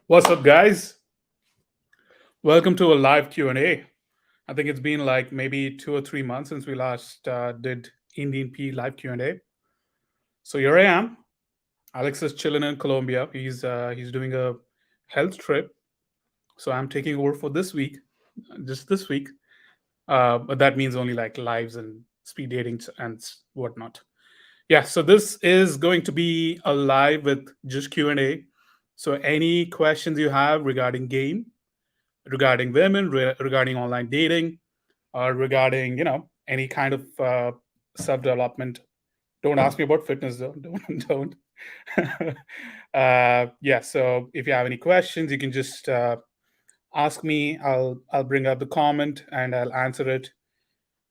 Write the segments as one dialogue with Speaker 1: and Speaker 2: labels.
Speaker 1: What's up, guys? Welcome to a live Q&A. I think it's been like maybe 2 or 3 months since we last did Indian P live Q&A. So here I am. Alex is chilling in Colombia. He's doing a health trip, so I'm taking over for this week, just this week. But that means only like lives and speed dating and whatnot. Yeah. So this is going to be a live with just Q&A. So any questions you have regarding game, regarding women, regarding online dating, or regarding any kind of self development. Don't ask me about fitness though. Don't. Yeah. So if you have any questions, you can just ask me. I'll bring up the comment and I'll answer it.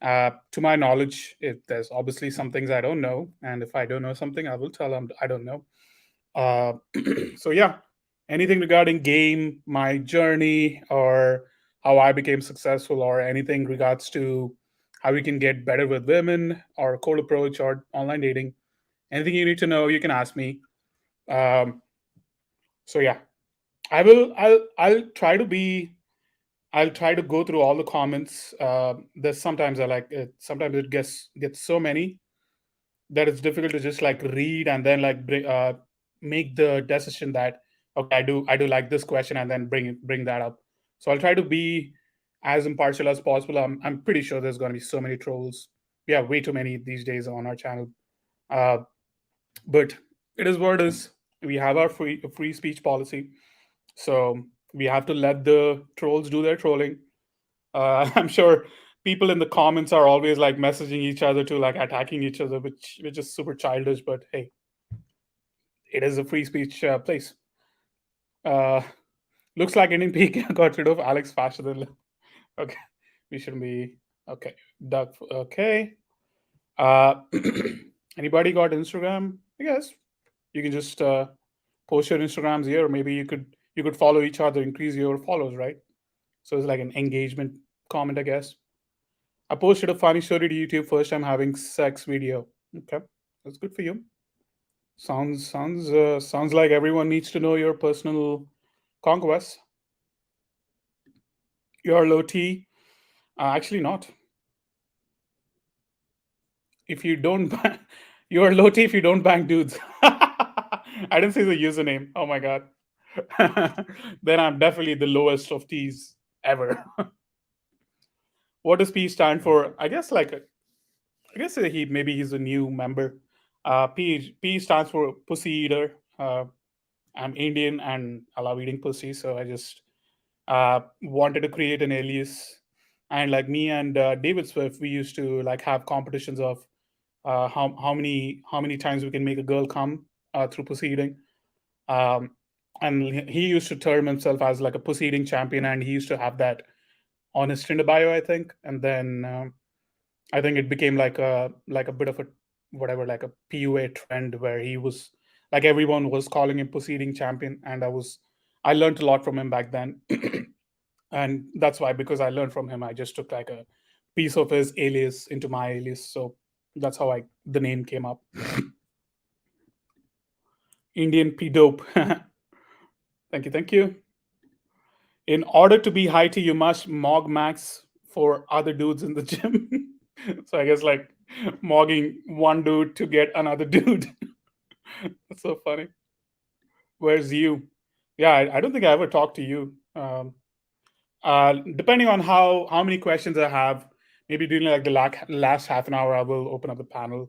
Speaker 1: To my knowledge, if there's obviously some things I don't know, and if I don't know something, I will tell them I don't know. Uh, so yeah, anything regarding game, my journey, or how I became successful, or anything regards to how we can get better with women, or cold approach, or online dating, anything you need to know, you can ask me. Um, so yeah, I will. I'll try to be. I'll try to go through all the comments. There's sometimes I like it. Sometimes it gets so many that it's difficult to just like read and then like make the decision that okay, I do like this question and then bring that up. So I'll try to be as impartial as possible. I'm pretty sure there's going to be so many trolls. We have way too many these days on our channel. uh, but it is what it is. We have our free speech policy, so we have to let the trolls do their trolling. I'm sure people in the comments are always like messaging each other to like attacking each other, which is super childish. But hey, it is a free speech place. Uh, looks like Indian Peak got rid of Alex faster than. Okay, we shouldn't be. Okay, Doug. Okay. Uh, anybody got Instagram? I guess you can just post your Instagrams here. Or maybe you could follow each other, increase your follows, right? So it's like an engagement comment, I guess. I posted a funny story to YouTube. First time having sex video. Okay, that's good for you. Sounds like everyone needs to know your personal conquest. You're low T. Actually, not. If you don't, you're low T if you don't bang dudes. I didn't say the username. Oh my god. Then I'm definitely the lowest of T's ever. What does P stand for? I guess he maybe he's a new member. P stands for pussy eater. I'm Indian and I love eating pussy, so I just wanted to create an alias. And like me and David Swift, we used to like have competitions of how many times we can make a girl come through pussy eating. Um, and he used to term himself as like a pussy eating champion, and he used to have that on his Tinder bio, I think. And then I think it became like a bit of a whatever, like a PUA trend where he was like everyone was calling him pussy eating champion, and I learned a lot from him back then. And that's why, because I learned from him, I just took like a piece of his alias into my alias. So that's how I the name came up. Indian P dope. Thank you, thank you. In order to be high T, you must mog max for other dudes in the gym. So I guess like mogging one dude to get another dude. That's so funny. Where's you? Yeah, I don't think I ever talked to you. Depending on how many questions I have, maybe during like the last half an hour, I will open up the panel.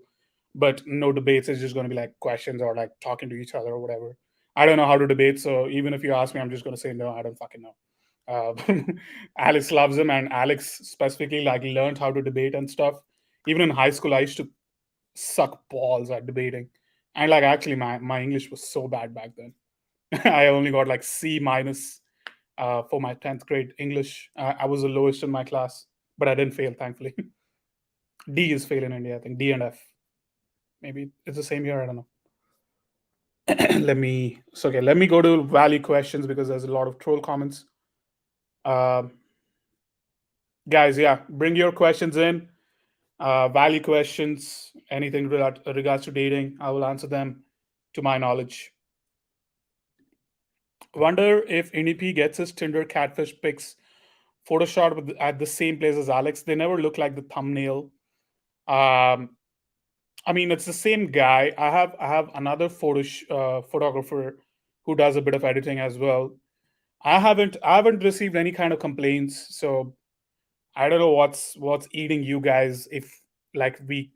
Speaker 1: But no debates. It's just going to be like questions or like talking to each other or whatever. I don't know how to debate, so even if you ask me, I'm just going to say no. I don't fucking know. Alex loves him, and Alex specifically like learned how to debate and stuff. Even in high school, I used to suck balls at debating, and like actually, my English was so bad back then. I only got like C minus for my 10th grade English. I was the lowest in my class, but I didn't fail, thankfully. D is fail in India, I think. D and F. Maybe it's the same here. I don't know. Let me go to value questions because there's a lot of troll comments. Um Guys, yeah, bring your questions in. Value questions, anything regards to dating, I will answer them to my knowledge. Wonder if NEP gets his Tinder catfish pics photoshopped at the same place as Alex. They never look like the thumbnail. Um, I mean, it's the same guy. I have another photographer who does a bit of editing as well. I haven't received any kind of complaints, so I don't know what's eating you guys. If like we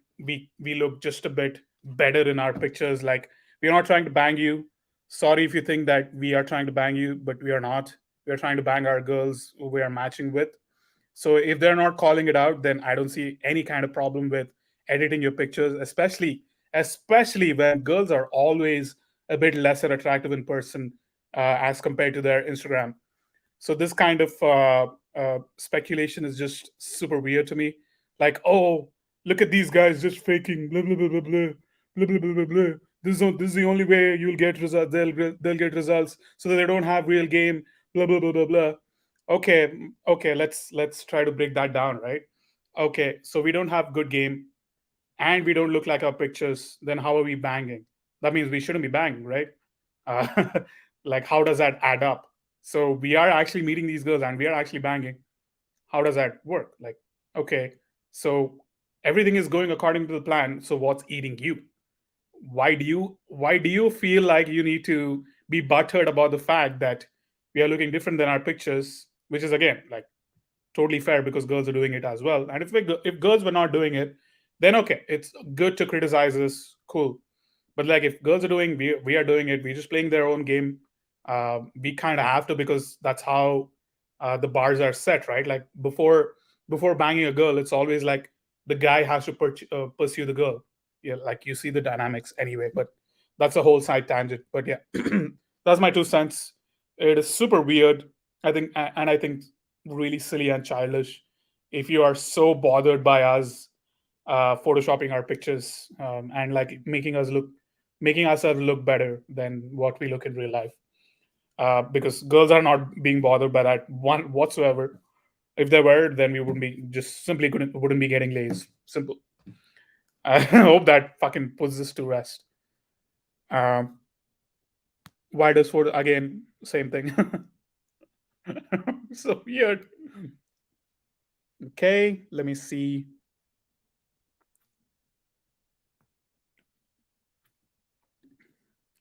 Speaker 1: look just a bit better in our pictures, like we're not trying to bang you. Sorry if you think that we are trying to bang you, but we are not. We are trying to bang our girls who we are matching with. So if they're not calling it out, then I don't see any kind of problem with editing your pictures, especially when girls are always a bit lesser attractive in person as compared to their Instagram. So this kind of speculation is just super weird to me. Like, oh, look at these guys just faking blah blah blah blah blah blah blah blah blah. Blah. This is the only way you'll get results. They'll get results so that they don't have real game. Blah blah blah blah blah. Okay, okay. Let's try to break that down, right? Okay, so we don't have good game and we don't look like our pictures. Then how are we banging? That means we shouldn't be banging, right? Uh, like, how does that add up? So we are actually meeting these girls and we are actually banging. How does that work? Like, okay, so everything is going according to the plan. So what's eating you? Why do you feel like you need to be buttered about the fact that we are looking different than our pictures? Which is again like totally fair because girls are doing it as well. And if girls were not doing it, then okay, it's good to criticize us. Cool. But like if girls are doing, we are doing it. We're just playing their own game. We kind of have to because that's how the bars are set, right? Like before banging a girl, it's always like the guy has to pursue the girl. Yeah, like you see the dynamics anyway. But that's a whole side tangent. But yeah, that's my 2 cents. It is super weird. I think really silly and childish. If you are so bothered by us photoshopping our pictures and like making ourselves look better than what we look in real life because girls are not being bothered by that one whatsoever. If they were, then we wouldn't be just simply wouldn't be getting lays. Simple. I hope that fucking puts this to rest. um, why does photo again same thing? So weird. Okay, let me see.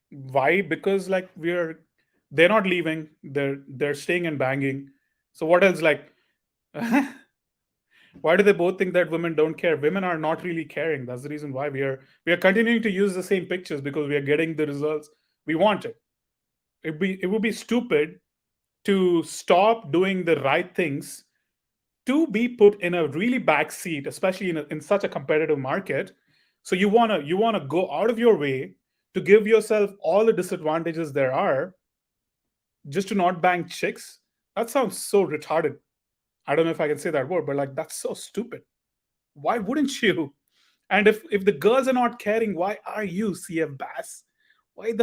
Speaker 1: Why? Because like they're not leaving, they're staying and banging. So what else? Like why do they both think that women don't care? Women are not really caring. That's the reason why we are continuing to use the same pictures because we are getting the results we wanted. It would be stupid to stop doing the right things to be put in a really back seat, especially in such a competitive market. So you wanna go out of your way to give yourself all the disadvantages there are just to not bang chicks. That sounds so retarded. I don't know if I can say that word, but like that's so stupid. Why wouldn't you? And if the girls are not caring, why are you, CF Bass? Why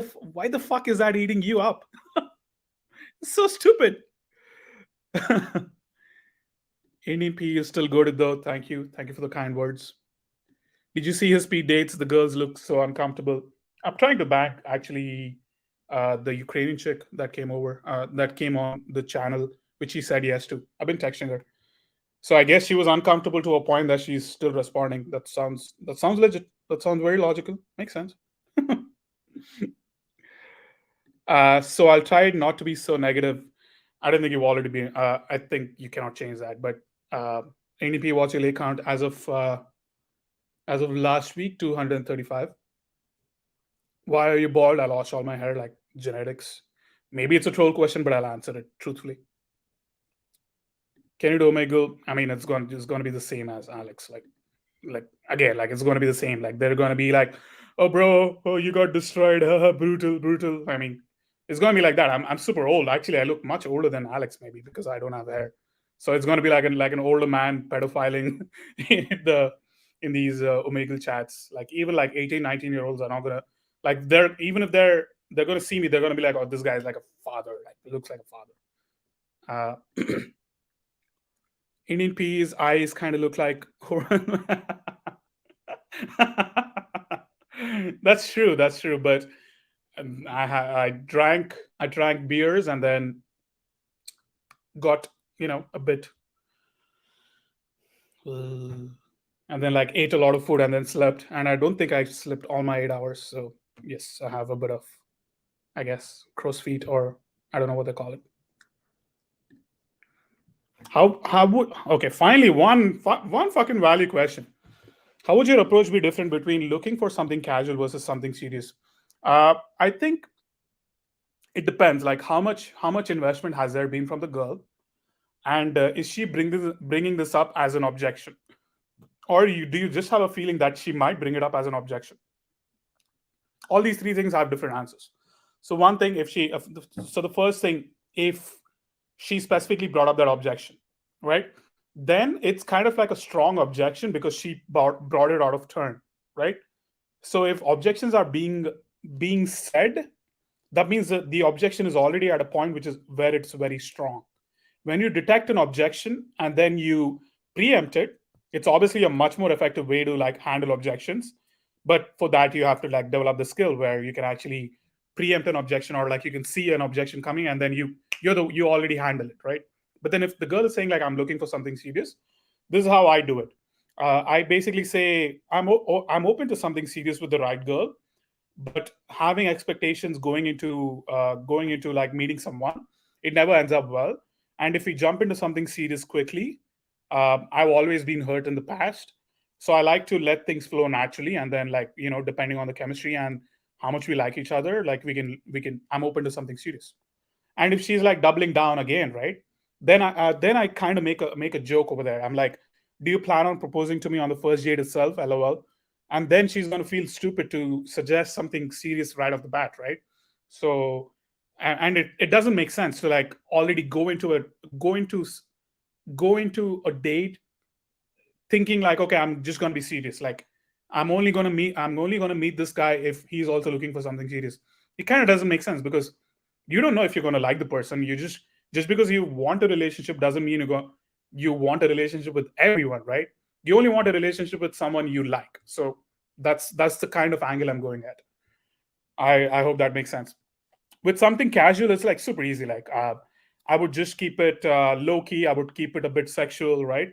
Speaker 1: the fuck is that eating you up? It's so stupid. NEP is still good though. Thank you for the kind words. Did you see his speed dates? The girls look so uncomfortable. I'm trying to back actually the Ukrainian chick that came over, that came on the channel, which she said yes to. I've been texting her. So I guess she was uncomfortable to a point that she's still responding. That sounds legit. That sounds very logical. Makes sense. So I'll try not to be so negative. I don't think you've already been. I think you cannot change that. But uh, NEP watch your count as of last week 235. Why are you bald? I lost all my hair, like genetics. Maybe it's a troll question, but I'll answer it truthfully. Can you do Omegle? I mean, it's going to be the same as Alex. Like again, like it's going to be the same. Like they're going to be like, oh bro, oh you got destroyed, brutal, brutal. I mean, it's going to be like that. I'm super old. Actually, I look much older than Alex maybe because I don't have hair. So it's going to be like an older man pedophiling in in these Omegle chats. Like even like 18, 19 year olds are not gonna like they're even if they're gonna see me, they're gonna be like, oh, this guy's like a father. Like he looks like a father. Indian P's eyes kind of look like that's true. That's true. But And I drank beers and then got a bit, and then like ate a lot of food and then slept. And I don't think I slept all my 8 hours. So yes, I have a bit of, I guess, crow's feet, or I don't know what they call it. How would Okay, finally one fucking value question. How would your approach be different between looking for something casual versus something serious? I think it depends. Like how much investment has there been from the girl, and is she bringing this up as an objection, or do you just have a feeling that she might bring it up as an objection? All these three things have different answers. So one thing, so the first thing, if she specifically brought up that objection, right? Then it's kind of like a strong objection because she brought it out of turn, right? So if objections are being said, that means that the objection is already at a point which is where it's very strong. When you detect an objection and then you preempt it, it's obviously a much more effective way to like handle objections. But for that, you have to like develop the skill where you can actually preempt an objection, or like you can see an objection coming and then you already handle it, right? But then if the girl is saying like I'm looking for something serious, this is how I do it. I basically say I'm open to something serious with the right girl, but having expectations going into like meeting someone, it never ends up well. And if we jump into something serious quickly, I've always been hurt in the past, so I like to let things flow naturally, and then like depending on the chemistry and how much we like each other, like we can I'm open to something serious. And if she's like doubling down again, right, then I kind of make a joke over there. I'm like, do you plan on proposing to me on the first date itself, lol? And then she's going to feel stupid to suggest something serious right off the bat, right? So and it doesn't make sense to like already go into go into a date thinking like, okay, I'm just going to be serious. Like I'm only going to meet this guy if he's also looking for something serious. It kind of doesn't make sense because you don't know if you're going to like the person. You just because you want a relationship doesn't mean you want a relationship with everyone, right? You only want a relationship with someone you like. So that's the kind of angle I'm going at. I hope that makes sense. With something casual, it's like super easy. Like I would just keep it low key. I would keep it a bit sexual, right?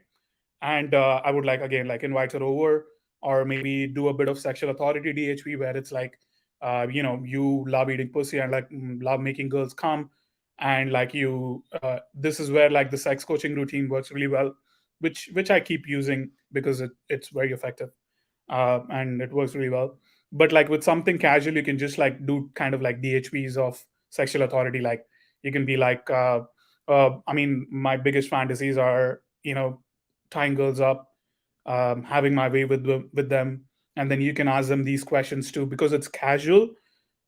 Speaker 1: And I would like again like invite her over, or maybe do a bit of sexual authority DHP, where it's like you love eating pussy and like love making girls come, and like this is where like the sex coaching routine works really well, which I keep using because it's very effective, and it works really well. But like with something casual, you can just like do kind of like DHPs of sexual authority. Like you can be like, I mean, my biggest fantasies are tying girls up, having my way with them, and then you can ask them these questions too because it's casual.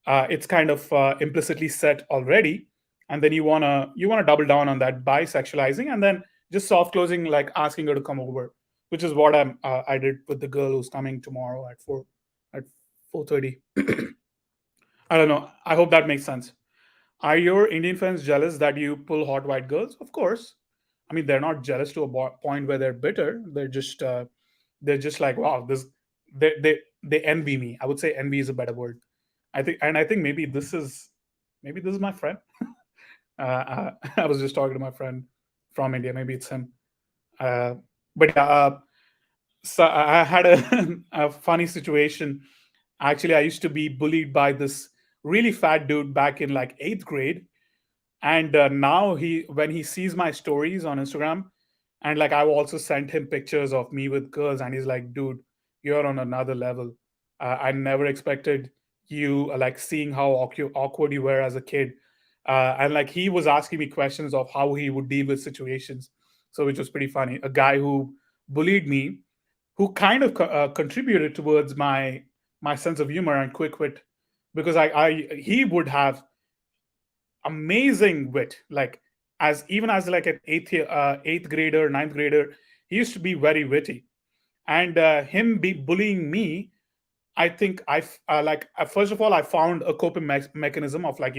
Speaker 1: It's kind of implicitly set already, and then you wanna double down on that by sexualizing, and then just soft closing, like asking her to come over, which is what I did with the girl who's coming tomorrow at 4:30. I don't know. I hope that makes sense. Are your Indian friends jealous that you pull hot white girls? Of course. I mean, they're not jealous to a point where they're bitter. They're just like, wow, this they envy me. I would say envy is a better word. I think maybe this is my friend. I was just talking to my friend from India. Maybe it's him. Uh, but yeah, so I had a funny situation. Actually, I used to be bullied by this really fat dude back in like eighth grade, and now he when he sees my stories on Instagram, and like I've also sent him pictures of me with girls, and he's like, dude, you're on another level. I never expected you like seeing how awkward you were as a kid, and like he was asking me questions of how he would deal with situations. So which was pretty funny. A guy who bullied me, who kind of contributed towards my sense of humor and quick wit, because I he would have amazing wit. Like as even as like an eighth grader, ninth grader, he used to be very witty. And him be bullying me, I think first of all I found a coping mechanism of like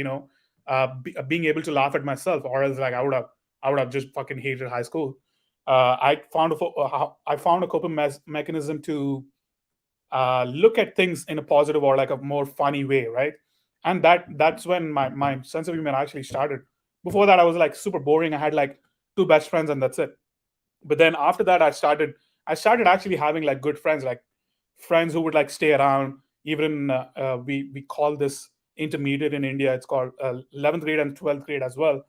Speaker 1: being able to laugh at myself, or else like I would have just fucking hated high school. I found a coping mechanism to look at things in a positive or like a more funny way, right? And that's when my sense of humor actually started. Before that, I was like super boring. I had like two best friends, and that's it. But then after that, I started actually having like good friends, like friends who would like stay around. Even we call this intermediate in India. It's called 11th grade and 12th grade as well.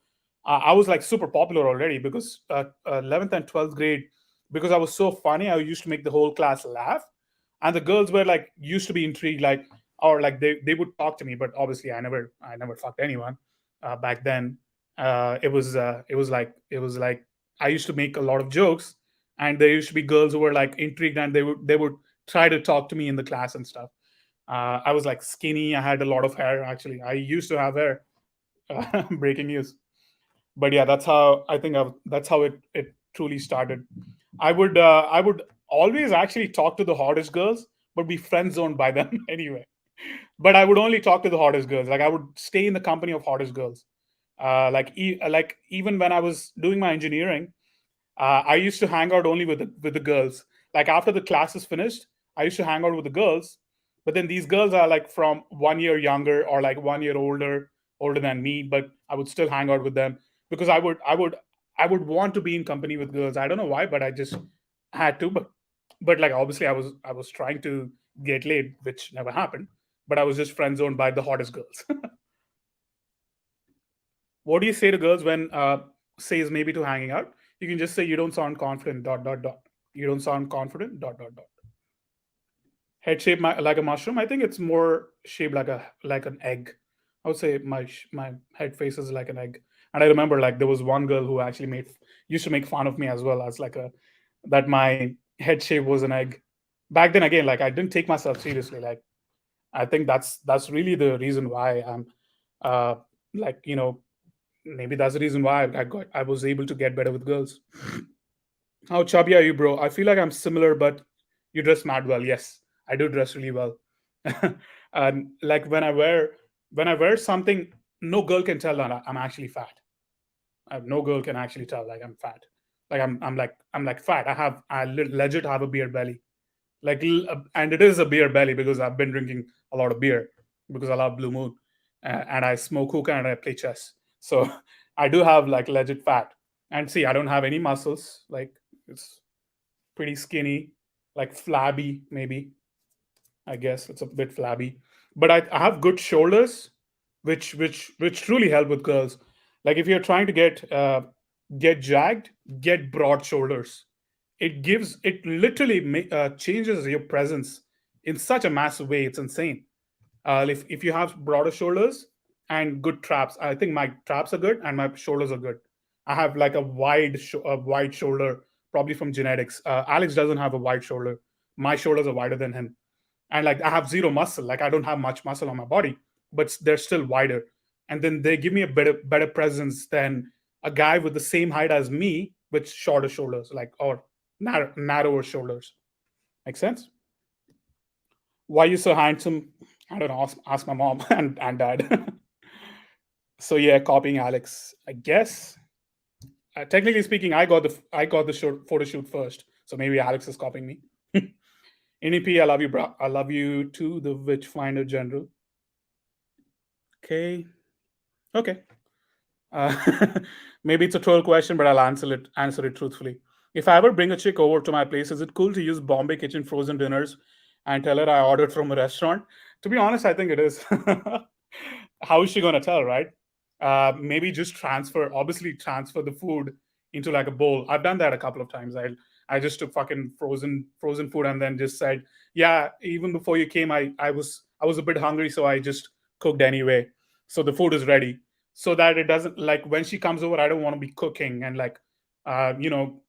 Speaker 1: I was like super popular already because 11th and 12th grade, because I was so funny. I used to make the whole class laugh, and the girls were like used to be intrigued, like, or like they would talk to me. But obviously, I never fucked anyone back then. It was like I used to make a lot of jokes, and there used to be girls who were like intrigued, and they would try to talk to me in the class and stuff. I was like skinny. I had a lot of hair. Actually, I used to have hair. Breaking news. But yeah, that's how it truly started. I would always actually talk to the hottest girls, but be friend zoned by them anyway. But I would only talk to the hottest girls. Like I would stay in the company of hottest girls. Like even when I was doing my engineering, I used to hang out only with the girls. Like after the class is finished, I used to hang out with the girls. But then these girls are like from 1 year younger or like 1 year older than me. But I would still hang out with them because I would want to be in company with girls. I don't know why, but I just had to. But like obviously I was trying to get laid, which never happened. But I was just friend zoned by the hottest girls. What do you say to girls when says maybe to hanging out? You can just say you don't sound confident. Dot dot dot. You don't sound confident. Dot dot dot. Head shape like a mushroom. I think it's more shaped like an egg. I would say my head face is like an egg. And I remember like there was one girl who actually made used to make fun of me as well as like a that my head shape was an egg. Back then again, like I didn't take myself seriously. Like I think that's really the reason why I'm uh like maybe that's the reason why I was able to get better with girls. How chubby are you, bro? I feel like I'm similar, but you dress mad well. Yes, I do dress really well. And like when I wear something, no girl can tell that I'm actually fat. No girl can actually tell like I'm fat. Like I'm like fat. I legit have a beer belly. Like and it is a beer belly because I've been drinking a lot of beer because I love Blue Moon, and I smoke hookah and I play chess. So I do have like legit fat. And see, I don't have any muscles. Like it's pretty skinny, like flabby maybe. I guess it's a bit flabby, but I have good shoulders, which truly help with girls. Like if you're trying to get jagged, get broad shoulders. It literally changes your presence in such a massive way. It's insane. If you have broader shoulders and good traps, I think my traps are good and my shoulders are good. I have like a wide shoulder, probably from genetics. Alex doesn't have a wide shoulder. My shoulders are wider than him, and like I have zero muscle. Like I don't have much muscle on my body, but they're still wider. And then they give me a better presence than a guy with the same height as me with shorter shoulders, like or narrower shoulders. Make sense? Why you so handsome? I don't know. Ask my mom and dad. So yeah, copying Alex, I guess. Technically speaking, I got the photo shoot first, so maybe Alex is copying me. NEP, I love you, bro. I love you too. The Witchfinder General. Okay, okay. Uh, maybe it's a troll question, but I'll answer it truthfully. If I ever bring a chick over to my place, is it cool to use Bombay Kitchen frozen dinners and tell her I ordered from a restaurant? To be honest, I think it is. How is she gonna tell, right? Maybe just obviously transfer the food into like a bowl. I've done that a couple of times. I just took fucking frozen food and then just said, yeah. Even before you came, I was a bit hungry, so I just cooked anyway. So the food is ready, so that it doesn't like when she comes over. I don't want to be cooking and like, uh, you know,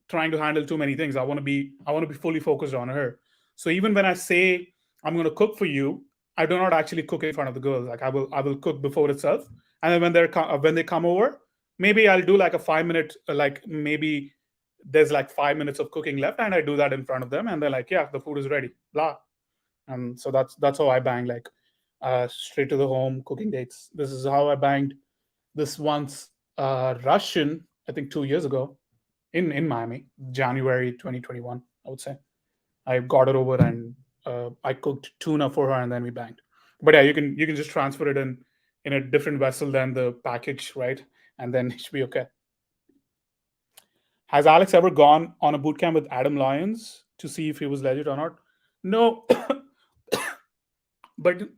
Speaker 1: trying to handle too many things. I want to be fully focused on her. So even when I say I'm going to cook for you, I do not actually cook in front of the girls. Like I will cook before itself, and then when they come over, maybe I'll do like a 5 minute, like maybe there's like 5 minutes of cooking left, and I do that in front of them, and they're like, yeah, the food is ready, blah. And so that's how I bang, like straight to the home cooking dates. This is how I banged this once Russian, I think 2 years ago in Miami, January 2021, I would say. I got her over and I cooked tuna for her and then we banged. But yeah, you can just transfer it in a different vessel than the package, right? And then it should be okay. Has Alex ever gone on a boot camp with Adam Lyons to see if he was legit or not? No, but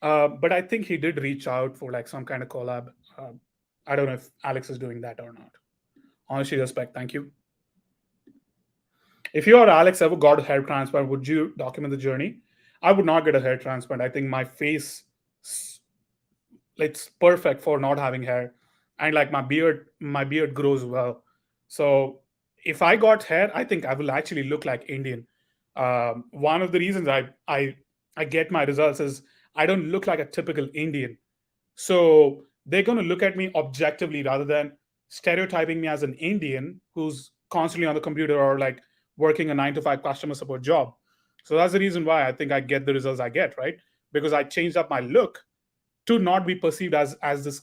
Speaker 1: but I think he did reach out for like some kind of collab. Um, I don't know if Alex is doing that or not. Honestly, respect. Thank you. If you or Alex ever got a hair transplant, would you document the journey? I would not get a hair transplant. I think my face, it's perfect for not having hair, and like my beard grows well. So if I got hair, I think I will actually look like Indian. One of the reasons I get my results is I don't look like a typical Indian. So they're going to look at me objectively rather than stereotyping me as an Indian who's constantly on the computer or like working a 9 to 5 customer support job. So that's the reason why I think I get the results I get, right? Because I changed up my look to not be perceived as this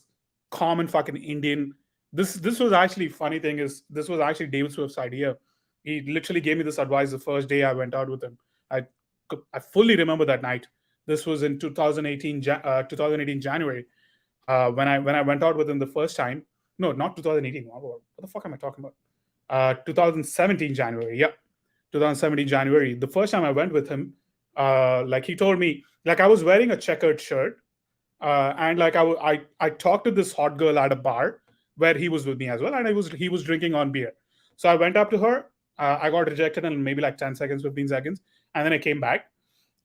Speaker 1: common fucking Indian. This was actually funny thing is this was actually David Swift's idea. He literally gave me this advice the first day I went out with him. I I fully remember that night. This was in 2018 January when I went out with him the first time. No, not 2018. What the fuck am I talking about? 2017 January. Yeah, 2017 January. The first time I went with him, like he told me, like I was wearing a checkered shirt, and like I talked to this hot girl at a bar where he was with me as well, and he was drinking on beer. So I went up to her. I got rejected in maybe like 10 seconds, 15 seconds, and then I came back.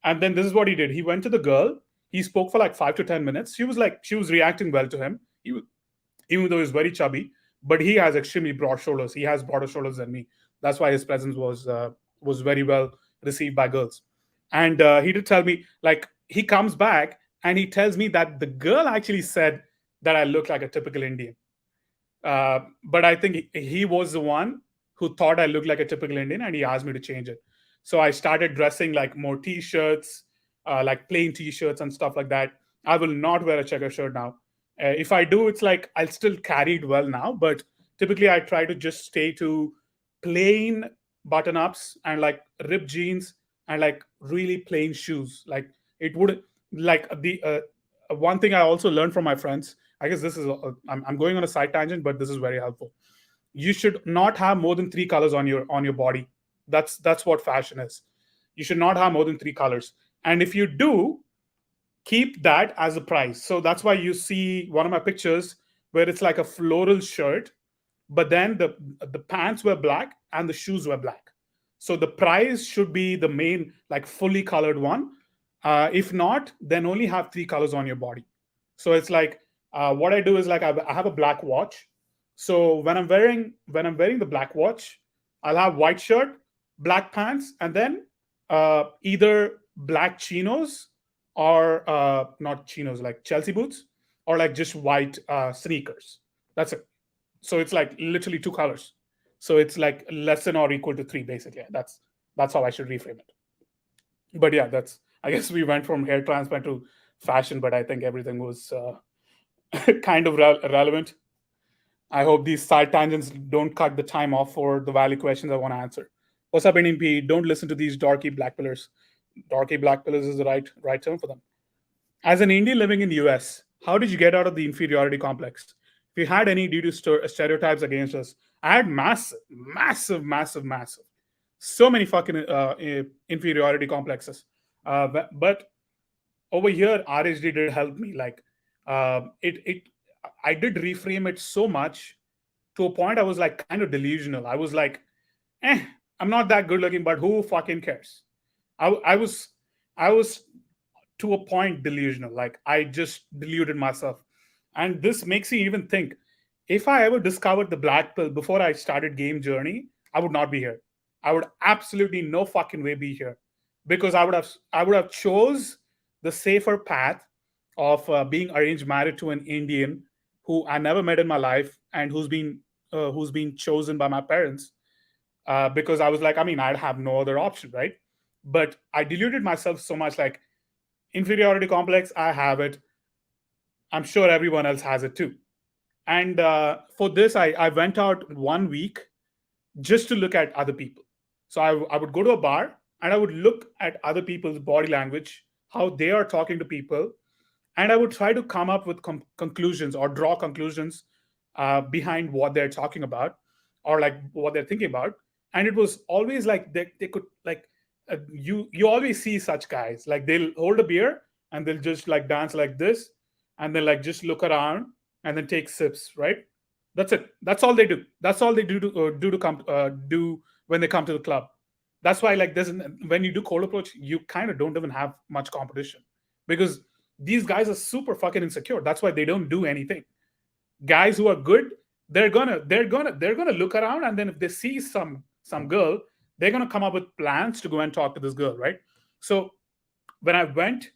Speaker 1: And then this is what he did. He went to the girl. He spoke for like 5 to 10 minutes. She was reacting well to him. Even though he's very chubby, but he has extremely broad shoulders. He has broader shoulders than me. That's why his presence was very well received by girls. And he did tell me, like, he comes back and he tells me that the girl actually said that I look like a typical Indian. But I think he was the one who thought I looked like a typical Indian, and he asked me to change it. So I started dressing like more t-shirts, like plain t-shirts and stuff like that. I will not wear a checker shirt now. If I do, it's like I'll still carry it well now, but typically I try to just stay to plain button ups and like ripped jeans and like really plain shoes. Like it would like the one thing I also learned from my friends. I guess this is I'm going on a side tangent, but this is very helpful. You should not have more than 3 colors on your body. That's what fashion is. You should not have more than 3 colors, and if you do, keep that as a price. So that's why you see one of my pictures where it's like a floral shirt, but then the pants were black and the shoes were black. So the price should be the main like fully colored one. If not, then only have 3 colors on your body. So it's like what I do is like I have a black watch. So when I'm wearing the black watch, I'll have white shirt, black pants, and then either black chinos or not chinos, like Chelsea boots, or like just white sneakers. That's it. So it's like literally 2 colors. So it's like less than or equal to three, basically. That's how I should reframe it. But yeah, that's I guess we went from hair transplant to fashion, but I think everything was kind of relevant. I hope these side tangents don't cut the time off for the value questions I want to answer. What's up, Indian P? Don't listen to these darky black pillars. Darky black pillars is the right term for them. As an Indian living in the US, how did you get out of the inferiority complex? If you had any due to stereotypes against us, I had massive, massive, massive, massive. So many fucking inferiority complexes. But over here, RHD did help me. Like, it I did reframe it so much to a point I was like kind of delusional. I was like, eh, I'm not that good looking, but who fucking cares? I was to a point delusional. Like I just deluded myself. And this makes me even think if I ever discovered the black pill before I started game journey, I would not be here. I would absolutely no fucking way be here because I would have chose the safer path of being arranged married to an Indian who I never met in my life and who's been chosen by my parents because I was like, I mean, I'd have no other option, right? But I deluded myself so much, like inferiority complex. I have it. I'm sure everyone else has it too. And for this, I went out one week just to look at other people. So I would go to a bar and I would look at other people's body language, how they are talking to people, and I would try to come up with conclusions or draw conclusions behind what they're talking about or like what they're thinking about. And it was always like they could like you always see such guys like they'll hold a beer and they'll just like dance like this, and then like just look around and then take sips, right? That's it. That's all they do. That's all they do to come do when they come to the club. That's why like there's when you do cold approach, you kind of don't even have much competition because these guys are super fucking insecure. That's why they don't do anything. Guys who are good, they're gonna look around, and then if they see some girl, they're gonna come up with plans to go and talk to this girl, right? So when I went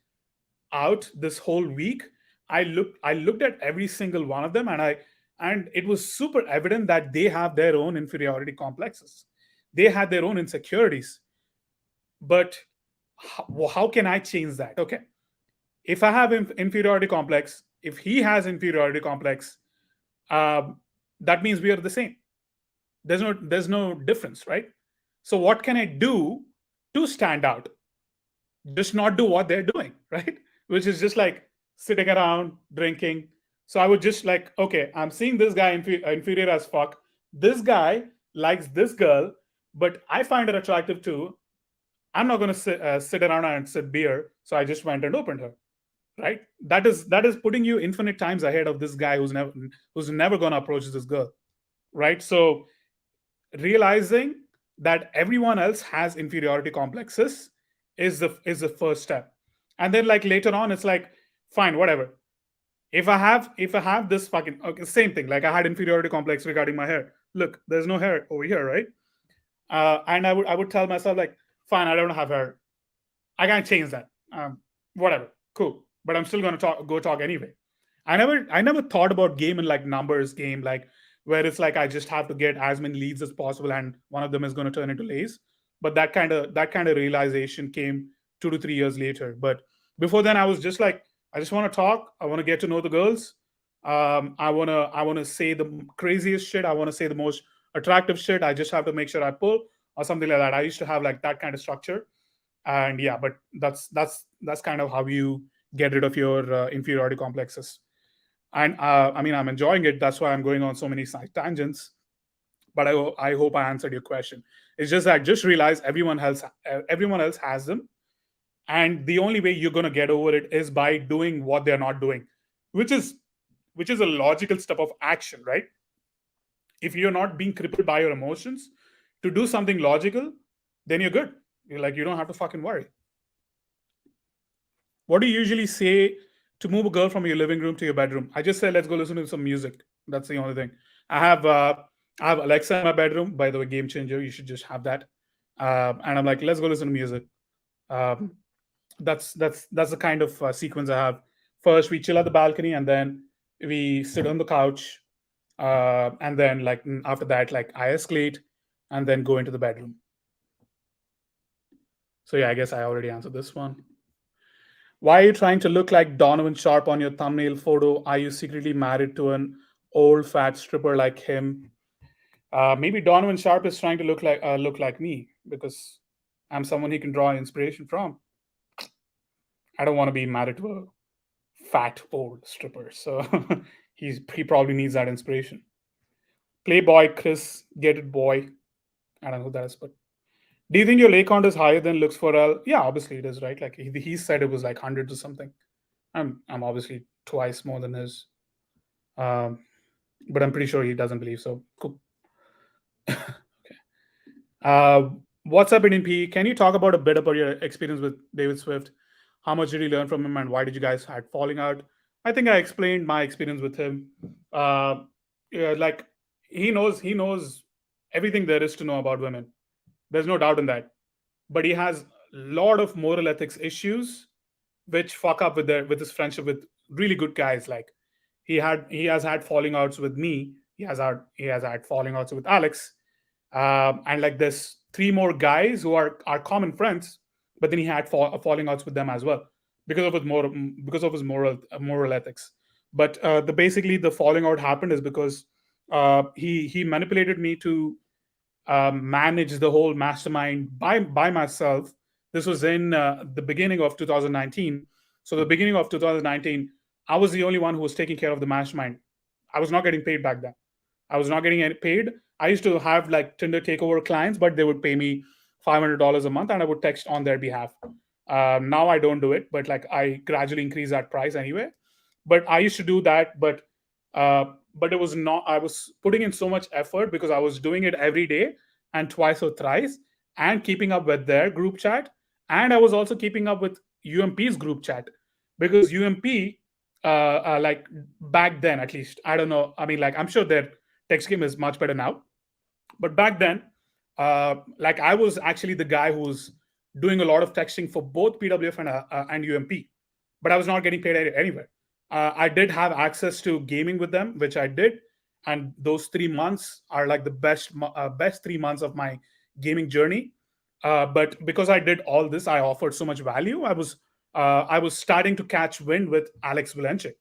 Speaker 1: out this whole week, I looked at every single one of them, and it was super evident that they have their own inferiority complexes. They had their own insecurities. But how can I change that? Okay, if I have inferiority complex, if he has inferiority complex, um, that means we are the same. There's no difference, right? So what can I do to stand out? Just not do what they're doing, right? Which is just like sitting around drinking. So I would just like, okay, I'm seeing this guy inferior as fuck. This guy likes this girl, but I find her attractive too. I'm not going to sit around and sip beer. So I just went and opened her, right? That is putting you infinite times ahead of this guy who's never going to approach this girl, right? So realizing that everyone else has inferiority complexes is the first step. And then like later on it's like, fine, whatever. If I have this fucking, okay, same thing, like I had inferiority complex regarding my hair. Look, there's no hair over here, right? And I would tell myself like, fine, I don't have hair, I can't change that. Whatever, cool. But I'm still gonna go talk anyway. I never thought about game in like numbers game, like where it's like I just have to get as many leads as possible, and one of them is gonna turn into lays. But that kind of realization came 2 to 3 years later. But before then, I was just like, I just want to talk. I want to get to know the girls. I wanna say the craziest shit. I want to say the most attractive shit. I just have to make sure I pull or something like that. I used to have like that kind of structure. And yeah, but that's kind of how you get rid of your inferiority complexes. And I mean, I'm enjoying it. That's why I'm going on so many side tangents. But I hope I answered your question. It's just that just realize everyone else has them, and the only way you're going to get over it is by doing what they're not doing, which is which is a logical step of action, right? If you're not being crippled by your emotions to do something logical, then you're good. You're like, you don't have to fucking worry. What do you usually say to move a girl from your living room to your bedroom? I just say, let's go listen to some music. That's the only thing. I have uh, I have Alexa in my bedroom. By the way, game changer. You should just have that. And I'm like, let's go listen to music. Um, that's the kind of sequence I have. First, we chill at the balcony, and then we sit on the couch, and then like after that, like I escalate, and then go into the bedroom. So yeah, I guess I already answered this one. Why are you trying to look like Donovan Sharp on your thumbnail photo? Are you secretly married to an old fat stripper like him? Maybe Donovan Sharp is trying to look like me because I'm someone he can draw inspiration from. I don't want to be married to a fat old stripper, so he probably needs that inspiration. Playboy Chris, get it boy. I don't know who that is, but do you think your lake count is higher than looks for L? Yeah, obviously it is, right? Like he said it was like hundreds or something. I'm obviously twice more than his, um, but I'm pretty sure he doesn't believe so. Cool. Okay. Uh, what's up, Indian P? Can you talk about a bit about your experience with David Swift? How much did you learn from him, and why did you guys had falling out? I think I explained my experience with him. Uh, yeah, like he knows everything there is to know about women. There's no doubt in that. But he has a lot of moral ethics issues which fuck up with his friendship with really good guys. Like he has had falling outs with me. He has had falling outs with Alex, and like there's three more guys who are common friends. But then he had falling outs with them as well because of his moral ethics. But the basically the falling out happened is because he manipulated me to manage the whole mastermind by myself. This was in the beginning of 2019. So the beginning of 2019, I was the only one who was taking care of the mastermind. I was not getting paid back then. I was not getting any paid. I used to have like Tinder takeover clients, but they would pay me $500 a month, and I would text on their behalf. Now I don't do it, but like I gradually increase that price anyway. But I used to do that, uh, but it was not. I was putting in so much effort because I was doing it every day and twice or thrice, and keeping up with their group chat, and I was also keeping up with UMP's group chat because UMP, like back then at least, I don't know. I mean, like I'm sure their text game is much better now, but back then, like I was actually the guy who was doing a lot of texting for both PWF and UMP, but I was not getting paid anywhere. I did have access to gaming with them, which I did, and those 3 months are like the best 3 months of my gaming journey. But because I did all this, I offered so much value. I was starting to catch wind with Alex Valenchik,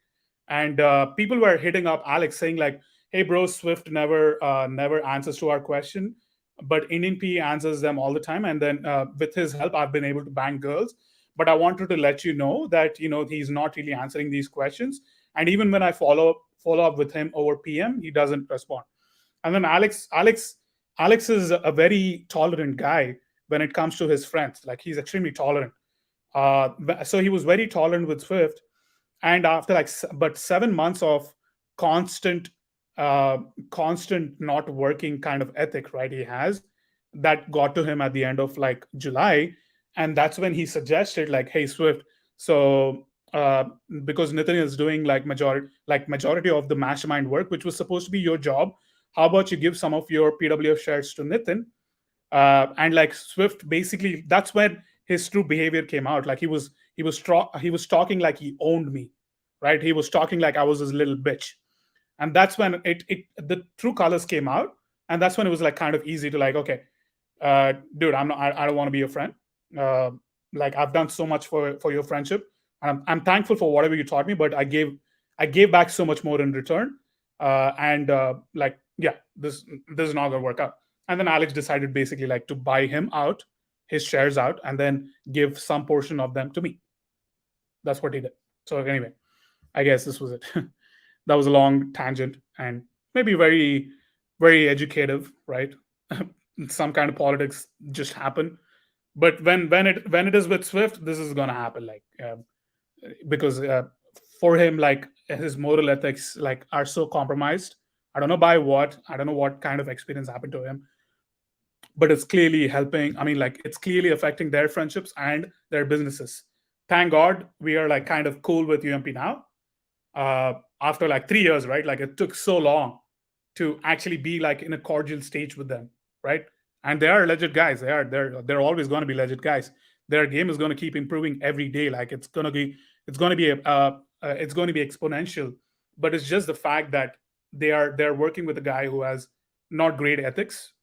Speaker 1: and people were hitting up Alex saying like, "Hey, bro, Swift never answers to our question, but Indian P answers them all the time. And then with his help, I've been able to bang girls. But I wanted to let you know that he's not really answering these questions. And even when I follow up with him over PM, he doesn't respond." And then Alex is a very tolerant guy when it comes to his friends. Like he's extremely tolerant. So he was very tolerant with Swift, and after like but 7 months of constant uh constant not working kind of ethic, right, he has, that got to him at the end of like July. And that's when he suggested like, "Hey, Swift, so because Nitin is doing like majority of the mastermind work, which was supposed to be your job, how about you give some of your PWF shares to Nitin?" And like Swift, basically that's when his true behavior came out. Like he was talking like he owned me, right? He was talking like I was his little bitch. And that's when it the true colors came out. And that's when it was like kind of easy to like, okay, dude, I don't want to be your friend. uh, like I've done so much for your friendship, and I'm thankful for whatever you taught me, but I gave back so much more in return. And like, yeah, this is not gonna work out. And then Alex decided basically like to buy him out, his shares out, and then give some portion of them to me. That's what he did. So anyway, I guess this was it. That was a long tangent and maybe very educative, right? Some kind of politics just happen. But when it is with Swift, this is gonna happen. Like because for him, like his moral ethics like are so compromised. I don't know by what. I don't know what kind of experience happened to him, but it's clearly helping. I mean, like it's clearly affecting their friendships and their businesses. Thank God we are like kind of cool with UMP now. After like 3 years, right? Like it took so long to actually be like in a cordial stage with them, right? And they are legit guys. They're always going to be legit guys. Their game is going to keep improving every day. Like it's going to be it's going to be exponential. But it's just the fact that they're working with a guy who has not great ethics.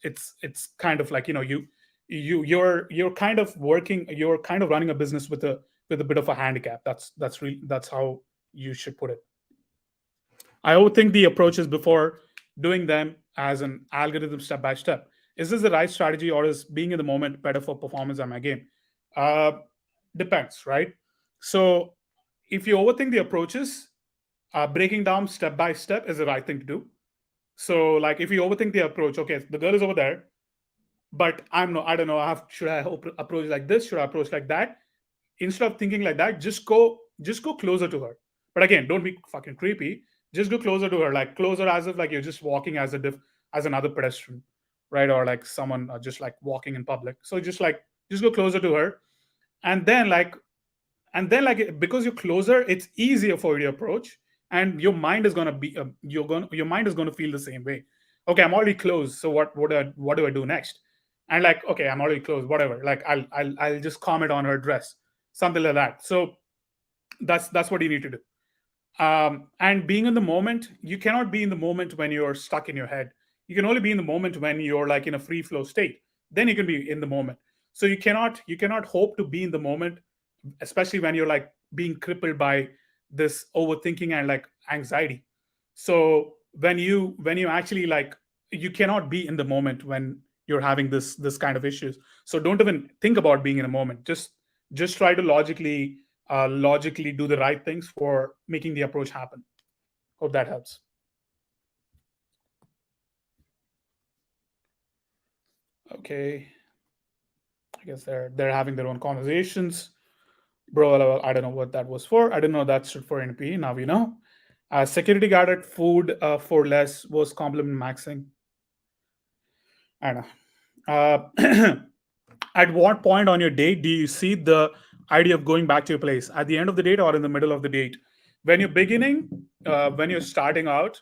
Speaker 1: It's kind of like you're kind of working, you're kind of running a business with a bit of a handicap. That's how you should put it. I overthink the approaches before doing them as an algorithm step by step. Is this the right strategy, or is being in the moment better for performance on my game? Uh, Depends, right? So if you overthink the approaches, breaking down step by step is the right thing to do. So like if you overthink the approach, okay, the girl is over there, but I don't know. Should I approach like this? Should I approach like that? Instead of thinking like that, just go closer to her. But again, don't be fucking creepy. Just go closer to her, like closer as if like you're just walking as another pedestrian, right? Or like someone just like walking in public. So just go closer to her, and then like because you're closer, it's easier for you to approach, and your mind is gonna be your mind is gonna feel the same way. Okay, I'm already close. So what do I do next? And like, okay, I'm already close. Whatever. Like I'll just comment on her dress, something like that. So that's what you need to do. And being in the moment, you cannot be in the moment when you're stuck in your head. You can only be in the moment when you're like in a free flow state. Then you can be in the moment. So you cannot hope to be in the moment, especially when you're like being crippled by this overthinking and like anxiety. So when you actually like, you cannot be in the moment when you're having this kind of issues. So don't even think about being in a moment. Just try to logically do the right things for making the approach happen. Hope that helps. Okay, I guess they're having their own conversations. Bro, I don't know what that was for. I didn't know that stood for NP. Now we know. Security guard at food for less was compliment maxing. I don't know. At what point on your date do you see the idea of going back to your place? At the end of the date or in the middle of the date? When you're beginning, when you're starting out,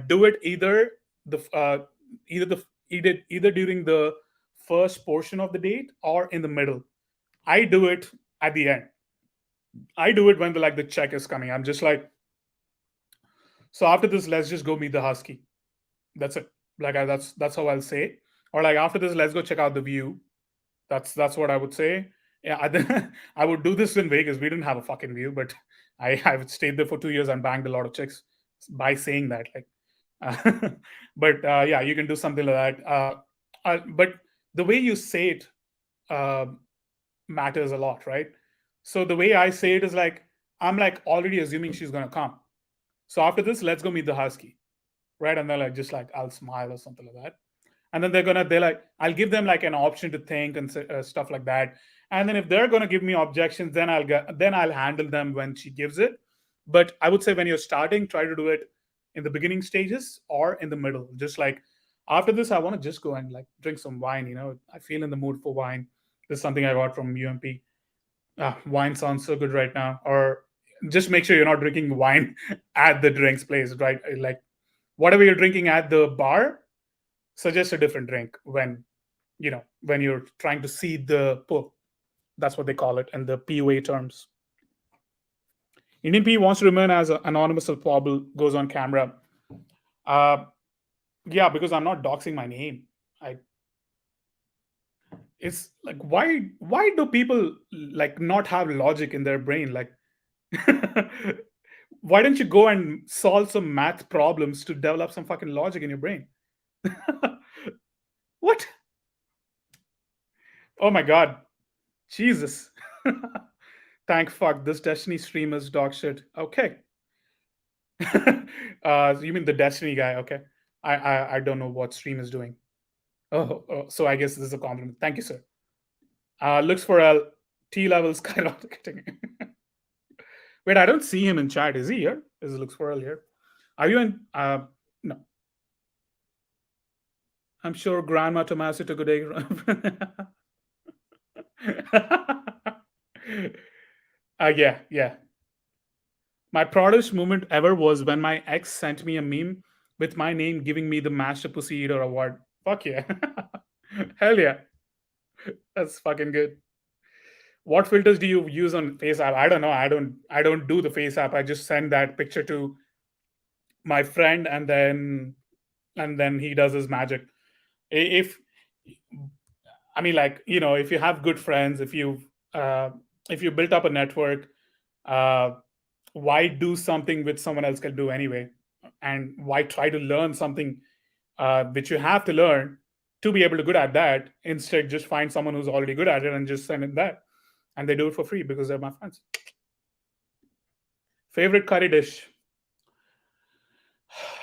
Speaker 1: do it the either the either during the first portion of the date or in the middle. I do it at the end. I do it when the check is coming. I'm just like, so after this, let's just go meet the husky. That's it. That's how I'll say it. Or like after this, let's go check out the view. That's what I would say. Yeah, I would do this in Vegas. We didn't have a fucking view, but I've stayed there for 2 years and banged a lot of chicks by saying that. But yeah, you can do something like that. But the way you say it uh, matters a lot, right? So the way I say it is like I'm like already assuming she's gonna come. So after this, let's go meet the husky, right? And they're like just like I'll smile or something like that, and then they're like I'll give them like an option to think and stuff like that. And then if they're gonna give me objections, then I'll handle them when she gives it. But I would say when you're starting, try to do it in the beginning stages or in the middle. Just like after this, I want to just go and like drink some wine. I feel in the mood for wine. This is something I got from UMP. Wine sounds so good right now. Or just make sure you're not drinking wine at the drinks place, right? Like whatever you're drinking at the bar, suggest a different drink when you're trying to see the pull. That's what they call it in the PUA terms. Indian P wants to remain as anonymous as possible, goes on camera. Uh, yeah, because I'm not doxing my name. I It's like why do people like not have logic in their brain? Like why don't you go and solve some math problems to develop some fucking logic in your brain? What? Oh my god. Jesus. Thank fuck. This Destiny stream is dog shit. Okay. You mean the Destiny guy? Okay. I don't know what stream is doing. Oh, so I guess this is a compliment. Thank you, sir. Looks for a T level skyrocketing. Wait, I don't see him in chat. Is he here? Is it looks for here? Are you in? No. I'm sure Grandma Tomasi took a day. Yeah, yeah. My proudest moment ever was when my ex sent me a meme with my name giving me the Master Pussy Eater award. Fuck yeah. Hell yeah. That's fucking good. What filters do you use on Face App? I don't know. I don't do the Face App. I just send that picture to my friend and then he does his magic. If I mean like, if you have good friends, if you built up a network, uh why do something which someone else can do anyway? And why try to learn something which you have to learn to be able to good at that? Instead, just find someone who's already good at it and just send in that, and they do it for free because they're my friends. Favorite curry dish?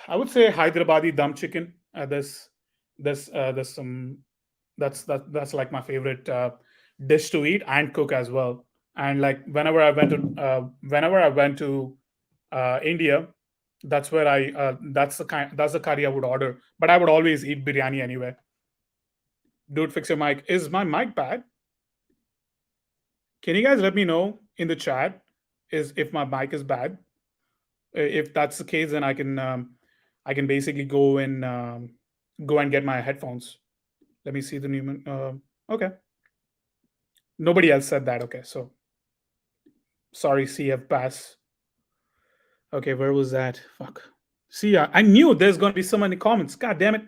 Speaker 1: I would say Hyderabadi dum chicken. There's some that's like my favorite dish to eat and cook as well. And like whenever I went to India, that's the curry I would order. But I would always eat biryani anyway. Dude, fix your mic. Is my mic bad? Can you guys let me know in the chat is if my mic is bad? If that's the case, then I can basically go and get my headphones. Let me see the Newman. Okay, nobody else said that. Okay, so sorry, CF pass. Okay, where was that? Fuck. See, I knew there's gonna be so many comments. God damn it.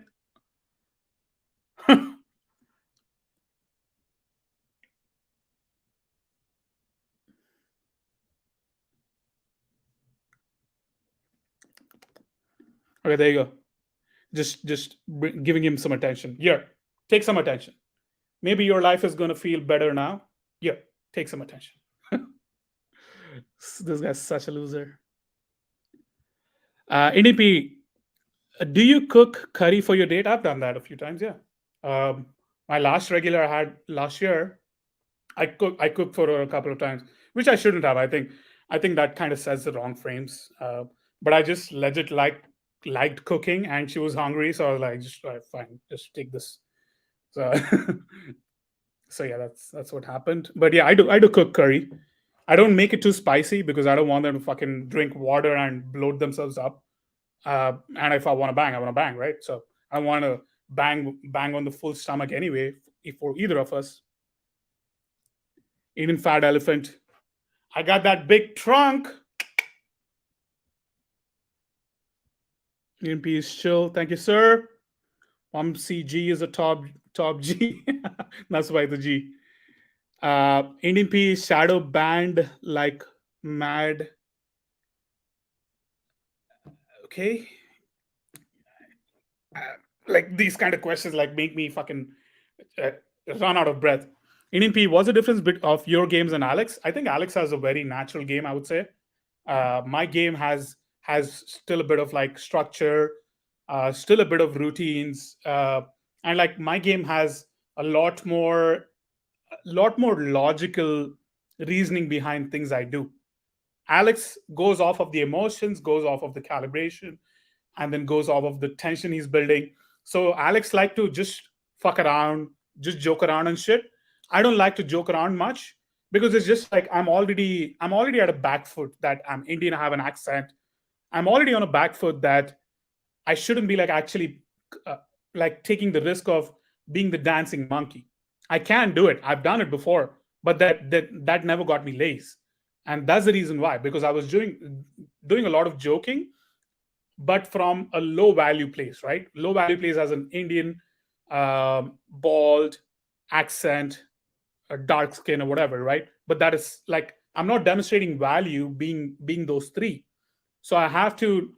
Speaker 1: Okay, there you go. Just giving him some attention. Here. Take some attention. Maybe your life is going to feel better now. Yeah, take some attention. This guy's such a loser. NDP, do you cook curry for your date? I've done that a few times. Yeah. Um, my last regular I had last year, I cooked for her a couple of times, which I shouldn't have. I think that kind of sets the wrong frames. But I just legit liked cooking, and she was hungry, so I was like, just fine, just take this. So so yeah, that's what happened. But yeah, I do cook curry. I don't make it too spicy because I don't want them to fucking drink water and bloat themselves up. And if I want to bang, I want to bang, right? So I want to bang on the full stomach anyway, for either of us. Indian fat elephant. I got that big trunk. Indian peace chill. Thank you, sir. CG is a top G. That's why the G. Indian peace shadow banned like mad. Okay. Uh, like these kind of questions like make me fucking uh, run out of breath. Indian P, what's the difference of your games and Alex? I think Alex has a very natural game. I would say my game has still a bit of like structure, still a bit of routines, and like my game has a lot more logical reasoning behind things I do. Alex goes off of the emotions, goes off of the calibration, and then goes off of the tension he's building. So Alex like to just fuck around, just joke around and shit. I don't like to joke around much because it's just like I'm already at a back foot that I'm Indian, I have an accent. I'm already on a back foot that I shouldn't be like actually uh, like taking the risk of being the dancing monkey. I can do it. I've done it before, but that never got me lace, and that's the reason why. Because I was doing a lot of joking, but from a low value place, right? Low value place as an Indian, bald, accent, a dark skin or whatever, right? But that is like I'm not demonstrating value being those three. So I have to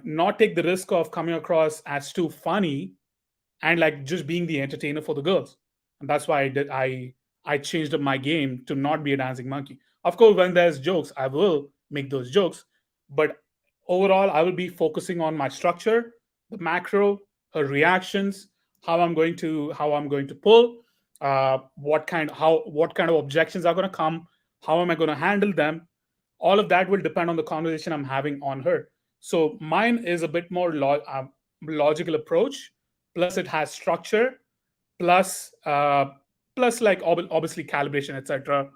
Speaker 1: not take the risk of coming across as too funny and like just being the entertainer for the girls. And that's why I changed up my game to not be a dancing monkey. Of course, when there's jokes, I will make those jokes, but overall, I will be focusing on my structure, the macro, her reactions, how I'm going to pull, what kind of objections are going to come, how am I going to handle them. All of that will depend on the conversation I'm having on her. So mine is a bit more logical approach, plus it has structure, plus plus like obviously calibration, etc.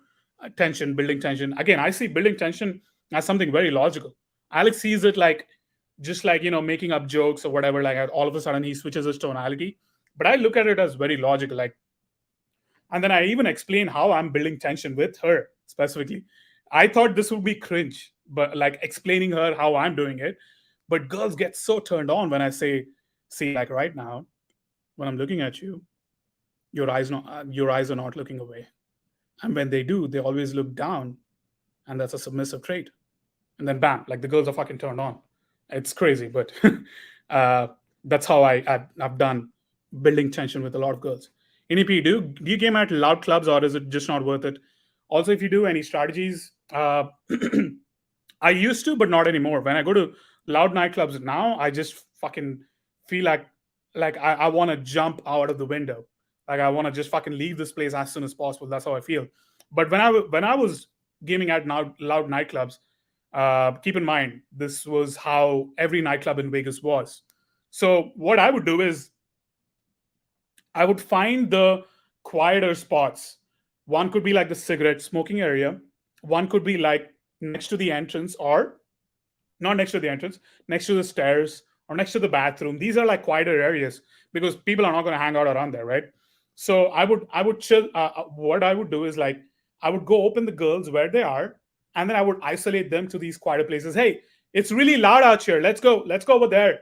Speaker 1: Tension, building tension. Again, I see building tension as something very logical. Alex sees it like just like making up jokes or whatever. Like all of a sudden he switches his tonality, but I look at it as very logical. Like, and then I even explain how I'm building tension with her specifically. I thought this would be cringe, but like explaining her how I'm doing it. But girls get so turned on when I say, see, like right now, when I'm looking at you, your eyes are not looking away. And when they do, they always look down, and that's a submissive trait. And then bam, like the girls are fucking turned on. It's crazy, but uh, that's how I've done building tension with a lot of girls. NEP, do you game at loud clubs or is it just not worth it? Also, if you do any strategies, I used to, but not anymore. When I go to loud nightclubs now, I just fucking feel like I want to jump out of the window. Like I want to just fucking leave this place as soon as possible. That's how I feel. But when I was gaming at now loud nightclubs, keep in mind this was how every nightclub in Vegas was. So what I would do is I would find the quieter spots. One could be like the cigarette smoking area. One could be like next to the entrance, or not next to the entrance, next to the stairs or next to the bathroom. These are like quieter areas because people are not going to hang out around there, right? So I would chill. What I would do is like I would go open the girls where they are, and then I would isolate them to these quieter places. Hey, it's really loud out here. Let's go over there.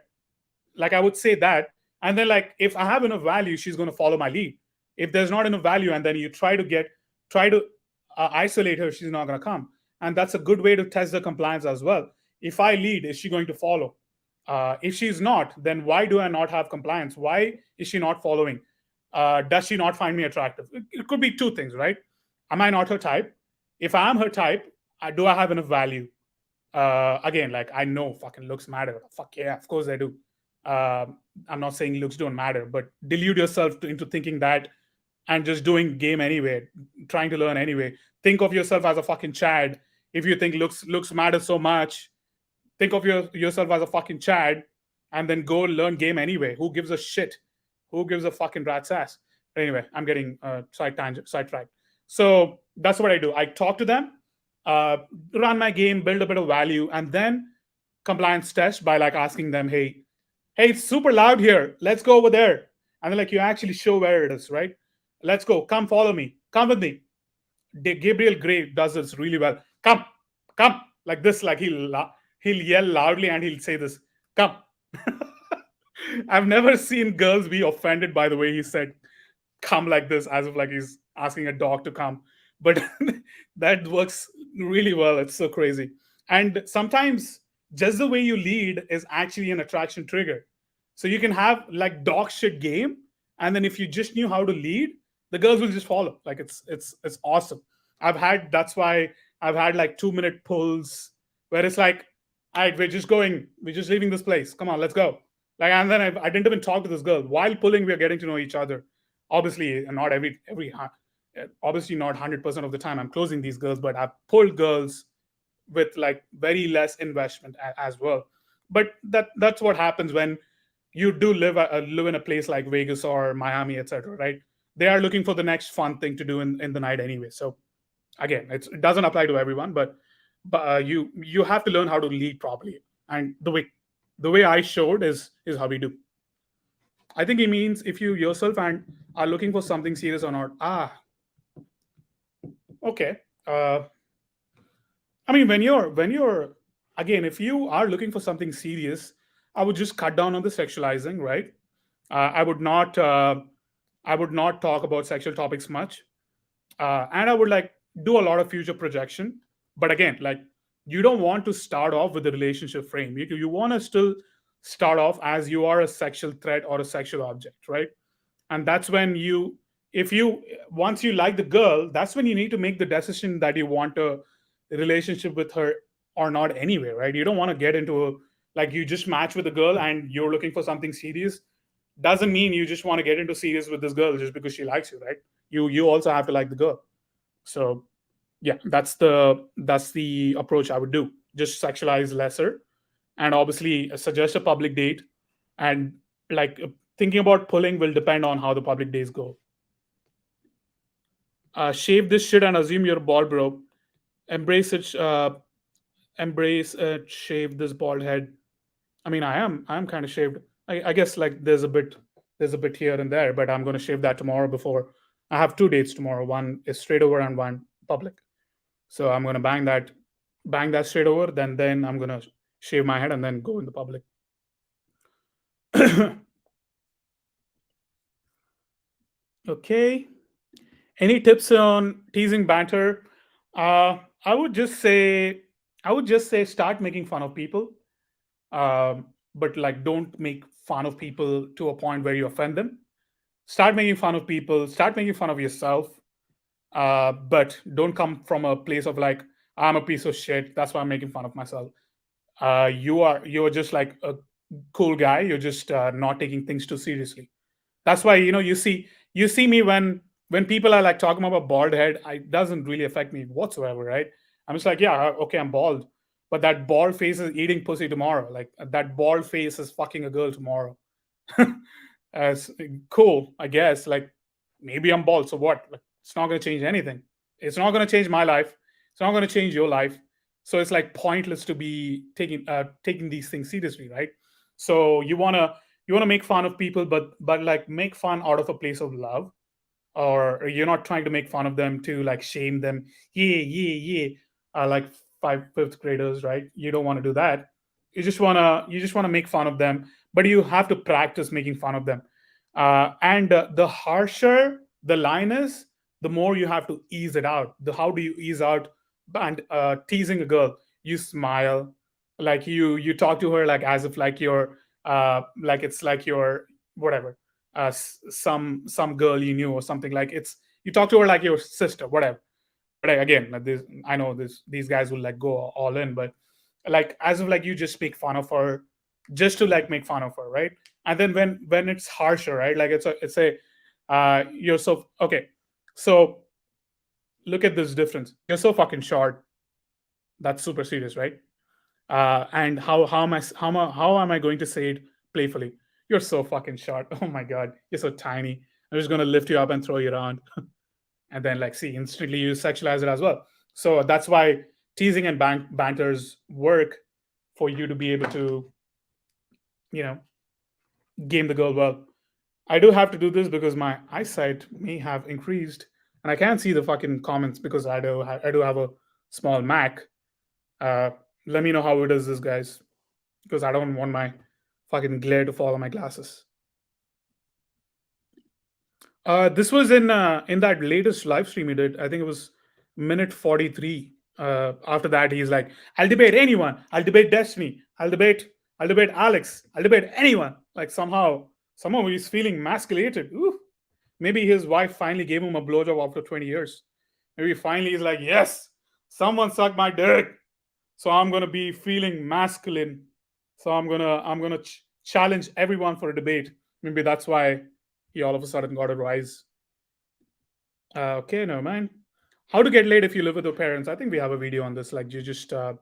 Speaker 1: Like I would say that, and then like if I have enough value, she's going to follow my lead. If there's not enough value, and then you try to isolate her, she's not going to come. And that's a good way to test the compliance as well. If I lead, is she going to follow? If she's not, then why do I not have compliance? Why is she not following? Does she not find me attractive? It could be two things, right? Am I not her type? If I am her type, do I have enough value? Again, like, I know fucking looks matter. Fuck yeah, of course I do. I'm not saying looks don't matter, but delude yourself into thinking that and just doing game anyway, trying to learn anyway. Think of yourself as a fucking Chad. If you think looks matter so much, think of yourself as a fucking Chad, and then go learn game anyway. Who gives a shit? Who gives a fucking rat's ass? Anyway, I'm getting sidetracked. So that's what I do. I talk to them, uh, run my game, build a bit of value, and then compliance test by like asking them, hey, it's super loud here. Let's go over there. And then like you actually show where it is, right? Let's go. Come follow me. Come with me. Gabriel Gray does this really well. Come, like this. Like he'll yell loudly and he'll say this. Come. I've never seen girls be offended by the way he said come like this, as if like he's asking a dog to come. But that works really well. It's so crazy. And sometimes just the way you lead is actually an attraction trigger. So you can have like dog shit game, and then if you just knew how to lead, the girls will just follow. Like it's awesome. That's why I've had like 2 minute pulls where it's like, all right, we're just leaving this place. Come on, let's go. Like, and then I didn't even talk to this girl while pulling. We are getting to know each other. Obviously, not obviously not 100% of the time I'm closing these girls, but I've pulled girls with like very less investment as well. But that's what happens when you do live in a place like Vegas or Miami, etc. Right? They are looking for the next fun thing to do in the night anyway. So again, it doesn't apply to everyone, but you have to learn how to lead properly. And the way I showed is how we do. I think it means if you yourself and are looking for something serious or not. Okay. I mean, when you're again, if you are looking for something serious, I would just cut down on the sexualizing, right? I would not. I would not talk about sexual topics much, and I would like do a lot of future projection. But again, like, you don't want to start off with the relationship frame. You want to still start off as you are a sexual threat or a sexual object, right? And that's when you if you once you like the girl, that's when you need to make the decision that you want a relationship with her or not anyway, right? You don't want to get into like, you just match with a girl and you're looking for something serious. Doesn't mean you just want to get into serious with this girl just because she likes you, right? You also have to like the girl. So yeah, that's the approach I would do. Just sexualize lesser, and obviously suggest a public date. And like, thinking about pulling will depend on how the public days go. Shave this shit and assume you're bald, bro. Embrace it. Embrace it. Shave this bald head. I mean, I am kind of shaved. I guess like there's a bit here and there, but I'm gonna shave that tomorrow. Before I have two dates tomorrow. One is straight over and one public. So I'm gonna bang that straight over. Then I'm gonna shave my head and then go in the public. Okay. Any tips on teasing banter? I would just say start making fun of people, but like, don't make fun of people to a point where you offend them. Start making fun of people. Start making fun of yourself, but don't come from a place of like, I'm a piece of shit. That's why I'm making fun of myself. You're just like a cool guy. You're just not taking things too seriously. That's why you see me when people are like talking about bald head. It doesn't really affect me whatsoever, right? I'm just like, yeah, okay, I'm bald, but that bald face is eating pussy tomorrow. Like, that bald face is fucking a girl tomorrow. As cool, I guess. Like, maybe I'm bald, so what? Like, it's not going to change anything. It's not going to change my life. It's not going to change your life. So it's like pointless to be taking these things seriously, right? So you wanna make fun of people, but like, make fun out of a place of love, or you're not trying to make fun of them to like shame them. Yeah, yeah, yeah. Like fifth graders, right? You don't want to do that. You just wanna make fun of them, but you have to practice making fun of them. And the harsher the line is, the more you have to ease it out. How do you ease out? And teasing a girl, you smile, like you talk to her like as if like you're like it's like you're whatever. some girl you knew or something, like it's you talk to her like your sister, whatever. But again, like this, I know these guys will like go all in, but like as of like you just make fun of her just to like make fun of her, right? And then when it's harsher, right? Like it's a you're so okay. So look at this difference. You're so fucking short. That's super serious, right? And how am I going to say it playfully? You're so fucking short. Oh my god, you're so tiny. I'm just gonna lift you up and throw you around, and then like see instantly you sexualize it as well. So that's why teasing and banters work for you to be able to you know game the girl well. I do have to do this because my eyesight may have increased, and I can't see the fucking comments because I do have a small Mac. Uh, Let me know how it is, this guys, because I don't want my fucking glare to fall on my glasses. This was in that latest live stream he did. I think it was minute 43. After that, he's like, "I'll debate anyone. I'll debate Destiny. I'll debate Alex. I'll debate anyone." Like somehow he's feeling masculated. Ooh. Maybe his wife finally gave him a blowjob after 20 years. Maybe finally he's like, "Yes, someone sucked my dick. So I'm gonna be feeling masculine. So I'm gonna challenge everyone for a debate." Maybe that's why he all of a sudden got a rise. Okay, no mind. How to get laid if you live with your parents? I think we have a video on this. Like you just, uh,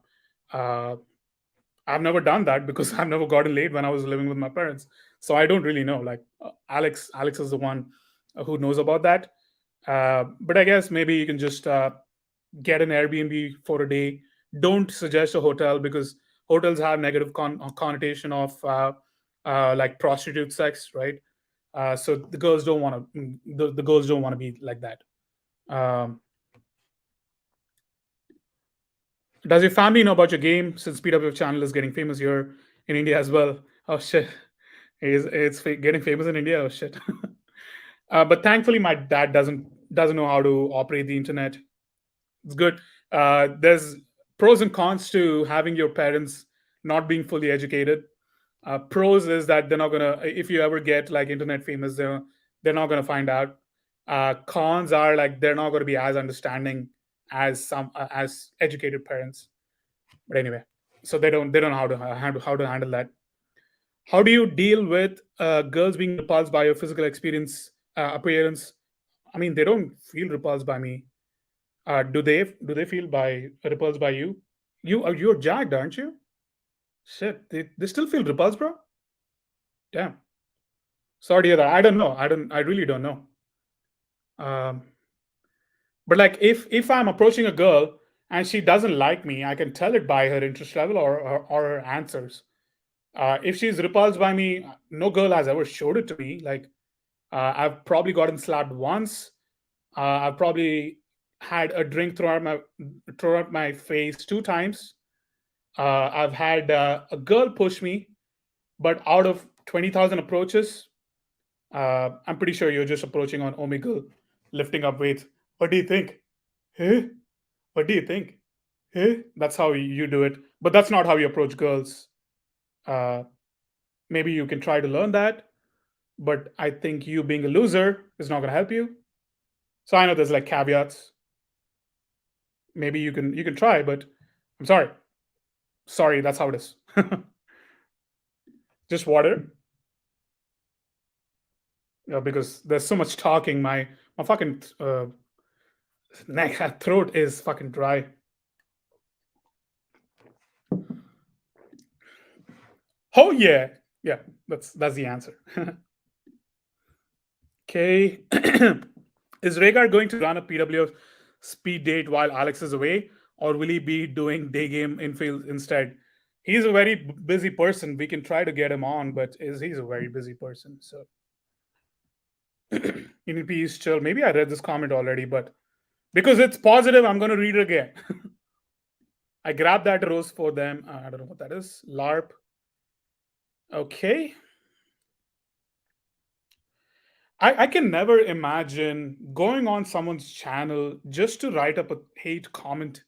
Speaker 1: I've never done that because I've never gotten laid when I was living with my parents. So I don't really know. Like Alex is the one who knows about that. But I guess maybe you can just get an Airbnb for a day. Don't suggest a hotel because hotels have negative connotation of like prostitute sex, right? So the girls don't want to. The girls don't want to be like that. Um, does your family know about your game? Since PW channel is getting famous here in India as well. Oh shit, getting famous in India. Oh shit. But thankfully, my dad doesn't know how to operate the internet. It's good. There's pros and cons to having your parents not being fully educated. Pros is that they're not gonna. If you ever get like internet famous, they're not gonna find out. Cons are like they're not gonna be as understanding as some as educated parents. But anyway, so they don't know how to handle that. How do you deal with girls being repulsed by your physical appearance? I mean, they don't feel repulsed by me. Do they feel by repulsed by you? You're jacked, aren't you? Shit, they still feel repulsed, bro. Damn. Sorry to hear that. I don't know. I really don't know. Um, but like if I'm approaching a girl and she doesn't like me, I can tell it by her interest level or her answers. If she's repulsed by me, no girl has ever showed it to me. Like I've probably gotten slapped once. I've probably had a drink thrown at my face 2 times. I've had a girl push me, but out of 20,000 approaches, I'm pretty sure you're just approaching on Omegle, lifting up weights. What do you think? Hey, what do you think? Hey, that's how you do it. But that's not how you approach girls. Uh, Maybe you can try to learn that, but I think you being a loser is not going to help you. So I know there's like caveats. Maybe you can try, but I'm sorry. Sorry, that's how it is. Just water, because there's so much talking. My fucking neck throat is fucking dry. Oh yeah, yeah. That's the answer. Okay. Is Rhaegar going to run a PW speed date while Alex is away, or will he be doing day game infield instead? He's a very busy person. We can try to get him on, but he's a very busy person. So you need to be chill. Maybe I read this comment already, but because it's positive, I'm going to read it again. I grabbed that rose for them. I don't know what that is. LARP. Okay. I can never imagine going on someone's channel just to write up a hate comment.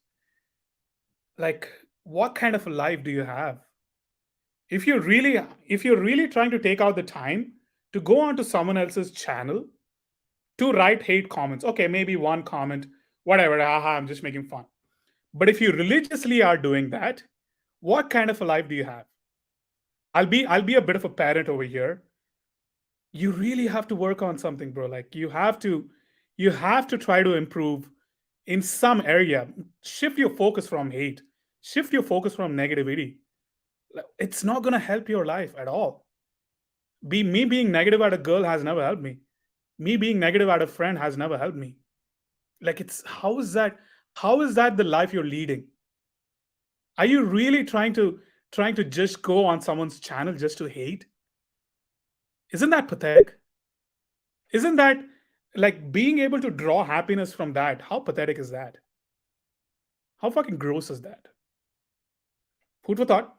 Speaker 1: Like, what kind of a life do you have? If you're really trying to take out the time, to go onto someone else's channel to write hate comments. Okay, maybe one comment, whatever, haha, I'm just making fun. But if you religiously are doing that, what kind of a life do you have? I'll be a bit of a parent over here. You really have to work on something, bro. Like you have to try to improve in some area. Shift your focus from hate. Shift your focus from negativity. Like, it's not gonna help your life at all. Be me being negative at a girl has never helped me. Me being negative at a friend has never helped me. Like it's how is that the life you're leading? Are you really trying to just go on someone's channel just to hate? Isn't that pathetic? Isn't that like being able to draw happiness from that? How pathetic is that? How fucking gross is that? Food for thought.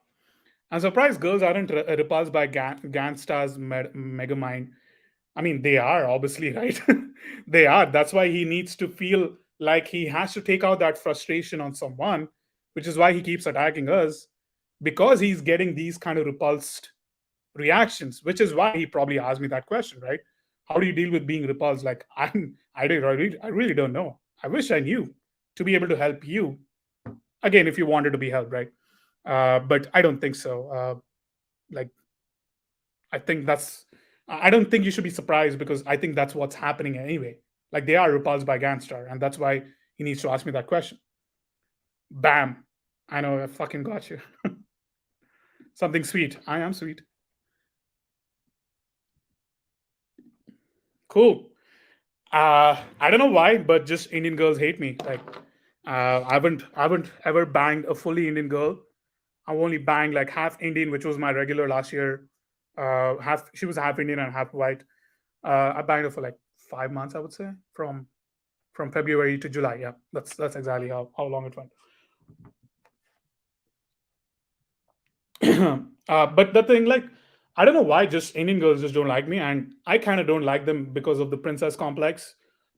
Speaker 1: I'm surprised girls aren't repulsed by Gangstar's megamind. I mean, they are obviously, right? They are. That's why he needs to feel like he has to take out that frustration on someone, which is why he keeps attacking us because he's getting these kind of repulsed reactions, which is why he probably asked me that question, right? How do you deal with being repulsed? Like I really don't know. I wish I knew to be able to help you again if you wanted to be helped, right? But I don't think so. Like I think that's. I don't think you should be surprised because I think that's what's happening anyway. Like they are repulsed by Gangstar, and that's why he needs to ask me that question. Bam! I know I fucking got you. Something sweet. I am sweet. Cool. I don't know why, but just Indian girls hate me. Like, I haven't ever banged a fully Indian girl. I've only banged like half Indian, which was my regular last year. Half she was half Indian and half white. I banged her for like 5 months, I would say, from February to July. Yeah, that's exactly how long it went. But the thing, like, I don't know why just Indian girls just don't like me, and I kind of don't like them because of the princess complex.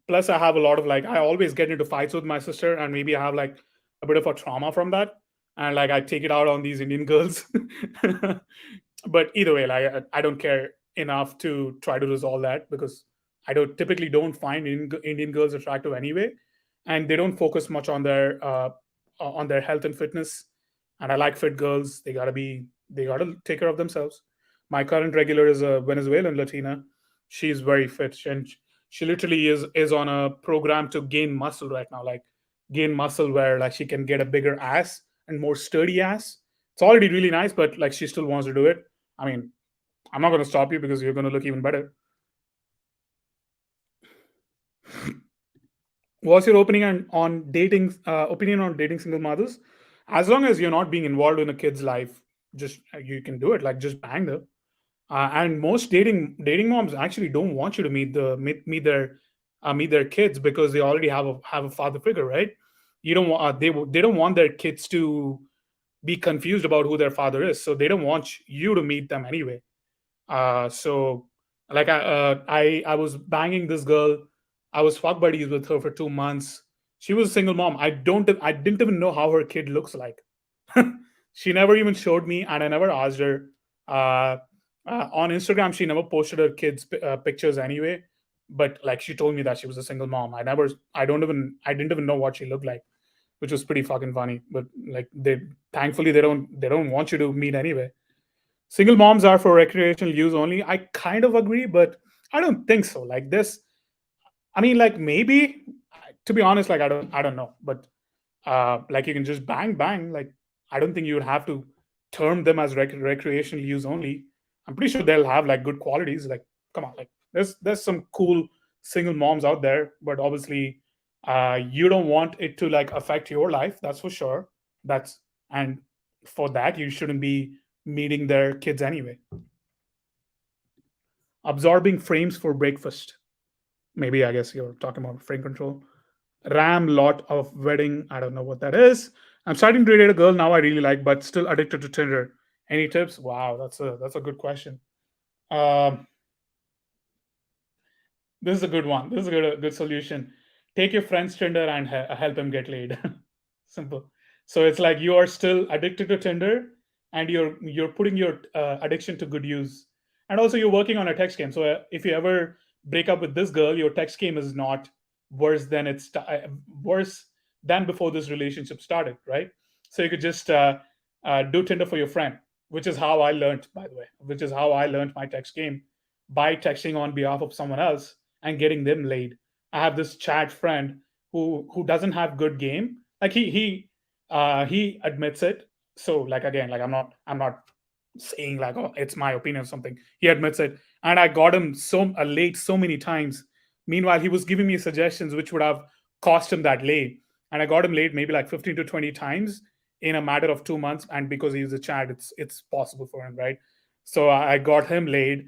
Speaker 1: Plus, I have a lot of like, I always get into fights with my sister, and maybe I have like a bit of a trauma from that, and like I take it out on these Indian girls. But either way, like I don't care enough to try to resolve that because I don't find Indian girls attractive anyway, and they don't focus much on their health and fitness. And I like fit girls. They gotta take care of themselves. My current regular is a Venezuelan Latina. She's very fit, and she literally is on a program to gain muscle right now, like gain muscle where like she can get a bigger ass and more sturdy ass. It's already really nice, but like she still wants to do it. I mean, I'm not going to stop you because you're going to look even better. What's your opinion on dating single mothers? As long as you're not being involved in a kid's life, just you can do it. Like just bang them. And most dating moms actually don't want you to meet their kids because they already have a father figure, right? You don't want they don't want their kids to be confused about who their father is, so they don't want you to meet them anyway. So like I was banging this girl. I was fuck buddies with her for 2 months. She was a single mom. I didn't even know how her kid looks like. She never even showed me, and I never asked her. Uh, on Instagram, she never posted her kids' pictures anyway. But like she told me that she was a single mom. I didn't even know what she looked like, which was pretty fucking funny. But like thankfully they don't want you to meet anyway. Single moms are for recreational use only. I kind of agree, but I don't think so. Like this, I mean, like maybe to be honest, like I don't know, but like you can just bang bang. Like I don't think you would have to term them as recreational use only. I'm pretty sure they'll have like good qualities. Like come on, like there's some cool single moms out there, but obviously you don't want it to like affect your life. That's for sure. That's and for that you shouldn't be meeting their kids anyway. Absorbing frames for breakfast. Maybe I guess you're talking about frame control. Ram lot of wedding. I don't know what that is. I'm starting to date a girl now I really like, but still addicted to Tinder. Any tips? Wow, that's a good question. Um, this is a good one. This is a good solution. Take your friend's Tinder and help him get laid. Simple. So it's like you are still addicted to Tinder, and you're putting your addiction to good use. And also, you're working on a text game. So if you ever break up with this girl, your text game is not worse than worse than before this relationship started, right? So you could just do Tinder for your friend, which is how I learned, by the way, which is how I learned my text game, by texting on behalf of someone else and getting them laid. I have this chat friend who doesn't have good game. Like he admits it. So like again, like I'm not saying like, oh, it's my opinion or something. He admits it, and I got him so late so many times. Meanwhile, he was giving me suggestions which would have cost him that late, and I got him late maybe like 15 to 20 times in a matter of 2 months. And because he's a Chad, it's possible for him, right? So I got him laid.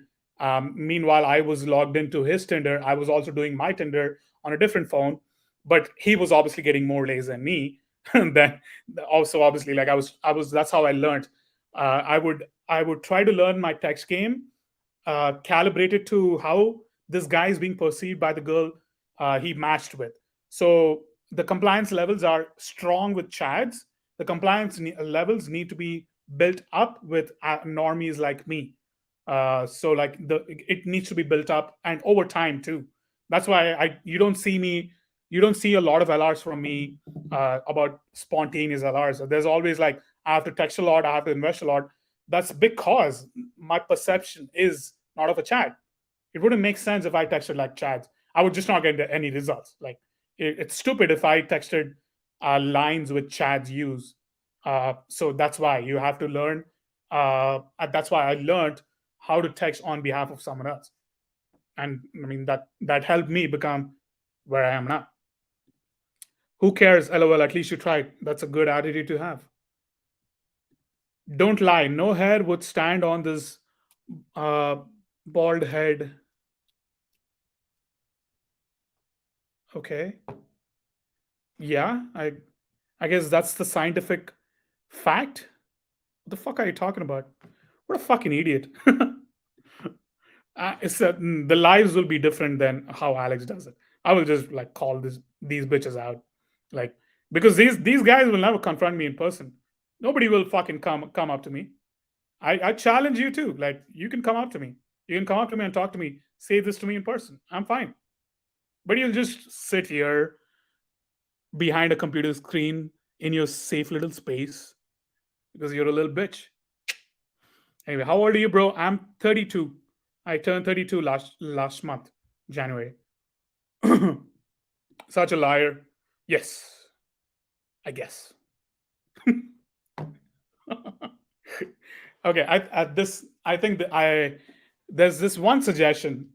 Speaker 1: Meanwhile, I was logged into his Tinder. I was also doing my Tinder on a different phone, but he was obviously getting more lays than me. And then also obviously like I was that's how I learned. I would try to learn my text game, calibrated to how this guy is being perceived by the girl he matched with. So the compliance levels are strong with Chads. The levels need to be built up with normies like me. So like it needs to be built up and over time too. That's why I you don't see a lot of LRs from me about spontaneous LRs. So there's always like I have to text a lot, I have to invest a lot. That's because my perception is not of a chat. It wouldn't make sense if I texted like chats. I would just not get any results. Like it's stupid if I texted lines with Chad's use. So that's why you have to learn. That's why I learned how to text on behalf of someone else, and I mean that helped me become where I am now. Who cares? LOL. At least you tried. That's a good attitude to have. Don't lie. No hair would stand on this uh, bald head. Okay. Yeah, I guess that's the scientific fact. What the fuck are you talking about? What a fucking idiot. The lives will be different than how Alex does it. I will just like call these bitches out, like because these guys will never confront me in person. Nobody will fucking come up to me. I challenge you too. Like you can come up to me. You can come up to me and talk to me. Say this to me in person. I'm fine. But you'll just sit here behind a computer screen in your safe little space because you're a little bitch. Anyway, how old are you, bro? I'm 32. I turned 32 last month, January. Such a liar. Yes, I guess. Okay, I think that I there's this one suggestion.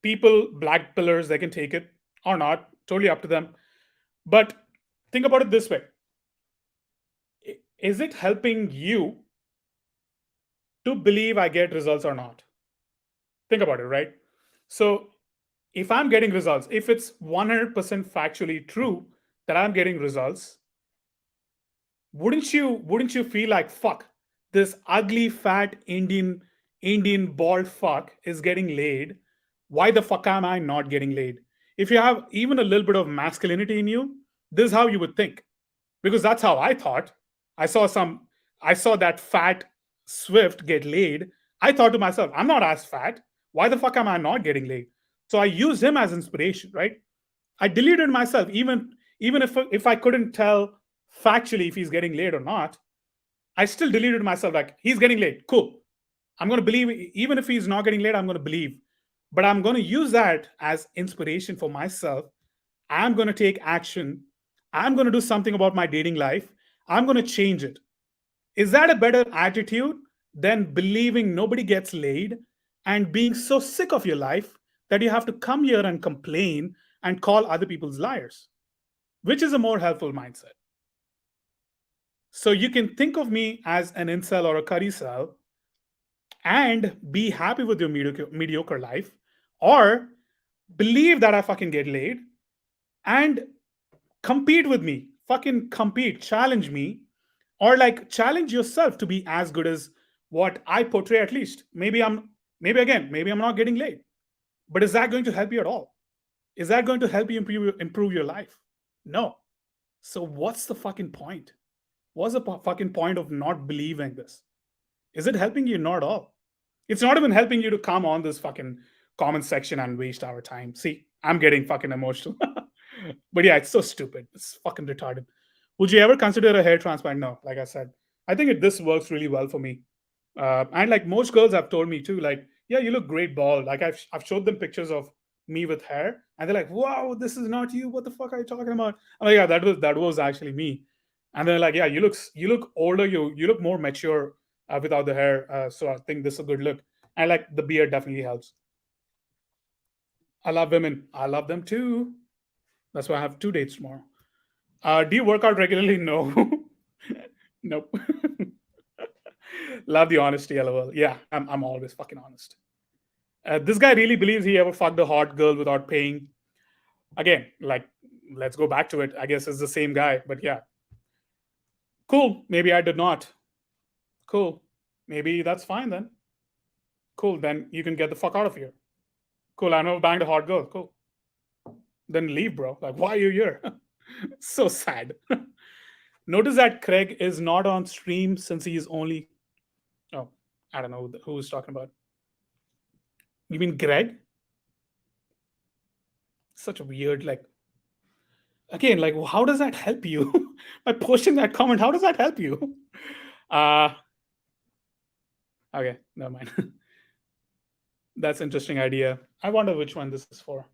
Speaker 1: People, black pillars, they can take it or not. Totally up to them. But think about it this way: is it helping you to believe I get results or not? Think about it, right? So if I'm getting results, if it's 100% factually true that I'm getting results, wouldn't you feel like fuck, this ugly fat Indian bald fuck is getting laid? Why the fuck am I not getting laid? If you have even a little bit of masculinity in you, this is how you would think, because that's how I thought. I saw some, I saw that fat Swift get laid. I thought to myself, I'm not as fat. Why the fuck am I not getting laid? So I used him as inspiration, right? I deleted myself, even if I couldn't tell factually if he's getting laid or not. I still deleted myself like he's getting laid. Cool. I'm gonna believe even if he's not getting laid, I'm gonna believe. But I'm gonna use that as inspiration for myself. I'm gonna take action. I'm gonna do something about my dating life. I'm gonna change it. Is that a better attitude than believing nobody gets laid and being so sick of your life that you have to come here and complain and call other people's liars? Which is a more helpful mindset? So you can think of me as an incel or a curry cell and be happy with your mediocre life, or believe that I fucking get laid and compete with me, fucking compete, challenge me, or like challenge yourself to be as good as what I portray. At least maybe I'm not getting laid, but is that going to help you at all? Is that going to help you improve your life? No. So what's the fucking point? What's the fucking point of not believing this? Is it helping you? Not at all. It's not even helping you to come on this fucking comment section and waste our time. See, I'm getting fucking emotional. But yeah, it's so stupid. It's fucking retarded. Would you ever consider a hair transplant? No, like I said, I think this works really well for me. And like most girls have told me too, like, yeah, you look great bald. Like I've showed them pictures of me with hair, and they're like, wow, this is not you. What the fuck are you talking about? I'm like, yeah, that was actually me. And they're like, yeah, you look older. You look more mature without the hair. So I think this is a good look. And like the beard definitely helps. I love women. I love them too. That's why I have two dates tomorrow. Do you work out regularly? No. Nope. Love the honesty, lol. Yeah, I'm always fucking honest. This guy really believes he ever fucked a hot girl without paying. Again, like, let's go back to it. I guess it's the same guy, but yeah. Cool. Maybe I did not. Cool. Maybe that's fine then. Cool. Then you can get the fuck out of here. Cool. I never banged a hot girl. Cool. Then leave, bro. Like, why are you here? So sad. Notice that Craig is not on stream since he is only. Oh, I don't know who's talking about. You mean Greg? Such a weird, like, again, like, how does that help you? By posting that comment, how does that help you? Uh, okay, never mind. That's interesting idea. I wonder which one this is for.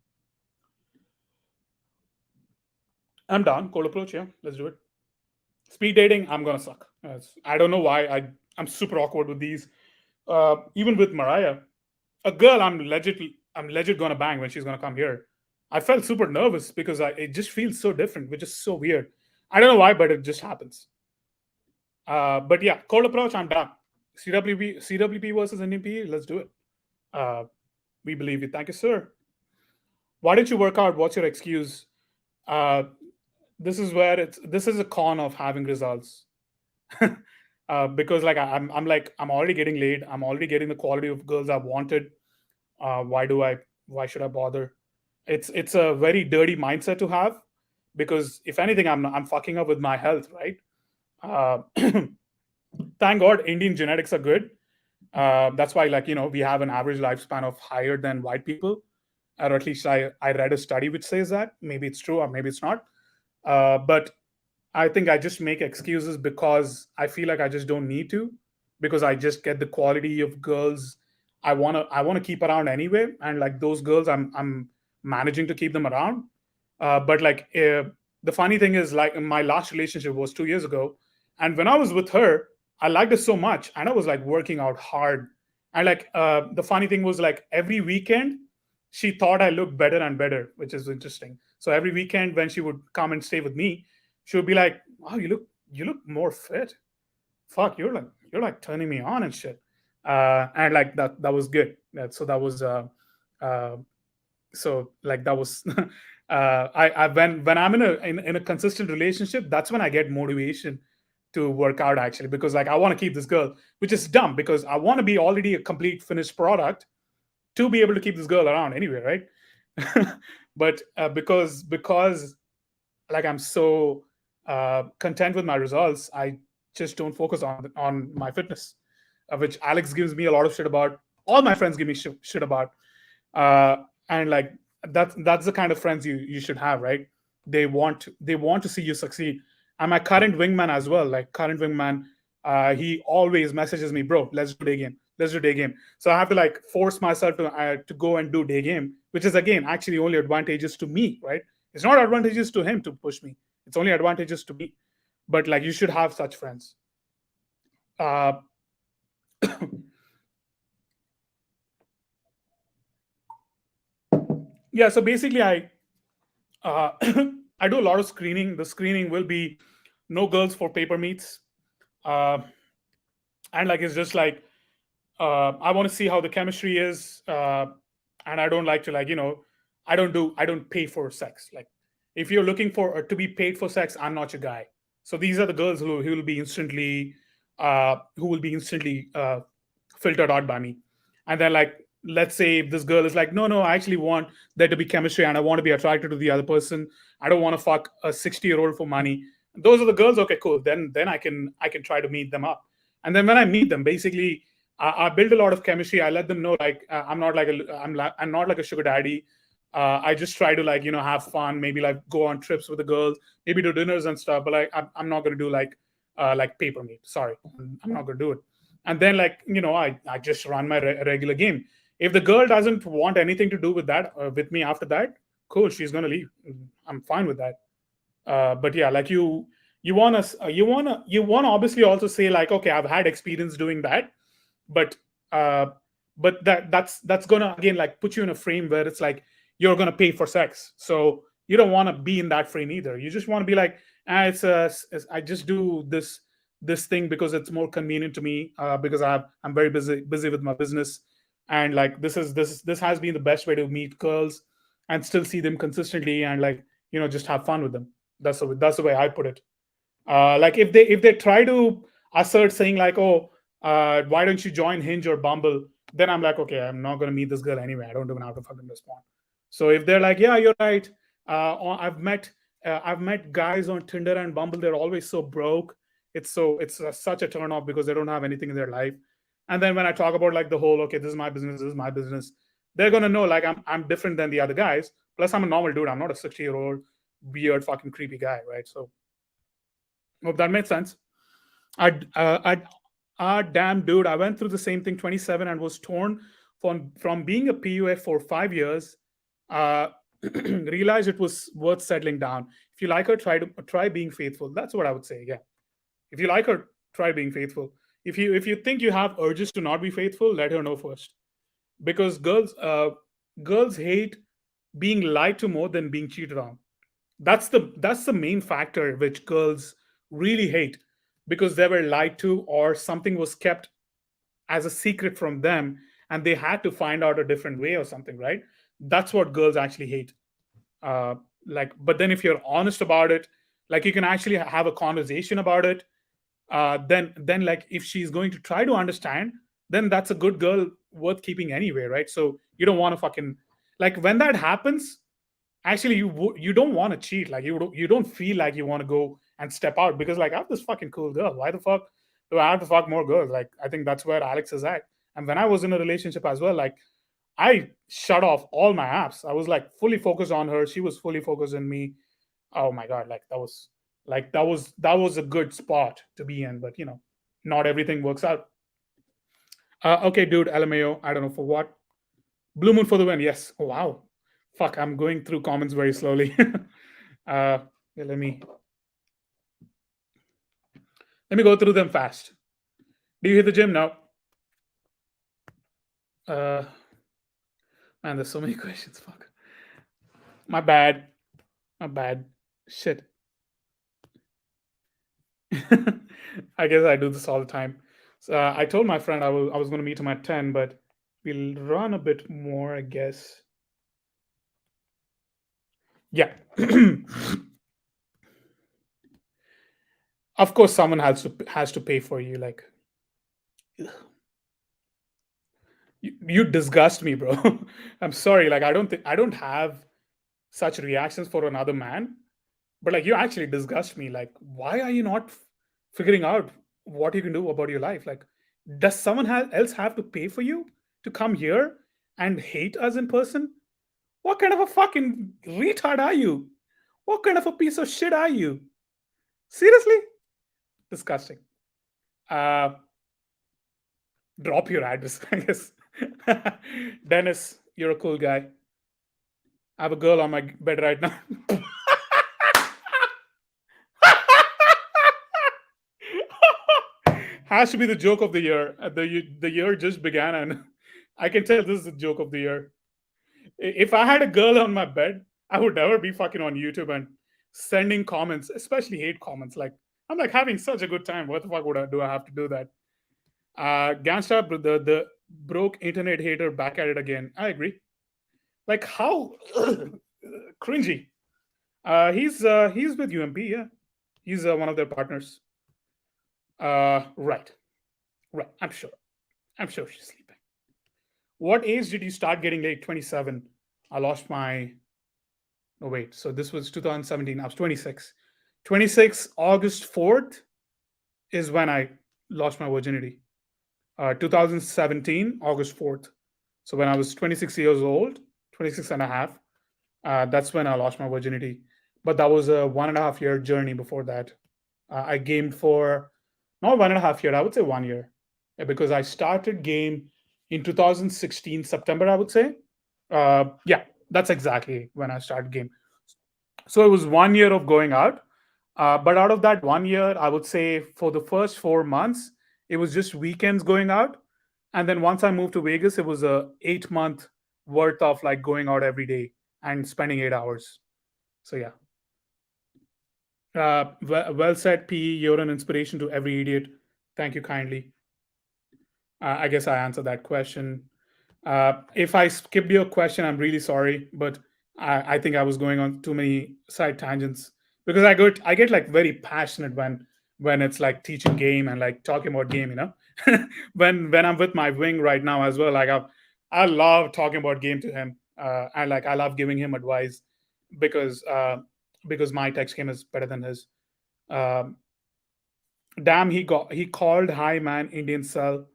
Speaker 1: I'm down. Cold approach, yeah. Let's do it. Speed dating, I'm gonna suck. I don't know why. I'm super awkward with these. Even with Mariah, a girl I'm legit gonna bang when she's gonna come here. I felt super nervous because it just feels so different, which is so weird. I don't know why, but it just happens. But yeah, cold approach, I'm down. CWP versus NDP, let's do it. Uh, we believe you. Thank you, sir. Why didn't you work out? What's your excuse? Uh, this is a con of having results. Because like I'm already getting laid. I'm already getting the quality of girls I wanted. Why should I bother? It's a very dirty mindset to have, because if anything, I'm fucking up with my health, right? Uh, thank God Indian genetics are good. That's why, like, we have an average lifespan of higher than white people, or at least I read a study which says that. Maybe it's true or maybe it's not. But I think I just make excuses because I feel like I just don't need to, because I just get the quality of girls I wanna keep around anyway, and like those girls I'm managing to keep them around. But like, the funny thing is, like, my last relationship was 2 years ago, and when I was with her, I liked her so much, and I was like working out hard. And like, the funny thing was, like, every weekend she thought I looked better and better, which is interesting. So every weekend when she would come and stay with me, she would be like, "Wow, you look more fit. Fuck, you're like turning me on and shit." And like that was good. So that was uh, so like that was I when I'm in a consistent relationship, that's when I get motivation to work out, actually, because like I want to keep this girl, which is dumb because I want to be already a complete finished product to be able to keep this girl around anyway, right? But because like I'm so content with my results, I just don't focus on my fitness, which Alex gives me a lot of shit about. All my friends give me shit about, uh, and like that's the kind of friends you should have, right? They want to see you succeed. And my current wingman as well, like current wingman, he always messages me, bro, let's do day game. So I have to like force myself to go and do day game, which is again actually only advantageous to me, right? It's not advantageous to him to push me. It's only advantageous to me. But like, you should have such friends. uh yeah, so basically uh I do a lot of screening. The screening will be no girls for paper meets. uh and like, it's just like, I want to see how the chemistry is, and I don't like to, like, I don't pay for sex. Like, if you're looking for to be paid for sex, I'm not your guy. So these are the girls who will be instantly filtered out by me. And then, like, let's say if this girl is like, no, no, I actually want there to be chemistry and I want to be attracted to the other person. I don't want to fuck a 60-year-old for money. Those are the girls. Okay, cool. Then I can try to meet them up. And then when I meet them, basically, I build a lot of chemistry. I let them know like I'm not like a sugar daddy. I just try to like have fun, maybe like go on trips with the girls, maybe do dinners and stuff. But like I'm not gonna do like paper meat. Sorry, I'm not gonna do it. And then like I just run my regular game. If the girl doesn't want anything to do with that with me after that, cool, she's gonna leave. I'm fine with that. But yeah, like you wanna obviously also say like, okay, I've had experience doing that, but uh that's gonna again like put you in a frame where it's like you're gonna pay for sex, so you don't want to be in that frame either. You just want to be like, I just do this thing because it's more convenient to me, because I'm very busy with my business, and like this has been the best way to meet girls and still see them consistently, and like just have fun with them. That's the way I put it. Like if they try to assert saying like, oh, why don't you join Hinge or Bumble, then I'm like, okay, I'm not going to meet this girl anyway. I don't even have to fucking respond. So if they're like, yeah, you're right, I've met guys on Tinder and Bumble, they're always so broke. It's such a turn off because they don't have anything in their life. And then when I talk about like the whole, okay, this is my business, they're gonna know like I'm different than the other guys. Plus I'm a normal dude, I'm not a 60-year-old weird fucking creepy guy, right? So hope that made sense. Damn, dude, I went through the same thing, 27, and was torn from being a PUA for 5 years. Uh, realized it was worth settling down. If you like her, try being faithful. That's what I would say. Yeah, if you like her, try being faithful. If you think you have urges to not be faithful, let her know first, because girls hate being lied to more than being cheated on. That's the main factor which girls really hate, because they were lied to or something was kept as a secret from them and they had to find out a different way or something, right? That's what girls actually hate. uh but then if you're honest about it, like you can actually have a conversation about it, then like if she's going to try to understand, then that's a good girl worth keeping anyway, right? So you don't want to fucking, like when that happens, actually you don't want to cheat. Like you don't feel like you want to go and step out because like I have this fucking cool girl, why the fuck do I have to fuck more girls? Like I think that's where Alex is at. And when I was in a relationship as well, like I shut off all my apps. I was like fully focused on her, she was fully focused on me. Oh my god, like that was a good spot to be in, but not everything works out. Okay, dude, LMAO, I don't know for what. Blue Moon for the win. Yes. Oh, wow. Fuck, I'm going through comments very slowly. uh, yeah, let me go through them fast. Do you hit the gym now? Uh, man, there's so many questions. Fuck. My bad. My bad. Shit. I guess I do this all the time. So, I told my friend I was going to meet him at 10, but we'll run a bit more, I guess. Yeah. Of course, someone has to pay for you. Like you disgust me, bro. I'm sorry. Like I don't have such reactions for another man, but like you actually disgust me. Like why are you not figuring out what you can do about your life? Like does someone else have to pay for you to come here and hate us in person? What kind of a fucking retard are you? What kind of a piece of shit are you? Seriously? Disgusting. Uh, drop your address, I guess. Dennis, you're a cool guy. I have a girl on my bed right now. Has to be the joke of the year. The year just began, and I can tell this is the joke of the year. If I had a girl on my bed, I would never be fucking on YouTube and sending comments, especially hate comments. Like I'm like having such a good time. What the fuck do I have to do that? Gangsta, the broke internet hater back at it again. I agree. Like how cringy. He's with UMP. Yeah, he's one of their partners. Right, right. I'm sure she's sleeping. What age did you start getting laid? 27. I lost my. No wait. So this was 2017. I was 26. 26 August 4th is when I lost my virginity. 2017, August 4th. So when I was 26 years old, 26 and a half, that's when I lost my virginity. But that was a 1.5 year journey before that. I gamed for not 1.5 year, I would say 1 year. Because I started game in 2016, September, I would say. Yeah, that's exactly when I started game. So it was 1 year of going out. But out of that 1 year, I would say for the first 4 months, it was just weekends going out. And then once I moved to Vegas, it was a 8 month worth of like going out every day and spending 8 hours. So yeah. Well said, P. You're an inspiration to every idiot. Thank you kindly. I guess I answered that question. If I skipped your question, I'm really sorry, but I think I was going on too many side tangents because I get like very passionate when it's like teaching game and like talking about game. When I'm with my wing right now as well, like I love talking about game to him, and like I love giving him advice because because my text game is better than his. Um, Damn, he called hi man Indian cell.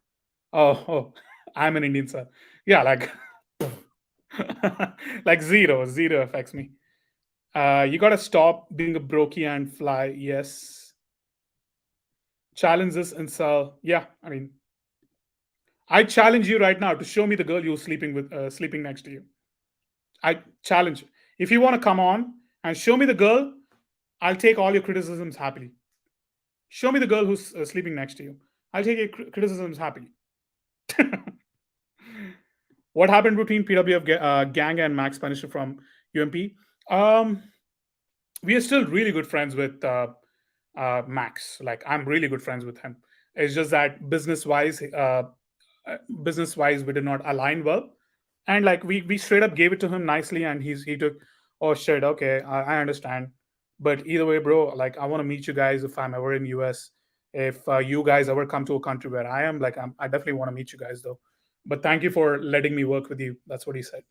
Speaker 1: Oh, I'm an Indian cell. Yeah, like like zero affects me. You gotta stop being a brokey and fly. Yes, challenge this and sell. Yeah, I mean, I challenge you right now to show me the girl you're sleeping with, sleeping next to you. I challenge you. If you want to come on and show me the girl, I'll take all your criticisms happily. Show me the girl who's sleeping next to you. I'll take your criticisms happily. What happened between PWF gang and Max Punisher from UMP? Um, we are still really good friends with Max. Like I'm really good friends with him. It's just that business wise, we did not align well, and like we straight up gave it to him nicely, and he took, oh shit, okay, I understand, but either way, bro, like I want to meet you guys if I'm ever in US. If you guys ever come to a country where I am, like I definitely want to meet you guys though. But thank you for letting me work with you. That's what he said.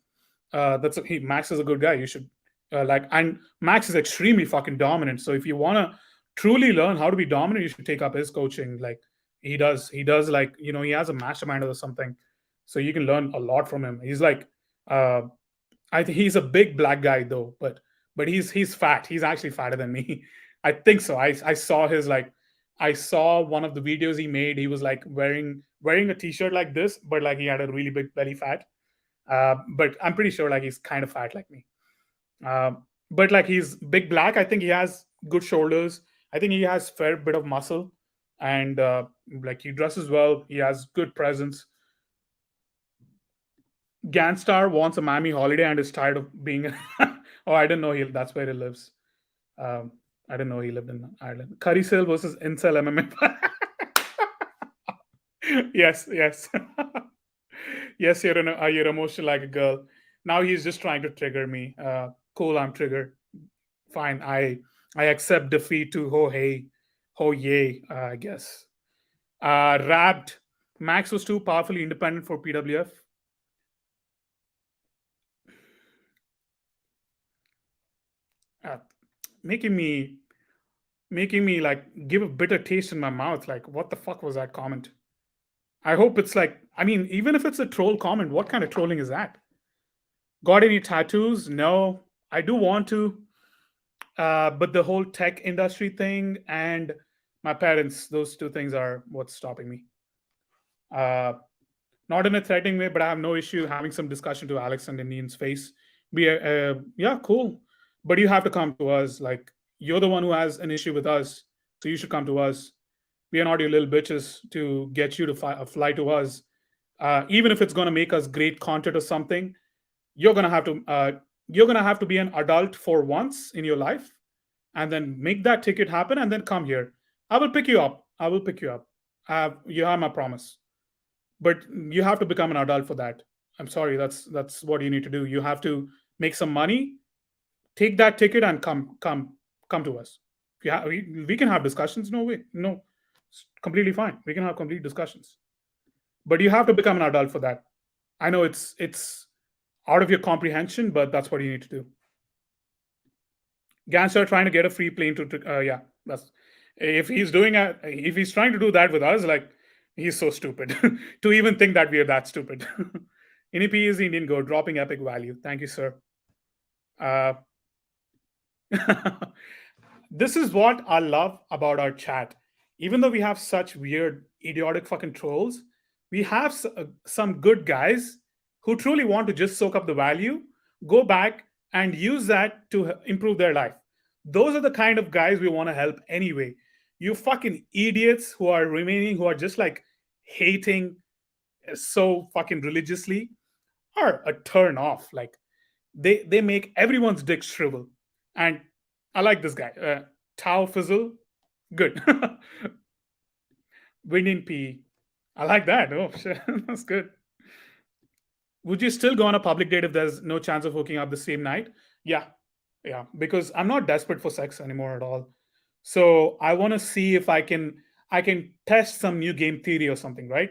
Speaker 1: Max is a good guy. You should and Max is extremely fucking dominant. So if you want to truly learn how to be dominant, you should take up his coaching. Like he does like he has a mastermind or something, so you can learn a lot from him. He's like, uh, I think he's a big black guy though, but he's fat. He's actually fatter than me. I think so. I saw his like I saw one of the videos he made. He was like wearing a t-shirt like this, but like he had a really big belly fat. But I'm pretty sure like he's kind of fat like me. But like he's big black. I think he has good shoulders. I think he has fair bit of muscle, and like he dresses well. He has good presence. Ganstar wants a Miami holiday and is tired of being. Oh, I didn't know that's where he lives. Um, I didn't know he lived in Ireland. Curry Sale versus Incel MMA. Yes, yes, yes. You're emotional like a girl. Now he's just trying to trigger me. Cool, I'm triggered. Fine, I accept defeat to ho yay, I guess. Wrapped. Max was too powerfully independent for PWF. Uh, making me making me like give a bitter taste in my mouth. Like, what the fuck was that comment? I hope it's like, I mean, even if it's a troll comment, what kind of trolling is that? Got any tattoos? No. I do want to, but the whole tech industry thing and my parents, those two things are what's stopping me. Uh, Not in a threatening way, but I have no issue having some discussion to Alex and Indian's face. Yeah, cool, but you have to come to us. Like you're the one who has an issue with us, so you should come to us. We are not your little bitches to get you to fly to us. Even if it's going to make us great content or something, you're gonna have to be an adult for once in your life, and then make that ticket happen, and then come here. I will pick you up. I will pick you up. You have my promise, but you have to become an adult for that. I'm sorry, that's what you need to do. You have to make some money, take that ticket, and come to us. We can have discussions. No way, no, it's completely fine. We can have complete discussions, but you have to become an adult for that. I know it's out of your comprehension, but that's what you need to do. Gangster trying to get a free plane to yeah, that's if he's trying to do that with us, like He's so stupid to even think that we are that stupid. NEP is the Indian goat, dropping epic value. Thank you, sir. Uh, this is what I love about our chat. Even though we have such weird, idiotic fucking trolls, we have some good guys who truly want to just soak up the value, go back and use that to improve their life. Those are the kind of guys we want to help anyway. You fucking idiots who are remaining, who are just like hating so fucking religiously, are a turn off. Like they make everyone's dick shrivel. And I like this guy, Tao Fizzle. Good. Winning P. I like that. Oh shit, that's good. Would you still go on a public date if there's no chance of hooking up the same night? Yeah, yeah. Because I'm not desperate for sex anymore at all. So I want to see if I can test some new game theory or something, right?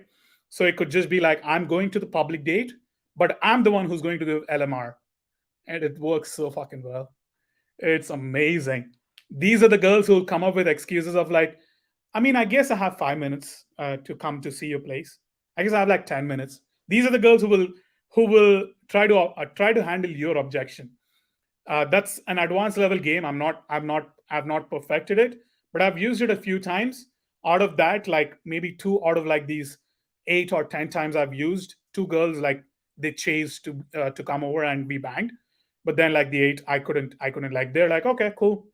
Speaker 1: So it could just be like I'm going to the public date, but I'm the one who's going to the LMR, and it works so fucking well. It's amazing. These are the girls who'll come up with excuses of like, I mean, I guess I have 5 minutes to come to see your place. I guess I have like 10 minutes. These are the girls who will try to handle your objection. That's an advanced level game. I've not perfected it, but I've used it a few times. Out of that, like maybe two out of like these 8 or 10 times I've used, two girls like they chased to come over and we banged. But then like the eight, I couldn't like they're like okay cool.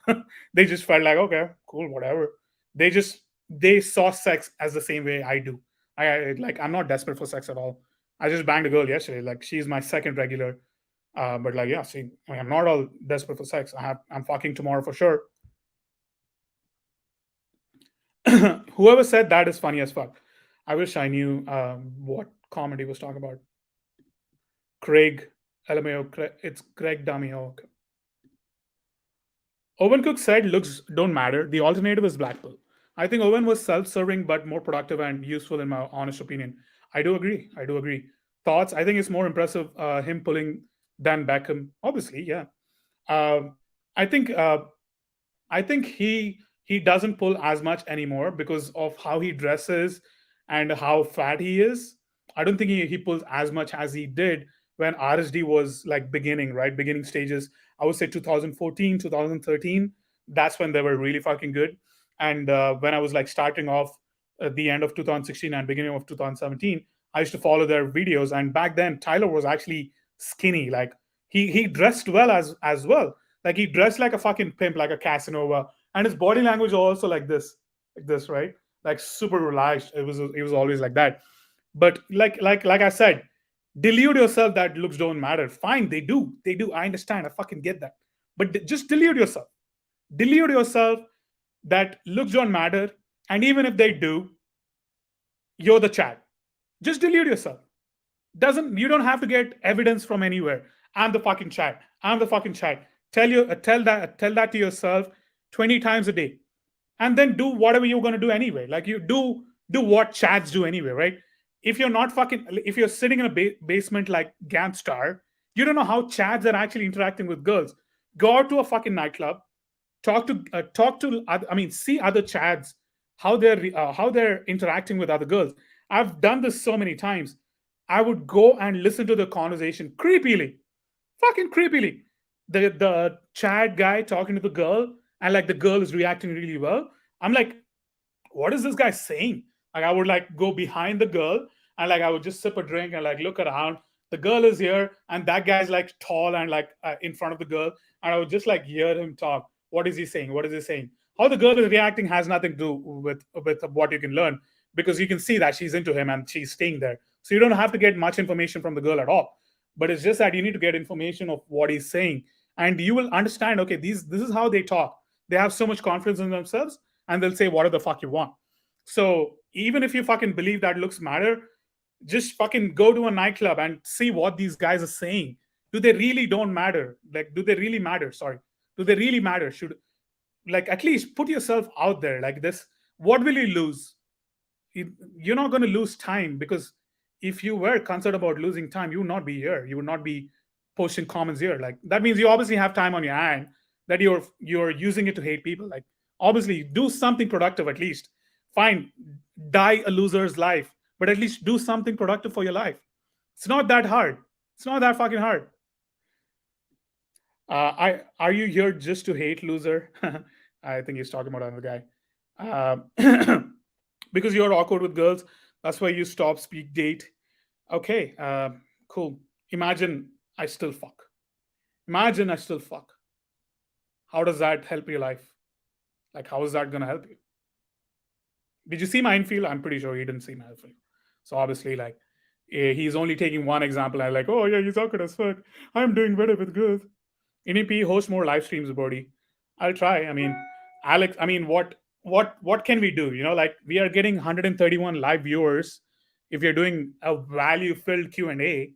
Speaker 1: They just felt like okay cool whatever. They saw sex as the same way I do. Like I'm not desperate for sex at all. I just banged a girl yesterday. Like she's my second regular, but like, yeah, see, I mean, I'm not all desperate for sex. I'm fucking tomorrow for sure. Whoever said that is funny as fuck. I wish I knew what comedy was talking about. Craig LMAO. It's Craig Damio. Owen Cook said looks don't matter. The alternative is Blackpool. I think Owen was self-serving but more productive and useful in my honest opinion. I do agree. I do agree. Thoughts? I think it's more impressive him pulling than Beckham. Obviously, yeah. Um, I think I think he doesn't pull as much anymore because of how he dresses and how fat he is. I don't think he pulls as much as he did when RSD was like beginning, right? Beginning stages. I would say 2014, 2013. That's when they were really fucking good. And when I was like starting off at the end of 2016 and beginning of 2017, I used to follow their videos. And back then, Tyler was actually skinny. Like he dressed well as well. Like he dressed like a fucking pimp, like a Casanova, and his body language was also like this, right? Like super relaxed. It was always like that. But like I said, delude yourself that looks don't matter. Fine, they do. I understand. I fucking get that. But just delude yourself. Delude yourself that looks don't matter, and even if they do, you're the chat. Just delude yourself. Doesn't You don't have to get evidence from anywhere. I'm the fucking chat. I'm the fucking chat. Tell that to yourself 20 times a day, and then do whatever you're going to do anyway. Like you do what chats do anyway, right? If you're sitting in a basement like Gamstar, you don't know how chats are actually interacting with girls. Go out to a fucking nightclub, I mean, see other chads, how they're interacting with other girls. I've done this so many times. I would go and listen to the conversation creepily, fucking creepily. The chat guy talking to the girl, and like the girl is reacting really well. I'm like, what is this guy saying? Like I would like go behind the girl, and like I would just sip a drink and like look around. The girl is here and that guy's like tall and like in front of the girl, and I would just like hear him talk. What is he saying? What is he saying? How the girl is reacting has nothing to do with what you can learn, because you can see that she's into him and she's staying there. So you don't have to get much information from the girl at all. But it's just that you need to get information of what he's saying, and you will understand. Okay, this is how they talk. They have so much confidence in themselves, and they'll say whatever the fuck you want. So even if you fucking believe that looks matter, just fucking go to a nightclub and see what these guys are saying. Do they really don't matter? Like, do they really matter? Sorry. Do they really matter? Should, like, at least put yourself out there like this. What will you lose? You're not going to lose time, because if you were concerned about losing time, you would not be here. You would not be posting comments here. Like that means you obviously have time on your hand that you're using it to hate people. Like obviously do something productive at least. Fine, die a loser's life, but at least do something productive for your life. It's not that hard. It's not that fucking hard. I Are you here just to hate loser? I think he's talking about another guy. Because you're awkward with girls, that's why you stop speak date. Okay, cool. Imagine I still fuck. Imagine I still fuck. How does that help your life? Like, how is that gonna help you? Did you see my infield? I'm pretty sure he didn't see my infield. So obviously, like, he's only taking one example. I'm like, oh yeah, he's awkward as fuck. I'm doing better with girls. NEP host more live streams, Brody. I'll try. I mean, Alex. I mean, what can we do? Like we are getting 131 live viewers if you're doing a value filled Q&A.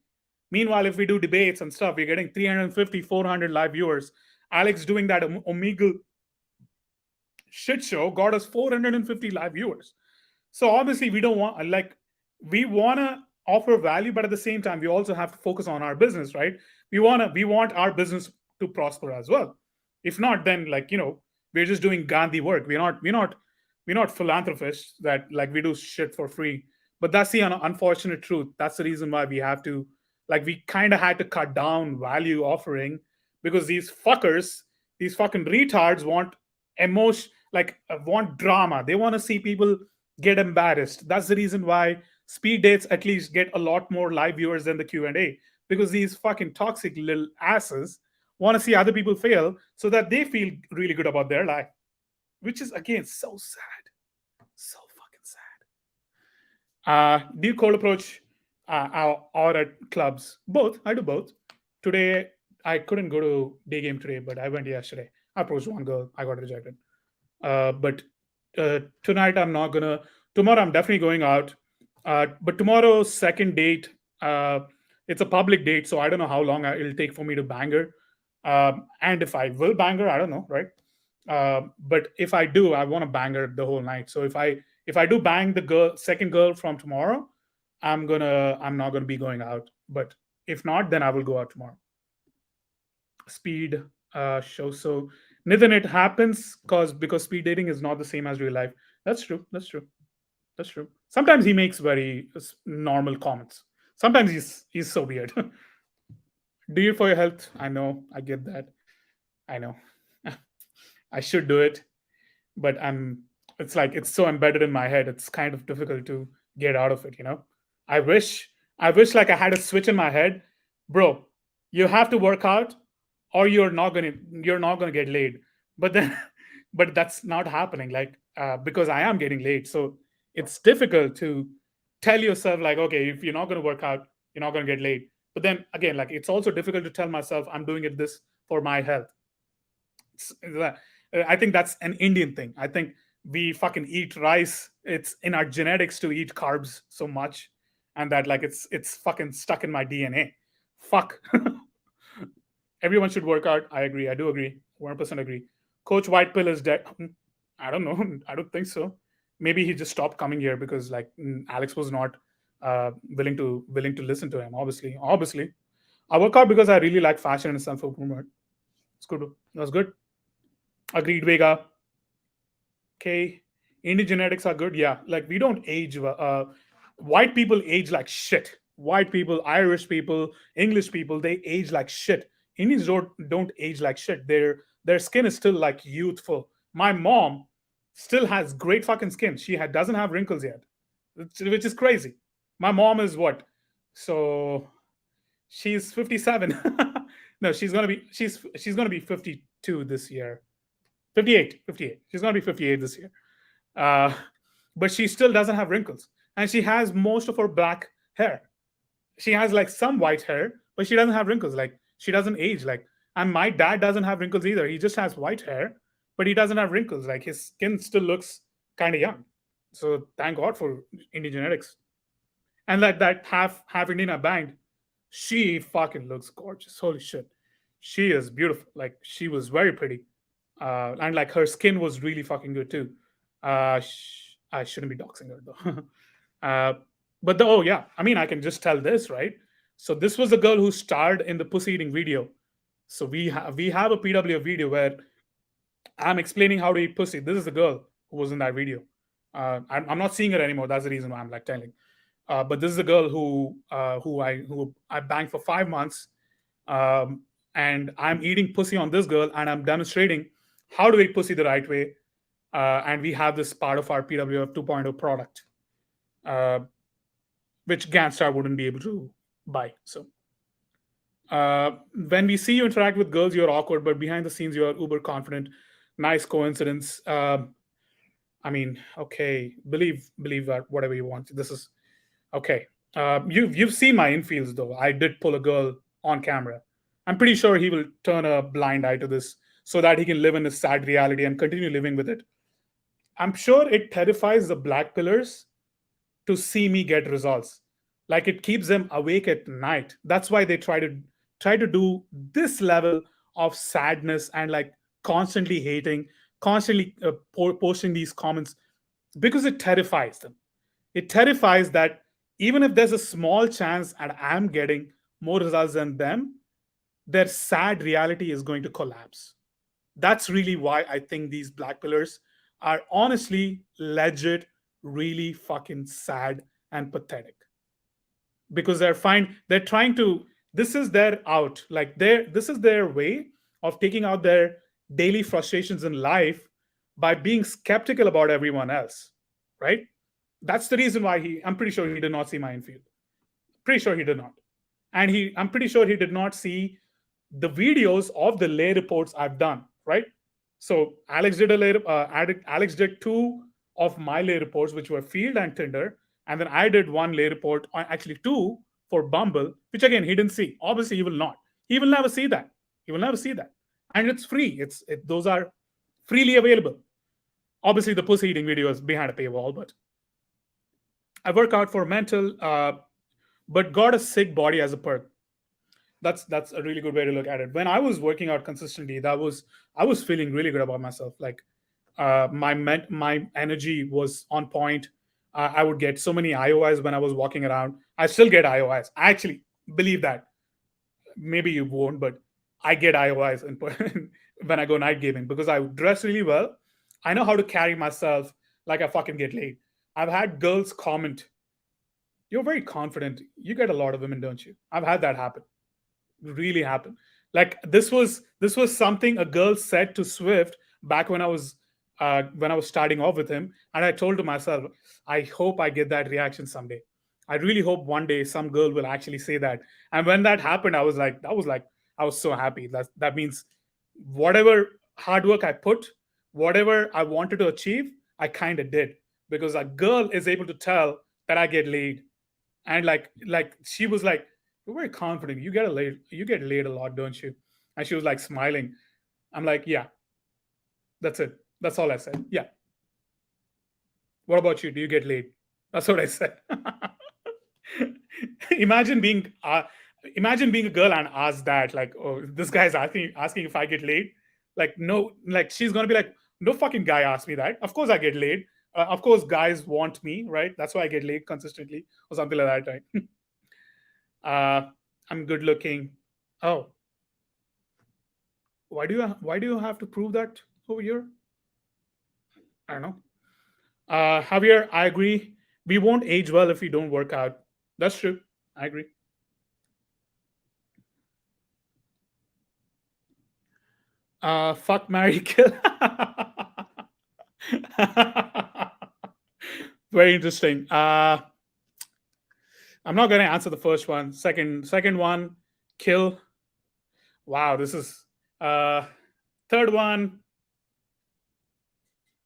Speaker 1: Meanwhile, if we do debates and stuff, we're getting 350, 400 live viewers. Alex doing that Omegle shit show got us 450 live viewers. So obviously we don't want, like, we want to offer value, but at the same time we also have to focus on our business, right? We want our business to prosper as well. If not, then, like, we're just doing Gandhi work. We're not philanthropists that, like, we do shit for free. But that's the unfortunate truth. That's the reason why we have to, like, we kind of had to cut down value offering, because these fucking retards want emotion, like, want drama. They want to see people get embarrassed. That's the reason why speed dates at least get a lot more live viewers than the Q&A, because these fucking toxic little asses want to see other people fail so that they feel really good about their life, which is, again, so sad. So fucking sad. Do you cold approach, or at clubs? Both. I do both. Today, I couldn't go to day game today, but I went yesterday. I approached one girl. I got rejected. But tonight I'm not gonna. Tomorrow I'm definitely going out. But tomorrow's second date, it's a public date, so I don't know how long it'll take for me to bang her. And if I will bang her, I don't know, right? But if I do, I want to bang her the whole night. So if I do bang the second girl from tomorrow, I'm not gonna be going out. But if not, then I will go out tomorrow. Speed show. So Nitin, it happens because speed dating is not the same as real life. That's true. That's true. That's true. Sometimes he makes very normal comments. Sometimes he's so weird. Do it for your health. I know. I get that. I know. I should do it, but it's like it's so embedded in my head. It's kind of difficult to get out of it. I wish like I had a switch in my head, bro. You have to work out, or you're not gonna get laid. But then, but that's not happening. Like, because I am getting laid, so it's difficult to tell yourself, like, okay, if you're not gonna work out, you're not gonna get laid. But then again, like, it's also difficult to tell myself I'm doing it this for my health. I think that's an Indian thing. I think we fucking eat rice. It's in our genetics to eat carbs so much, and that, like, it's fucking stuck in my DNA. Fuck. Everyone should work out. I agree. I do agree. 100% agree. Coach White Pill is dead. I don't know. I don't think so. Maybe he just stopped coming here because, like, Alex was not willing to listen to him. Obviously, I work out because I really like fashion and self improvement. It's good. That's good. Agreed, Vega. Okay. Indian genetics are good. Yeah. Like, we don't age. White people age like shit. White people, Irish people, English people, they age like shit. Indians don't age like shit. Their skin is still, like, youthful. My mom still has great fucking skin. Doesn't have wrinkles yet, which is crazy. My mom is what? So she's 57. No, she's gonna be 52 this year. 58, 58. She's gonna be 58 this year. Uh, but she still doesn't have wrinkles, and she has most of her black hair. She has, like, some white hair, but she doesn't have wrinkles. Like, she doesn't age. Like, and my dad doesn't have wrinkles either. He just has white hair, but he doesn't have wrinkles. Like, his skin still looks kind of young. So thank God for Indian genetics. And, like, that half Indian banged, she fucking looks gorgeous. Holy shit, she is beautiful. Like, she was very pretty, and, like, her skin was really fucking good too. I shouldn't be doxing her though. But oh yeah, I mean, I can just tell this, right? So this was the girl who starred in the pussy eating video. So we have a PW video where I'm explaining how to eat pussy. This is the girl who was in that video. I'm not seeing her anymore. That's the reason why I'm like telling. But this is a girl who I banged for 5 months, um, and I'm eating pussy on this girl, and I'm demonstrating how to eat pussy the right way. And we have this part of our PWF 2.0 product, uh, which Ganstar wouldn't be able to buy. So when we see you interact with girls, you're awkward, but behind the scenes, you're uber confident. Nice coincidence. I mean, okay, believe that whatever you want. This is okay. You've seen my infields though. I did pull a girl on camera. I'm pretty sure he will turn a blind eye to this so that he can live in a sad reality and continue living with it. I'm sure it terrifies the black pillars to see me get results. Like it keeps them awake at night. That's why they try to do this level of sadness and like constantly hating, constantly posting these comments because it terrifies them. It terrifies that even if there's a small chance and I'm getting more results than them, their sad reality is going to collapse. That's really why I think these black pillars are honestly legit, really fucking sad and pathetic because they're trying to, this is their out, like this is their way of taking out their daily frustrations in life by being skeptical about everyone else, right? That's the reason why I'm pretty sure he did not see my infield. Pretty sure he did not. And I'm pretty sure he did not see the videos of the lay reports I've done, right? So Alex did two of my lay reports, which were Field and Tinder, and then I did one lay report, actually two for Bumble, which again he didn't see. Obviously, he will not. He will never see that. He will never see that, and it's free. Those are freely available. Obviously, the pussy eating video is behind a paywall, but I work out for mental, but got a sick body as a perk. That's a really good way to look at it. When I was working out consistently, I was feeling really good about myself. Like my energy was on point. I would get so many IOIs when I was walking around. I still get IOIs. I actually believe that. Maybe you won't, but I get IOIs when I go night gaming because I dress really well. I know how to carry myself like I fucking get laid. I've had girls comment, "You're very confident. You get a lot of women, don't you?" I've had that happen. Really happen. Like this was something a girl said to Swift back when I was starting off with him, and I told to myself, I hope I get that reaction someday. I really hope one day some girl will actually say that. And when that happened, I was so happy. That means whatever hard work I put, whatever I wanted to achieve, I kind of did because a girl is able to tell that I get laid, and like she was like, "You're very confident. You get laid a lot, don't you?" And she was like smiling. I'm like, "Yeah, that's it. That's all I said. Yeah. What about you? Do you get laid?" That's what I said. imagine being uh, imagine being a girl and ask that, like, "Oh, this guy's asking if I get laid." Like, no, like she's gonna be like, "No fucking guy asked me that. Of course I get laid. Of course guys want me, right? That's why I get laid consistently or something like that, right?" uh, I'm good looking. Oh, why do you have to prove that over here? I don't know. Javier, I agree. We won't age well if we don't work out. That's true. I agree. Fuck, marry, kill. Very interesting. I'm not going to answer the first one. Second one, kill. Wow, this is. Third one,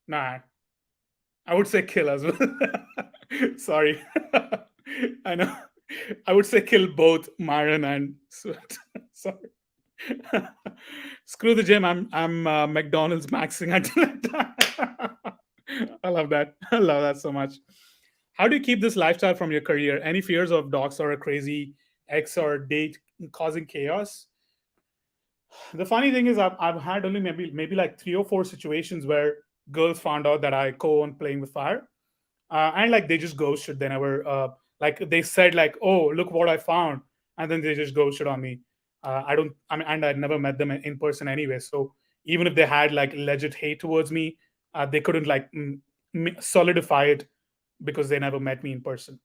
Speaker 1: nah. I would say kill as well. Sorry. I know. I would say kill both Myron and Sweat. Sorry. Screw the gym. I'm McDonald's maxing until I die. I love that. I love that so much. How do you keep this lifestyle from your career? Any fears of dogs or a crazy ex or date causing chaos? The funny thing is, I've had only maybe like three or four situations where girls found out that I co-own playing with fire, and like they just ghosted. They never like they said like, "Oh, look what I found," and then they just ghosted on me. I don't. I mean, and I never met them in person anyway. So even if they had like legit hate towards me, they couldn't like solidify it because they never met me in person.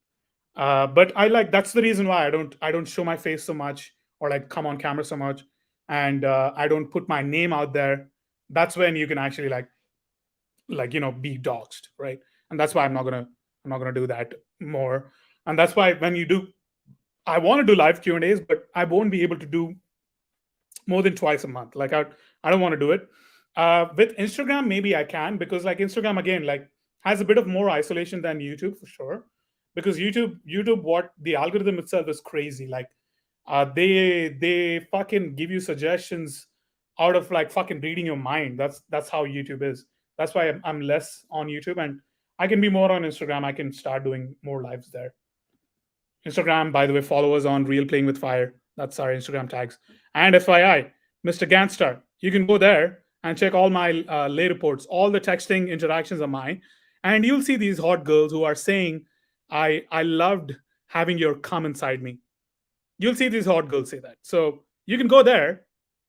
Speaker 1: But I like that's the reason why I don't show my face so much or like come on camera so much, and I don't put my name out there. That's when you can actually be doxxed, right? And that's why I'm not gonna do that more. And that's why when you do, I want to do live Q&As, but I won't be able to do more than twice a month. Like I don't want to do it. With Instagram, maybe I can, because like Instagram again like has a bit of more isolation than YouTube for sure. Because YouTube, what the algorithm itself is crazy. Like they fucking give you suggestions out of like fucking reading your mind. That's how YouTube is. That's why I'm less on YouTube, and I can be more on Instagram. I can start doing more lives there. Instagram, by the way, follow us on Real Playing with Fire. That's our Instagram tags. And FYI, Mr. Ganstar, you can go there and check all my lay reports. All the texting interactions are mine. And you'll see these hot girls who are saying, I loved having your cum inside me. You'll see these hot girls say that. So you can go there,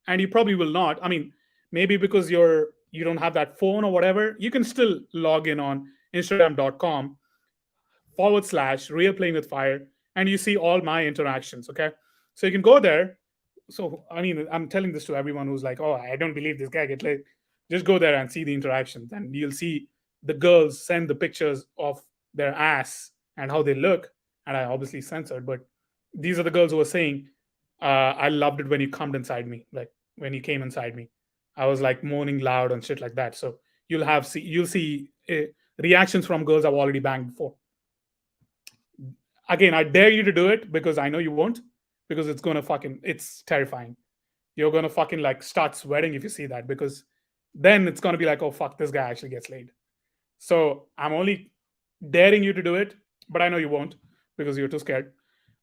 Speaker 1: and you probably will not. I mean, maybe because you don't have that phone or whatever, you can still log in on Instagram.com/, real playing with fire, and you see all my interactions. Okay, so you can go there. So I mean, I'm telling this to everyone who's like, oh, I don't believe this guy get laid. Just go there and see the interactions, and you'll see the girls send the pictures of their ass and how they look. And I obviously censored, but these are the girls who are saying, I loved it when you come inside me, like when you came inside me. I was like moaning loud and shit like that. So you'll see reactions from girls I've already banged before. Again, I dare you to do it because I know you won't, because it's terrifying. You're gonna fucking like start sweating if you see that, because then it's gonna be like, oh fuck, this guy actually gets laid. So I'm only daring you to do it, but I know you won't because you're too scared.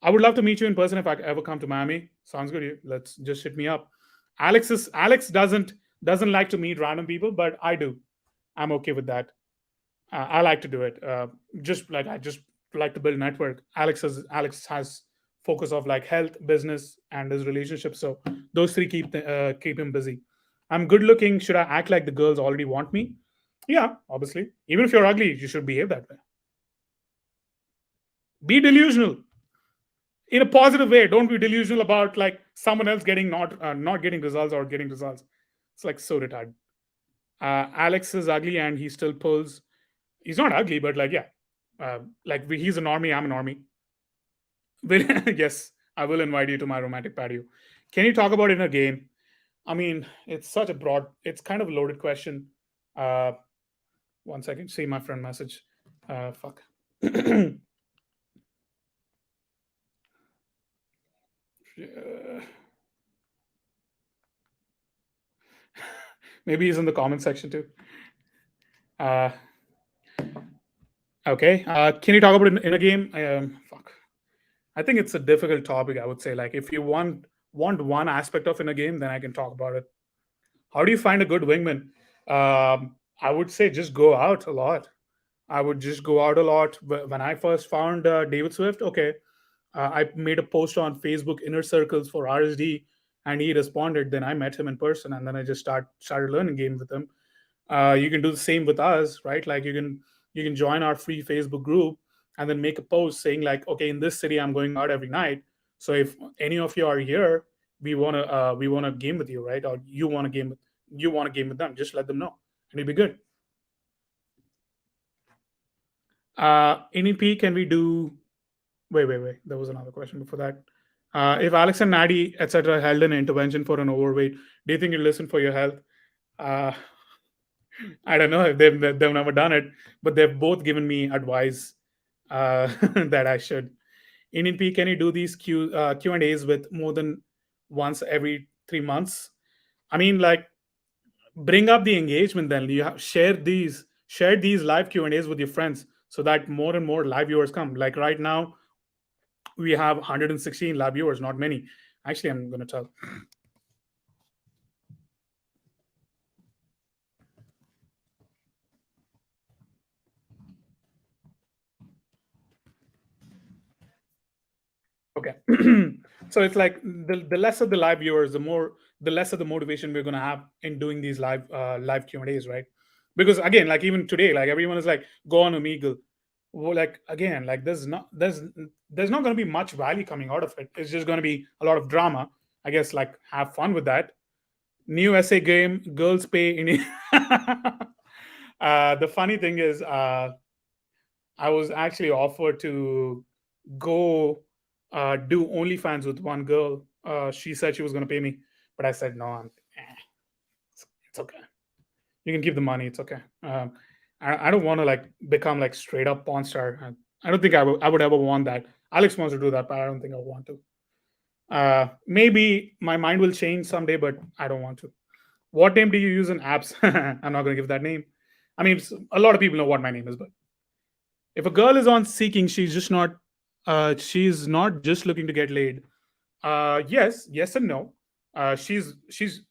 Speaker 1: I would love to meet you in person if I ever come to Miami. Sounds good. Let's just hit me up. Alex doesn't like to meet random people, but I do. I'm okay with that. I like to do it. I just like to build network. Alex has focus of like health, business, and his relationship. So those three keep him busy. I'm good looking. Should I act like the girls already want me? Yeah, obviously. Even if you're ugly, you should behave that way. Be delusional in a positive way. Don't be delusional about like someone else getting not getting results or getting results. It's like so retarded. Alex is ugly and he still pulls. He's not ugly, but like yeah, he's a normie. I'm a normie. Yes, I will invite you to my romantic patio. Can you talk about it in a game? I mean, it's such a broad. It's kind of a loaded question. Uh, One second. See my friend message. Fuck. Maybe he's in the comment section too. Uh, okay. Can you talk about it in a game? Fuck. I think it's a difficult topic. I would say, like, if you want one aspect of in a game, then I can talk about it. How do you find a good wingman? I would say just go out a lot. I would just go out a lot. When I first found David Swift, okay, I made a post on Facebook inner circles for RSD, and he responded. Then I met him in person, and then I just started learning game with him. You can do the same with us, right? Like you can join our free Facebook group and then make a post saying like, okay, in this city I'm going out every night. So if any of you are here, we wanna game with you, right? Or you want to game with them, just let them know, and it'll be good. NEP, can we do? Wait. There was another question before that. If Alex and Natty, etc., held an intervention for an overweight, do you think you listen for your health? Uh, I don't know if they've never done it, but they've both given me advice that I should. In NP, can you do these Q and A's with more than once every 3 months? I mean, like, bring up the engagement. Then share these live Q and A's with your friends so that more and more live viewers come. Like right now, we have 116 live viewers, not many. Actually, I'm gonna tell. Okay. So it's like the lesser the live viewers, the lesser the motivation we're going to have in doing these live Q&As, right? Because again, like even today, like everyone is like, go on Omegle. Well, like again, like there's not going to be much value coming out of it. It's just going to be a lot of drama. I guess like have fun with that. New essay game, girls pay in. The funny thing is, I was actually offered to go do OnlyFans with one girl. She said she was going to pay me, but I said no. It's okay. You can keep the money. It's okay. I don't want to like become like straight up porn star. I don't think I would ever want that. Alex wants to do that, but I don't think I want to. Maybe my mind will change someday, but I don't want to. What name do you use in apps? I'm not going to give that name. I mean, a lot of people know what my name is, but if a girl is on Seeking, she's not just looking to get laid. Yes and no. She's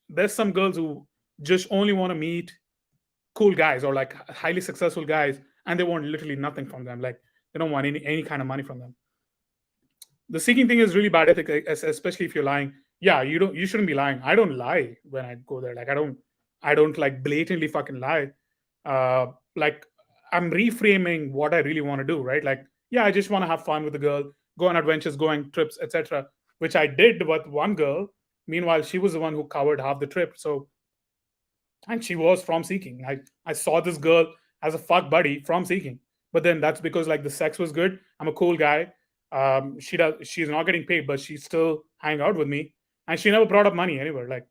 Speaker 1: there's some girls who just only want to meet cool guys or like highly successful guys, and they want literally nothing from them. Like they don't want any kind of money from them. The seeking thing is really bad ethic, especially if you're lying. Yeah, you shouldn't be lying. I don't lie when I go there. Like I don't like blatantly fucking lie. Like I'm reframing what I really want to do, right? Like, yeah, I just want to have fun with the girl, go on adventures, go on trips, etc. Which I did with one girl. Meanwhile, she was the one who covered half the trip. So, and she was from Seeking. I saw this girl as a fuck buddy from Seeking, but then that's because like the sex was good. I'm a cool guy. She's not getting paid, but she still hang out with me, and she never brought up money anywhere. Like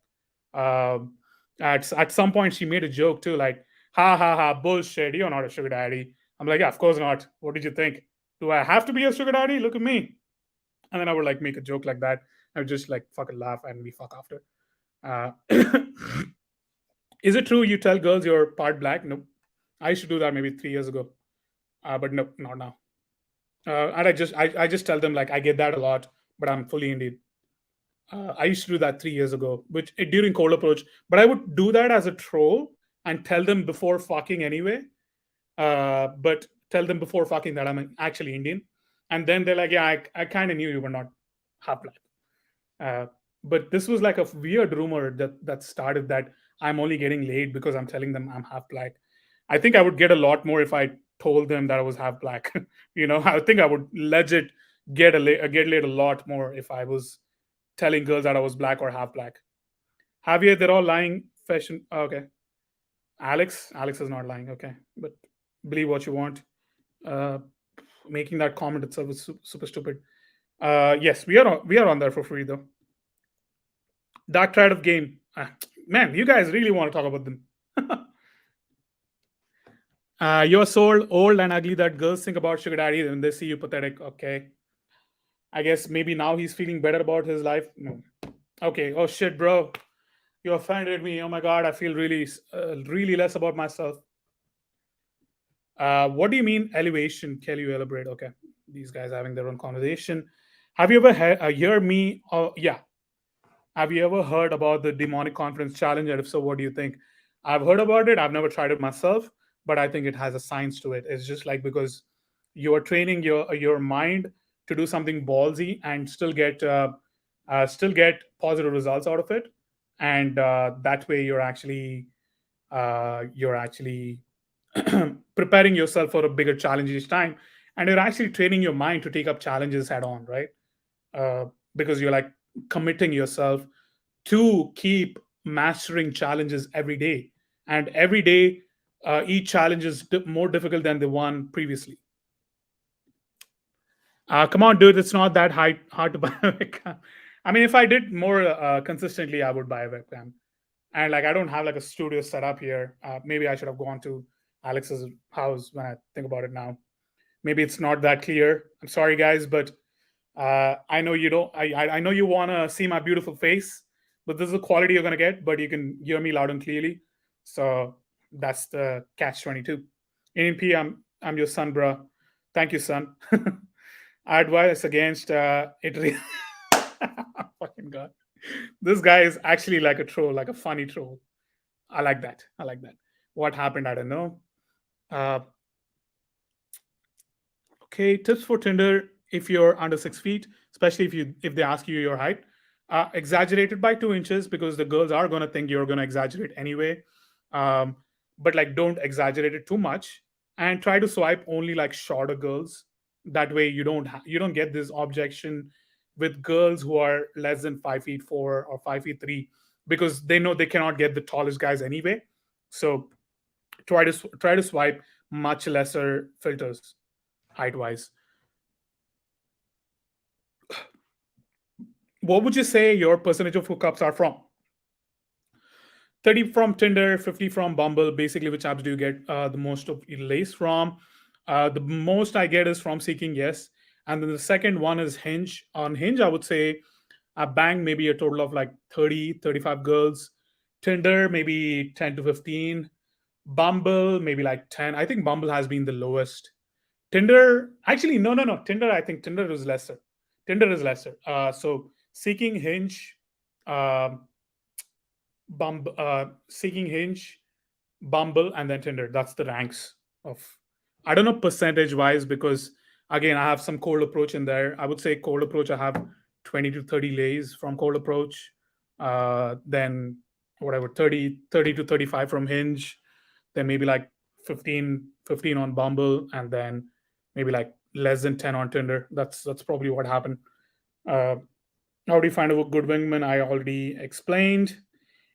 Speaker 1: um, at some point, she made a joke too, like ha ha ha, bullshit. You're not a sugar daddy. I'm like, yeah, of course not. What did you think? Do I have to be a sugar daddy? Look at me. And then I would like make a joke like that. I would just like fucking laugh and we fuck after. Uh, is it true you tell girls you're part black? Nope. I used to do that maybe 3 years ago, but nope, not now. And I just tell them like I get that a lot, but I'm fully Indian. I used to do that 3 years ago, which during cold approach, but I would do that as a troll and tell them before fucking anyway. But tell them before fucking that I'm actually Indian, and then they're like, yeah, I kind of knew you were not half black. Uh, but this was like a weird rumor that started that I'm only getting laid because I'm telling them I'm half black. I think I would get a lot more if I told them that I was half black. I think I would legit get laid a lot more if I was telling girls that I was black or half black. Javier, they're all lying. Fashion. Okay, Alex is not lying. Okay, but believe what you want. Uh, Making that comment itself is super stupid. Yes, we are on there for free though. Dark Tide of Game. Man, you guys really want to talk about them. You're so old and ugly that girls think about sugar daddy when they see you pathetic. Okay. I guess maybe now he's feeling better about his life. No. Okay. Oh shit, bro. You offended me. Oh my god, I feel really less about myself. What do you mean elevation? Can you elaborate? Okay. These guys having their own conversation. Have you ever hear me? Yeah. Have you ever heard about the demonic conference challenge? And if so, what do you think? I've heard about it. I've never tried it myself, but I think it has a science to it. It's just like because you are training your mind to do something ballsy and still get positive results out of it, and that way you're actually preparing yourself for a bigger challenge each time, and you're actually training your mind to take up challenges head on, right? uh, because you're like committing yourself to keep mastering challenges every day, and every day each challenge is more difficult than the one previously. Come on, dude, it's not that hard to buy a webcam. I mean, if I did more consistently, I would buy a webcam. And like I don't have like a studio set up here. Maybe I should have gone to Alex's house when I think about it now. Maybe it's not that clear. I'm sorry, guys, but I know you don't. I know you want to see my beautiful face, but this is the quality you're gonna get. But you can hear me loud and clearly. So that's the catch 22. ANP, I'm your son, bro. Thank you, son. I advise against it. Fucking god, this guy is actually like a troll, like a funny troll. I like that. I like that. What happened? I don't know. Uh, Okay, tips for Tinder if you're under 6 feet, especially if they ask you your height. Exaggerate it by 2 inches because the girls are gonna think you're gonna exaggerate anyway. Um, but like don't exaggerate it too much, and try to swipe only like shorter girls. That way you don't get this objection with girls who are less than 5'4" or 5'3", because they know they cannot get the tallest guys anyway. So try to swipe much lesser filters height wise. What would you say your percentage of hookups are from? 30 from Tinder, 50 from Bumble. Basically, which apps do you get the most of your lace from? The most I get is from Seeking Yes. And then the second one is Hinge. On Hinge, I would say I bang maybe a total of like 30, 35 girls. Tinder, maybe 10 to 15. Bumble, maybe like 10. I think Bumble has been the lowest. Tinder, actually, no, no, no. Tinder, I think Tinder is lesser. Tinder is lesser. So Seeking Hinge, um, Seeking Hinge, Bumble, and then Tinder. That's the ranks of. I don't know percentage wise because again I have some cold approach in there. I would say cold approach. I have 20 to 30 lays from cold approach. Then whatever 30 to 35 from Hinge. Then maybe like 15 on Bumble, and then maybe like less than 10 on Tinder. That's probably what happened. Uh, how do you find a good wingman? I already explained.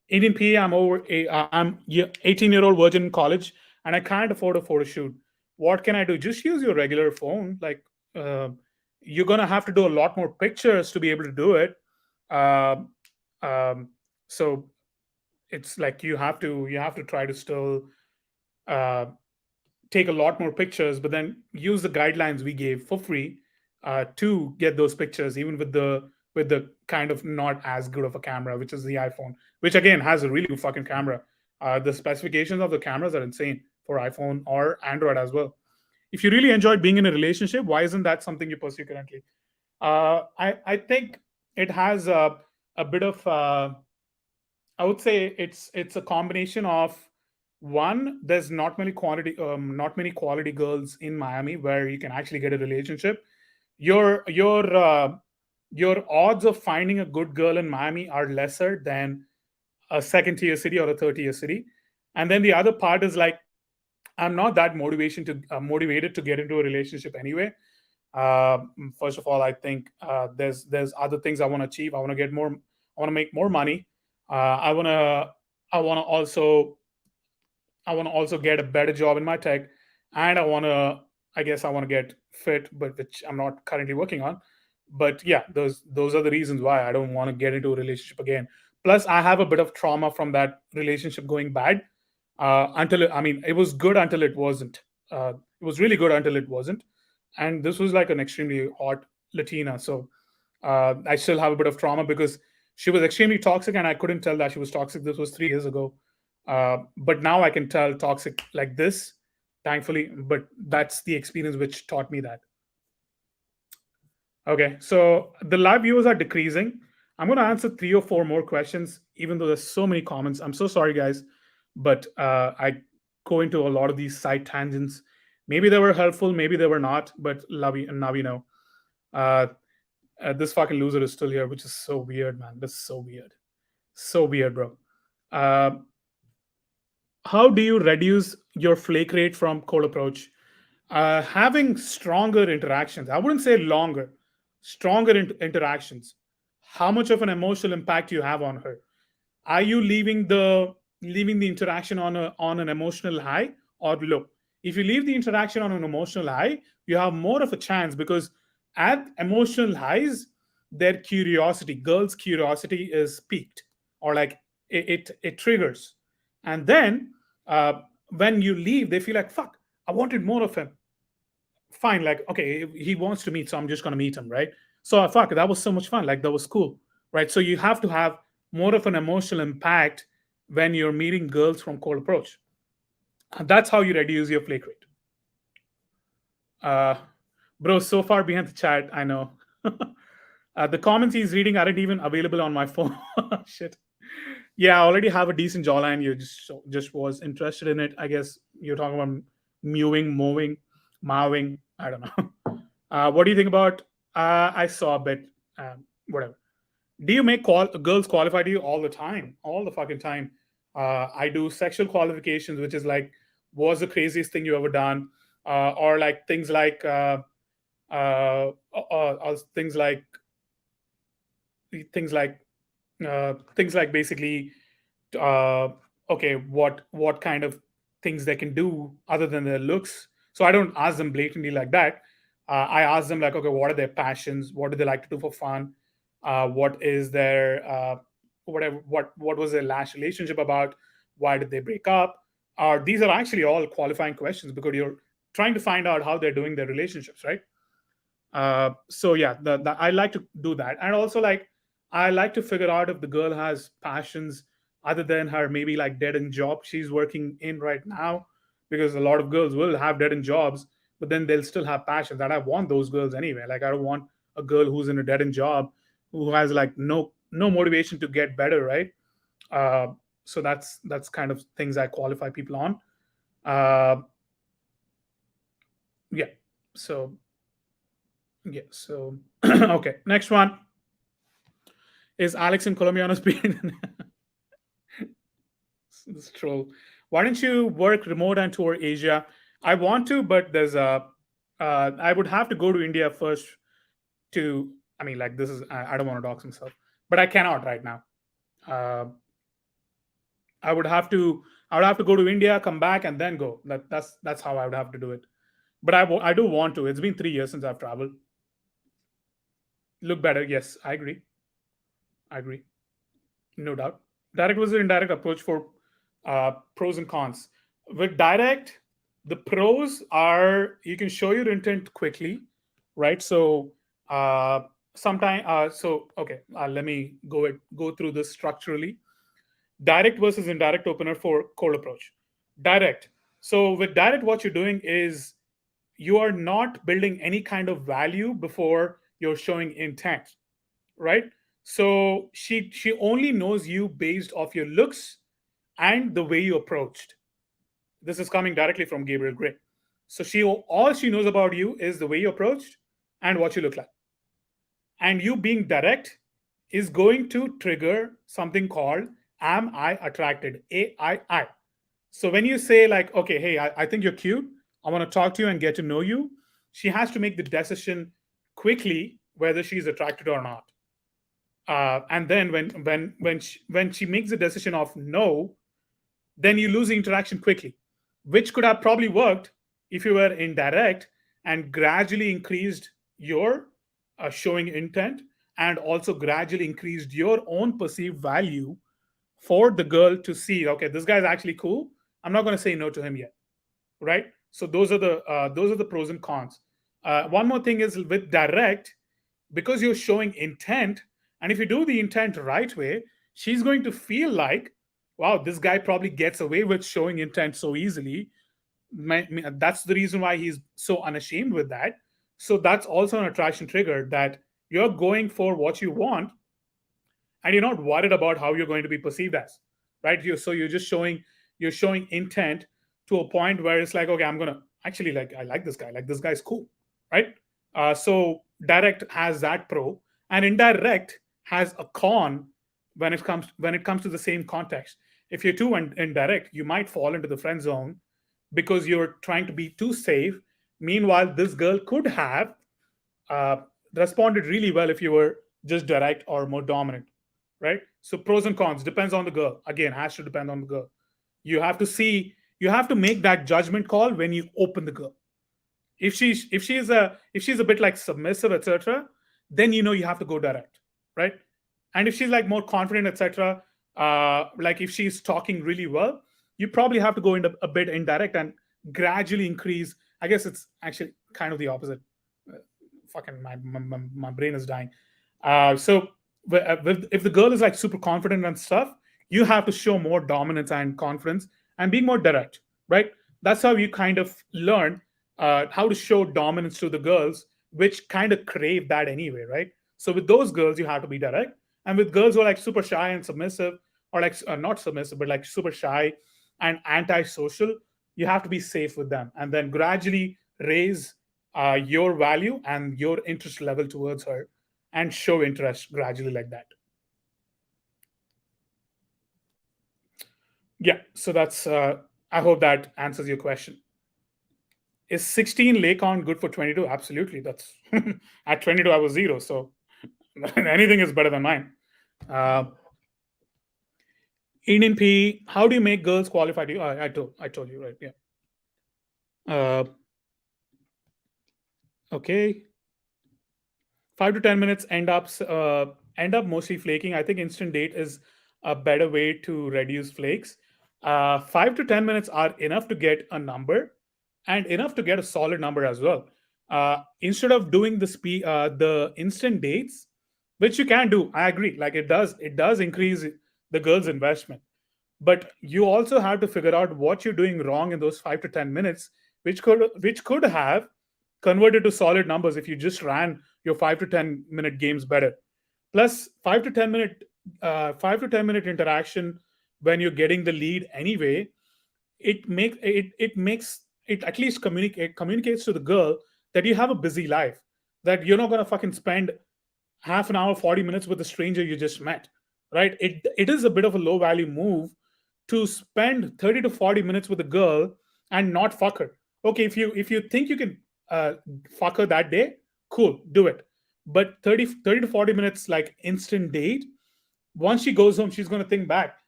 Speaker 1: Indian PA, I'm 18-year-old virgin in college, and I can't afford a photo shoot. What can I do? Just use your regular phone. Like uh, you're gonna have to do a lot more pictures to be able to do it. Um um, so it's like you have to try to still uh, take a lot more pictures, but then use the guidelines we gave for free to get those pictures, even with the kind of not as good of a camera, which is the iPhone, which again has a really good fucking camera. The specifications of the cameras are insane for iPhone or Android as well. If you really enjoyed being in a relationship, why isn't that something you pursue currently? I think it has a bit of I would say it's a combination of one. There's not many quality girls in Miami where you can actually get a relationship. Your your uh, your odds of finding a good girl in Miami are lesser than a second tier city or a third tier city. And then the other part is like I'm not that motivated to get into a relationship anyway. Uh, First of all, I think there's other things I want to achieve. I want to get more. I want to make more money. I want to also I want to also get a better job in my tech, and I guess I want to get fit, but which I'm not currently working on. But yeah, those are the reasons why I don't want to get into a relationship again. Plus, I have a bit of trauma from that relationship going bad. I mean, it was good until it wasn't. It was really good until it wasn't, and this was like an extremely hot Latina. So I still have a bit of trauma because she was extremely toxic, and I couldn't tell that she was toxic. This was 3 years ago, but now I can tell toxic like this, thankfully. But that's the experience which taught me that. Okay, so the live viewers are decreasing. I'm going to answer 3 or 4 more questions, even though there's so many comments. I'm so sorry, guys, but I go into a lot of these side tangents. Maybe they were helpful, maybe they were not, but love you, and now we know. Uh, this fucking loser is still here, which is so weird, man. This is so weird, bro. Uh, how do you reduce your flake rate from cold approach? Having stronger interactions. I wouldn't say longer, stronger interactions. How much of an emotional impact you have on her? Are you leaving the interaction on an emotional high or low? If you leave the interaction on an emotional high, you have more of a chance because at emotional highs, their curiosity, girls' curiosity is peaked, or like it triggers, and then when you leave, they feel like fuck. I wanted more of him. Fine, like okay, he wants to meet, so I'm just gonna meet him, right? So fuck, that was so much fun. Like that was cool, right? So you have to have more of an emotional impact when you're meeting girls from cold approach. And that's how you reduce your flake rate. Uh, Bro, so far behind the chat, I know. The comments he's reading aren't even available on my phone. Shit. Yeah, I already have a decent jawline. You just was interested in it. I guess you're talking about mowing. I don't know. What do you think about? I saw a bit. Whatever. Do you make girls qualify to you all the time, all the fucking time? I do sexual qualifications, which is like, what's the craziest thing you ever done, or like things like things like things like basically, uh, okay, what kind of things they can do other than their looks. So I don't ask them blatantly like that. I ask them like, okay, what are their passions? What do they like to do for fun? What is their whatever? What was their last relationship about? Why did they break up? These are actually all qualifying questions because you're trying to find out how they're doing their relationships, right? So yeah, I like to do that, and also like I like to figure out if the girl has passions other than her maybe like dead end job she's working in right now, because a lot of girls will have dead end jobs, but then they'll still have passions, and I want those girls anyway. Like I don't want a girl who's in a dead end job who has like no motivation to get better, right? Uh, so that's kind of things I qualify people on. Uh, yeah. So yeah. So okay. Next one is Alex and Colombianos being this troll. Why don't you work remote and tour Asia? I want to, but there's a. I would have to go to India first to. I mean, like this is. I don't want to dox myself, but I cannot right now. Uh, I would have to. I would have to go to India, come back, and then go. That's how I would have to do it. But I do want to. It's been 3 years since I've traveled. Look better. Yes, I agree. I agree. No doubt. Direct was an indirect approach for pros and cons. With direct, the pros are you can show your intent quickly, right? So sometime, so okay, let me go through this structurally. Direct versus indirect opener for cold approach. Direct. So with direct, what you're doing is you are not building any kind of value before you're showing intent, right? So she only knows you based off your looks and the way you approached. This is coming directly from Gabriel Gray. So she all she knows about you is the way you approached and what you look like. And you being direct is going to trigger something called am I attracted? AII. So when you say like, okay, hey, I think you're cute. I want to talk to you and get to know you. She has to make the decision quickly whether she's attracted or not. And then when she makes the decision of no, then you lose the interaction quickly, which could have probably worked if you were indirect and gradually increased your showing intent and also gradually increased your own perceived value for the girl to see. Okay, this guy's actually cool. I'm not going to say no to him yet, right? So those are the pros and cons. One more thing is with direct, because you're showing intent, and if you do the intent right way, she's going to feel like, wow, this guy probably gets away with showing intent so easily. That's the reason why he's so unashamed with that. So that's also an attraction trigger, that you're going for what you want and you're not worried about how you're going to be perceived as, right? So you're showing intent to a point where it's like, okay, I'm gonna actually, like, I like this guy, like this guy's cool, right? So direct has that pro, and indirect has a con when it comes to the same context. If you're too indirect, you might fall into the friend zone because you're trying to be too safe. Meanwhile, this girl could have uh, responded really well if you were just direct or more dominant, right? So pros and cons depends on the girl. Again, has to depend on the girl. You have to see, you have to make that judgment call when you open the girl. If she's a bit like submissive, etc., then you know you have to go direct, right? And if she's like more confident, etc., like if she's talking really well, you probably have to go into a bit indirect and gradually increase. I guess it's actually kind of the opposite. Uh, Fucking my brain is dying. So if the girl is like super confident and stuff, you have to show more dominance and confidence and being more direct, right? That's how you kind of learn how to show dominance to the girls, which kind of crave that anyway, right? So with those girls, you have to be direct, and with girls who are like super shy and submissive, or like not submissive, but like super shy and antisocial, you have to be safe with them, and then gradually raise your value and your interest level towards her, and show interest gradually like that. Yeah, so that's. I hope that answers your question. Is 16 lay count good for 22? Absolutely. That's at 22 I was zero, so anything is better than mine. Uh, Indian P. How do you make girls qualify to you? I told you, right? Yeah. Uh, okay. 5 to 10 minutes end up mostly flaking. I think instant date is a better way to reduce flakes. 5 to 10 minutes are enough to get a number and enough to get a solid number as well. Instead of doing the instant dates, which you can do, I agree. Like it does increase the girl's investment, but you also have to figure out what you're doing wrong in those 5 to 10 minutes, which could have converted to solid numbers if you just ran your 5 to 10 minute games better. Plus, 5 to 10 minute interaction when you're getting the lead anyway, it at least communicates to the girl that you have a busy life, that you're not gonna fucking spend half an hour, 40 minutes with a stranger you just met, right? It is a bit of a low value move to spend 30 to 40 minutes with a girl and not fuck her. Okay, if you think you can fuck her that day, cool, do it. But 30 to 40 minutes like instant date, once she goes home, she's going to think back.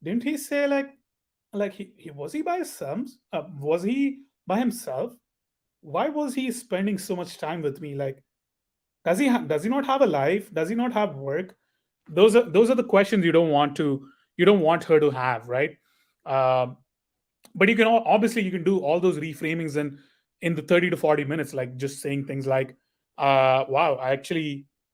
Speaker 1: Didn't he say like he was he by himself? Was he by himself? Why was he spending so much time with me? Like, does he not have a life? Does he not have work? Those are the questions you don't want her to have, right? Um, but obviously you can do all those reframings in the 30 to 40 minutes, like just saying things like, wow,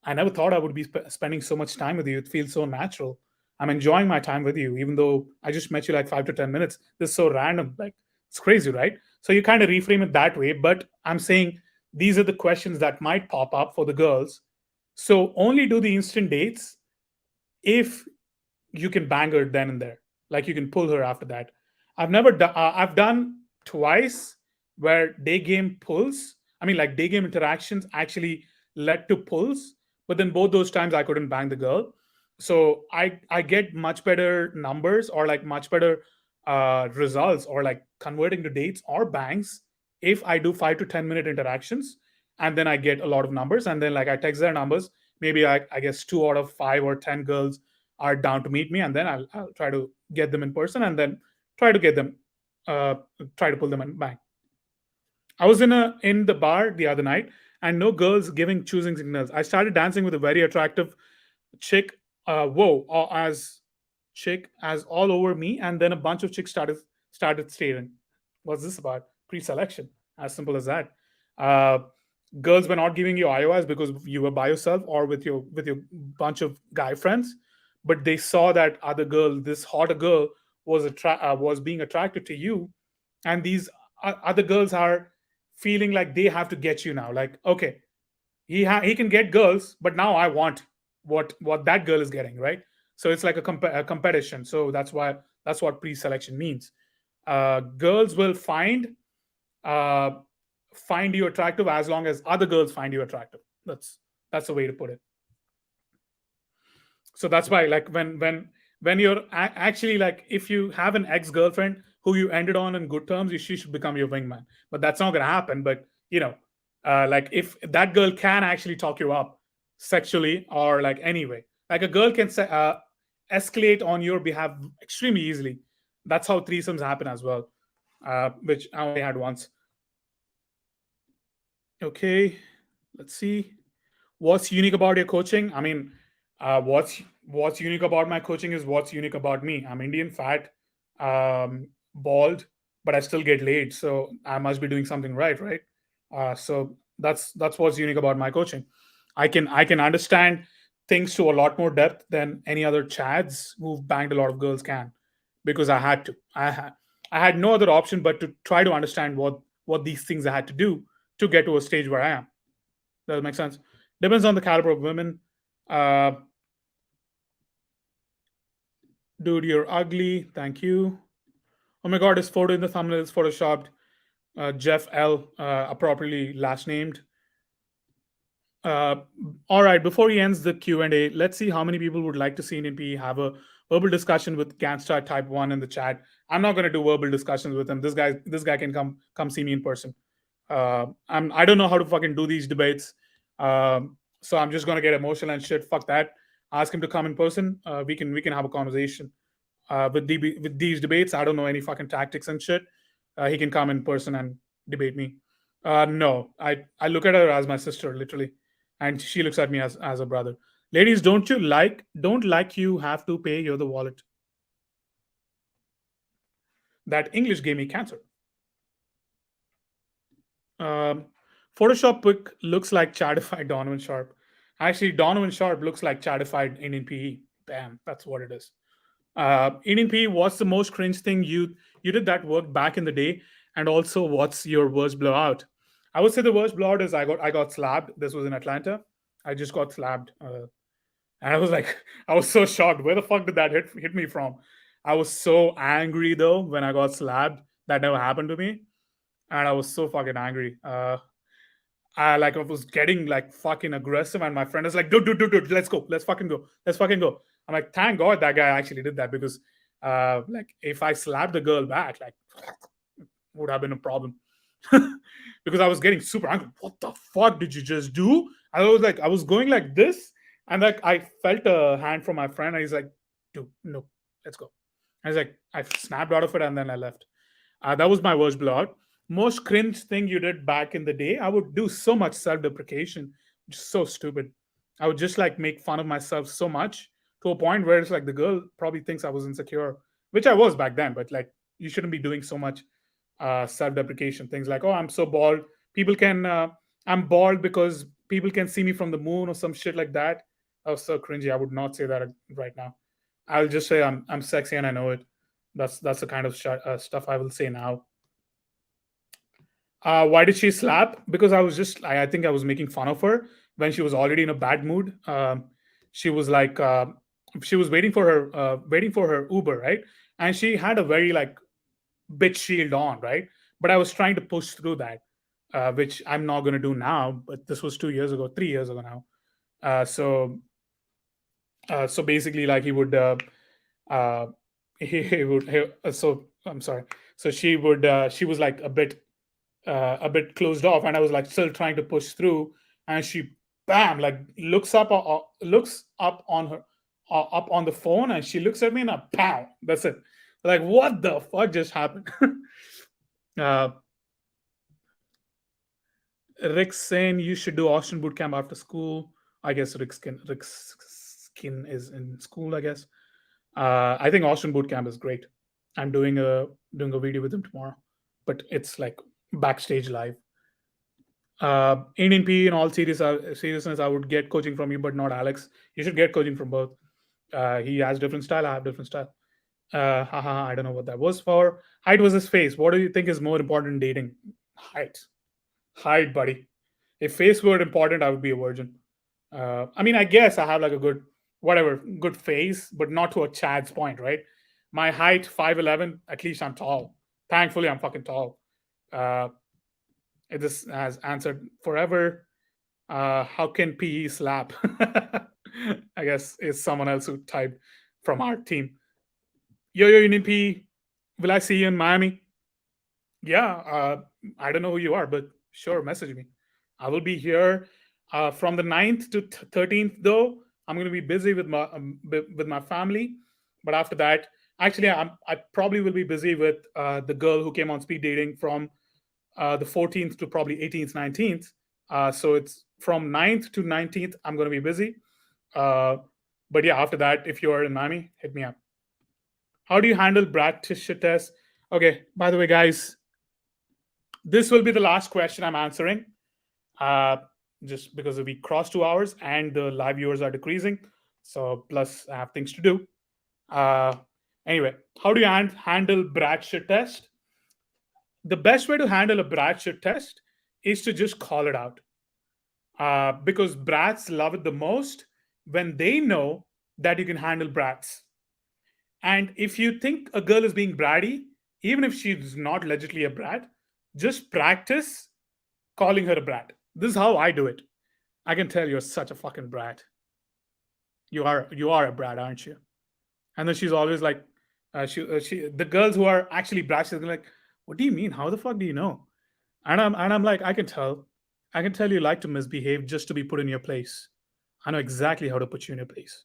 Speaker 1: I never thought I would be spending so much time with you. It feels so natural. I'm enjoying my time with you, even though I just met you like 5 to 10 minutes. This is so random, like it's crazy, right? So you kind of reframe it that way. But I'm saying these are the questions that might pop up for the girls. So only do the instant dates if you can bang her then and there. Like you can pull her after that. I've done twice where day game pulls. I mean, like day game interactions actually led to pulls, but then both those times I couldn't bang the girl. So I get much better numbers or like much better results or like converting to dates or bangs if I do 5 to 10 minute interactions and then I get a lot of numbers and then like I text their numbers. Maybe I guess 2 out of 5 or 10 girls are down to meet me, and then I'll try to get them in person and then try to get them uh try to pull them in back. I was in the bar the other night and no girls giving choosing signals. I started dancing with a very attractive chick, whoa, as chick as all over me, and then a bunch of chicks started staring. What's this about? Pre-selection, as simple as that. uh Girls were not giving you ios because you were by yourself or with your bunch of guy friends, but they saw that other girl, this hotter girl, was being attracted to you, and these other girls are feeling like they have to get you now. Like, okay, he can get girls, but now I want what that girl is getting, right? So it's like a competition. So that's what pre-selection means. Girls will uh, find you attractive as long as other girls find you attractive. That's the way to put it. So that's why, like, when you're actually, like, if you have an ex-girlfriend who you ended on in good terms, she should become your wingman. But that's not gonna happen. But like, if that girl can actually talk you up sexually or like anyway, like a girl can escalate on your behalf extremely easily. That's how threesomes happen as well, which I only had once. Okay, let's see. What's unique about your coaching? I mean, what's unique about my coaching is what's unique about me. I'm Indian, fat, bald, but I still get laid, so I must be doing something right, right? So that's what's unique about my coaching. I can understand things to a lot more depth than any other chads who've banged a lot of girls can, because I had to. I had no other option but to try to understand what these things I had to do to get to a stage where I am. Does that make sense? Depends on the caliber of women. Uh, Dude, you're ugly. Thank you. Oh my god, his photo in the thumbnail is photoshopped. Jeff L, appropriately last named. Uh, all right. Before he ends the Q&A, let's see how many people would like to see Indian PE have a verbal discussion with Gangsta Type One in the chat. I'm not going to do verbal discussions with him. This guy can come see me in person. I don't know how to fucking do these debates. So I'm just going to get emotional and shit. Fuck that. Ask him to come in person. We can have a conversation. With these debates, I don't know any fucking tactics and shit. He can come in person and debate me. No, I look at her as my sister, literally, and she looks at me as a brother. Ladies, don't like you have to pay. You're the wallet. That English gave me cancer. Um, Photoshop pic looks like chatified Donovan Sharp. Actually, Donovan Sharp looks like chatified Indian PE. Bam, that's what it is. Indian PE, what's the most cringe thing you did that worked back in the day, and also what's your worst blowout? I would say the worst blowout is I got slapped. This was in Atlanta. I just got slapped, and I was like, I was so shocked. Where the fuck did that hit me from? I was so angry though when I got slapped. That never happened to me, and I was so fucking angry. I was getting like fucking aggressive, and my friend is like, dude, let's go, let's fucking go. I'm like, thank God that guy actually did that because, like, if I slapped the girl back, like, would have been a problem. Because I was getting super angry. What the fuck did you just do? I was going like this, and like I felt a hand from my friend, and he's like, dude, no, let's go. I was like, I snapped out of it, and then I left. That was my worst blowout. Most cringe thing you did back in the day, I would do so much self deprecation, just so stupid. I would just like make fun of myself so much to a point where it's like the girl probably thinks I was insecure, which I was back then, but like you shouldn't be doing so much self deprecation things like, oh, I'm so bald. People can, I'm bald because people can see me from the moon or some shit like that. I was so cringy. I would not say that right now. I'll just say I'm sexy and I know it. That's the kind of stuff I will say now. Why did she slap? Because I think I was making fun of her when she was already in a bad mood. She was like, she was waiting for her Uber, right? And she had a very like bitch shield on, right? But I was trying to push through that, which I'm not going to do now. But this was 2 years ago, 3 years ago now. So basically, like he would, uh, he would. So I'm sorry. So she was like a bit closed off, and I was like still trying to push through, and she, bam, like looks up on her, up on the phone, and she looks at me, and a pow, that's it. Like, what the fuck just happened? uh, Rick's saying you should do Austin boot camp after school. I guess Rick's skin is in school, I guess. I think Austin boot camp is great. I'm doing a video with him tomorrow, but it's like backstage live. Indian PE in all seriousness, I would get coaching from you, but not Alex. You should get coaching from both. He has different style. I have different style. Haha, I don't know what that was for. Height was his face. What do you think is more important in dating? Height. Height, buddy. If face were important, I would be a virgin. I mean, I guess I have like a good face, but not to a Chad's point, right? My height, 5'11. At least I'm tall. Thankfully, I'm fucking tall. Uh, this has answered forever. How can PE slap? I guess it's someone else who typed from our team. Yo, Union PE, will I see you in Miami? Yeah, I don't know who you are, but sure, message me. I will be here from the 9th to 13th, though. I'm going to be busy with my family. But after that, actually, I probably will be busy with the girl who came on speed dating from the 14th to probably 18th, 19th. So it's from 9th to 19th, I'm going to be busy. Uh, but yeah, after that, if you're in Miami, hit me up. How do you handle British test? Okay, by the way, guys, this will be the last question I'm answering. Uh, just because we crossed 2 hours and the live viewers are decreasing. So, plus, I have things to do. Uh, anyway, how do you handle Bradshire test? The best way to handle a Bradshire test is to just call it out. Because brats love it the most when they know that you can handle brats. And if you think a girl is being bratty, even if she's not legitimately a brat, just practice calling her a brat. This is how I do it. I can tell you're such a fucking brat. You are a brat, aren't you? And then she's always like, she the girls who are actually brats, they're like, what do you mean? How the fuck do you know? And I'm like, I can tell you like to misbehave just to be put in your place. I know exactly how to put you in your place.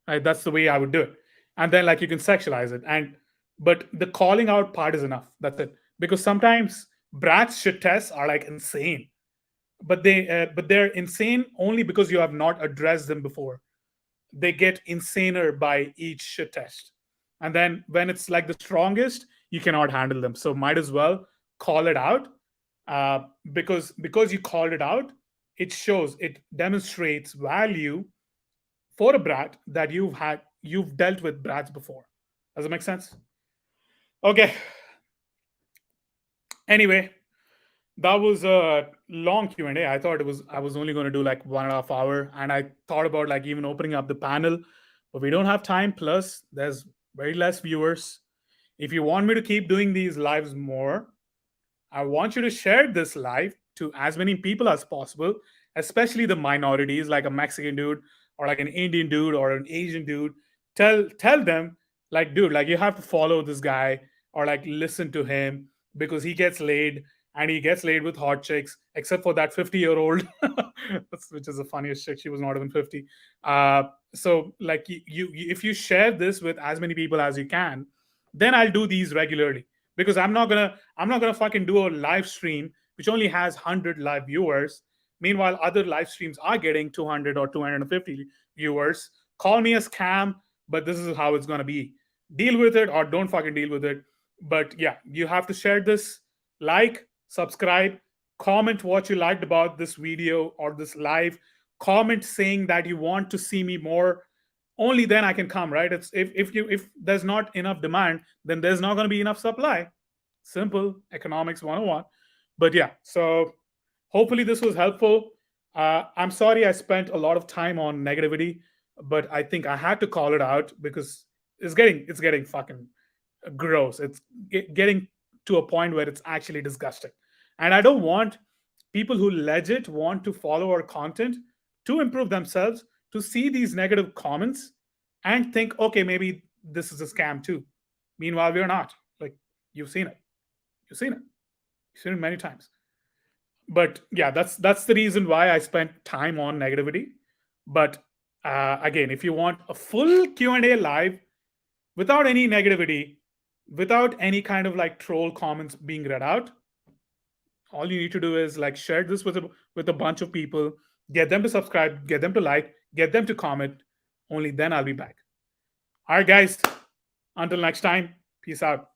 Speaker 1: Right? That's the way I would do it. And then like you can sexualize it, and but the calling out part is enough. That's it. Because sometimes brats shit tests are like insane, but they're insane only because you have not addressed them before. They get insaner by each shit test. And then when it's like the strongest, you cannot handle them. So might as well call it out. Because you called it out, it shows, it demonstrates value for a brat that you've dealt with brats before. Does it make sense? Okay. Anyway, that was a long Q&A. I thought I was only going to do like 1.5 hour, and I thought about like even opening up the panel, but we don't have time. Plus, there's very less viewers. If you want me to keep doing these lives more, I want you to share this live to as many people as possible, especially the minorities, like a Mexican dude or like an Indian dude or an Asian dude. Tell them, like, dude, like you have to follow this guy or like listen to him because he gets laid, and he gets laid with hot chicks, except for that 50-year-old, which is the funniest chick. She was not even 50. So like if you share this with as many people as you can, then I'll do these regularly, because I'm not gonna fucking do a live stream which only has 100 live viewers. Meanwhile, other live streams are getting 200 or 250 viewers. Call me a scam, but this is how it's gonna be. Deal with it or don't fucking deal with it. But yeah, you have to share this, like, subscribe, comment what you liked about this video or this live, comment saying that you want to see me more. Only then I can come, right? It's if there's not enough demand, then there's not going to be enough supply. Simple economics 101. But yeah, so hopefully this was helpful. I'm sorry I spent a lot of time on negativity, but I think I had to call it out because it's getting fucking gross. It's getting to a point where it's actually disgusting. And I don't want people who legit want to follow our content to improve themselves to see these negative comments and think, okay, maybe this is a scam too. Meanwhile, we're not. Like, you've seen it. You've seen it. You've seen it many times. But yeah, that's the reason why I spent time on negativity. But again, if you want a full Q&A live without any negativity, without any kind of like troll comments being read out, all you need to do is like share this with a bunch of people, get them to subscribe, get them to like, get them to comment. Only then I'll be back. All right, guys. Until next time, peace out.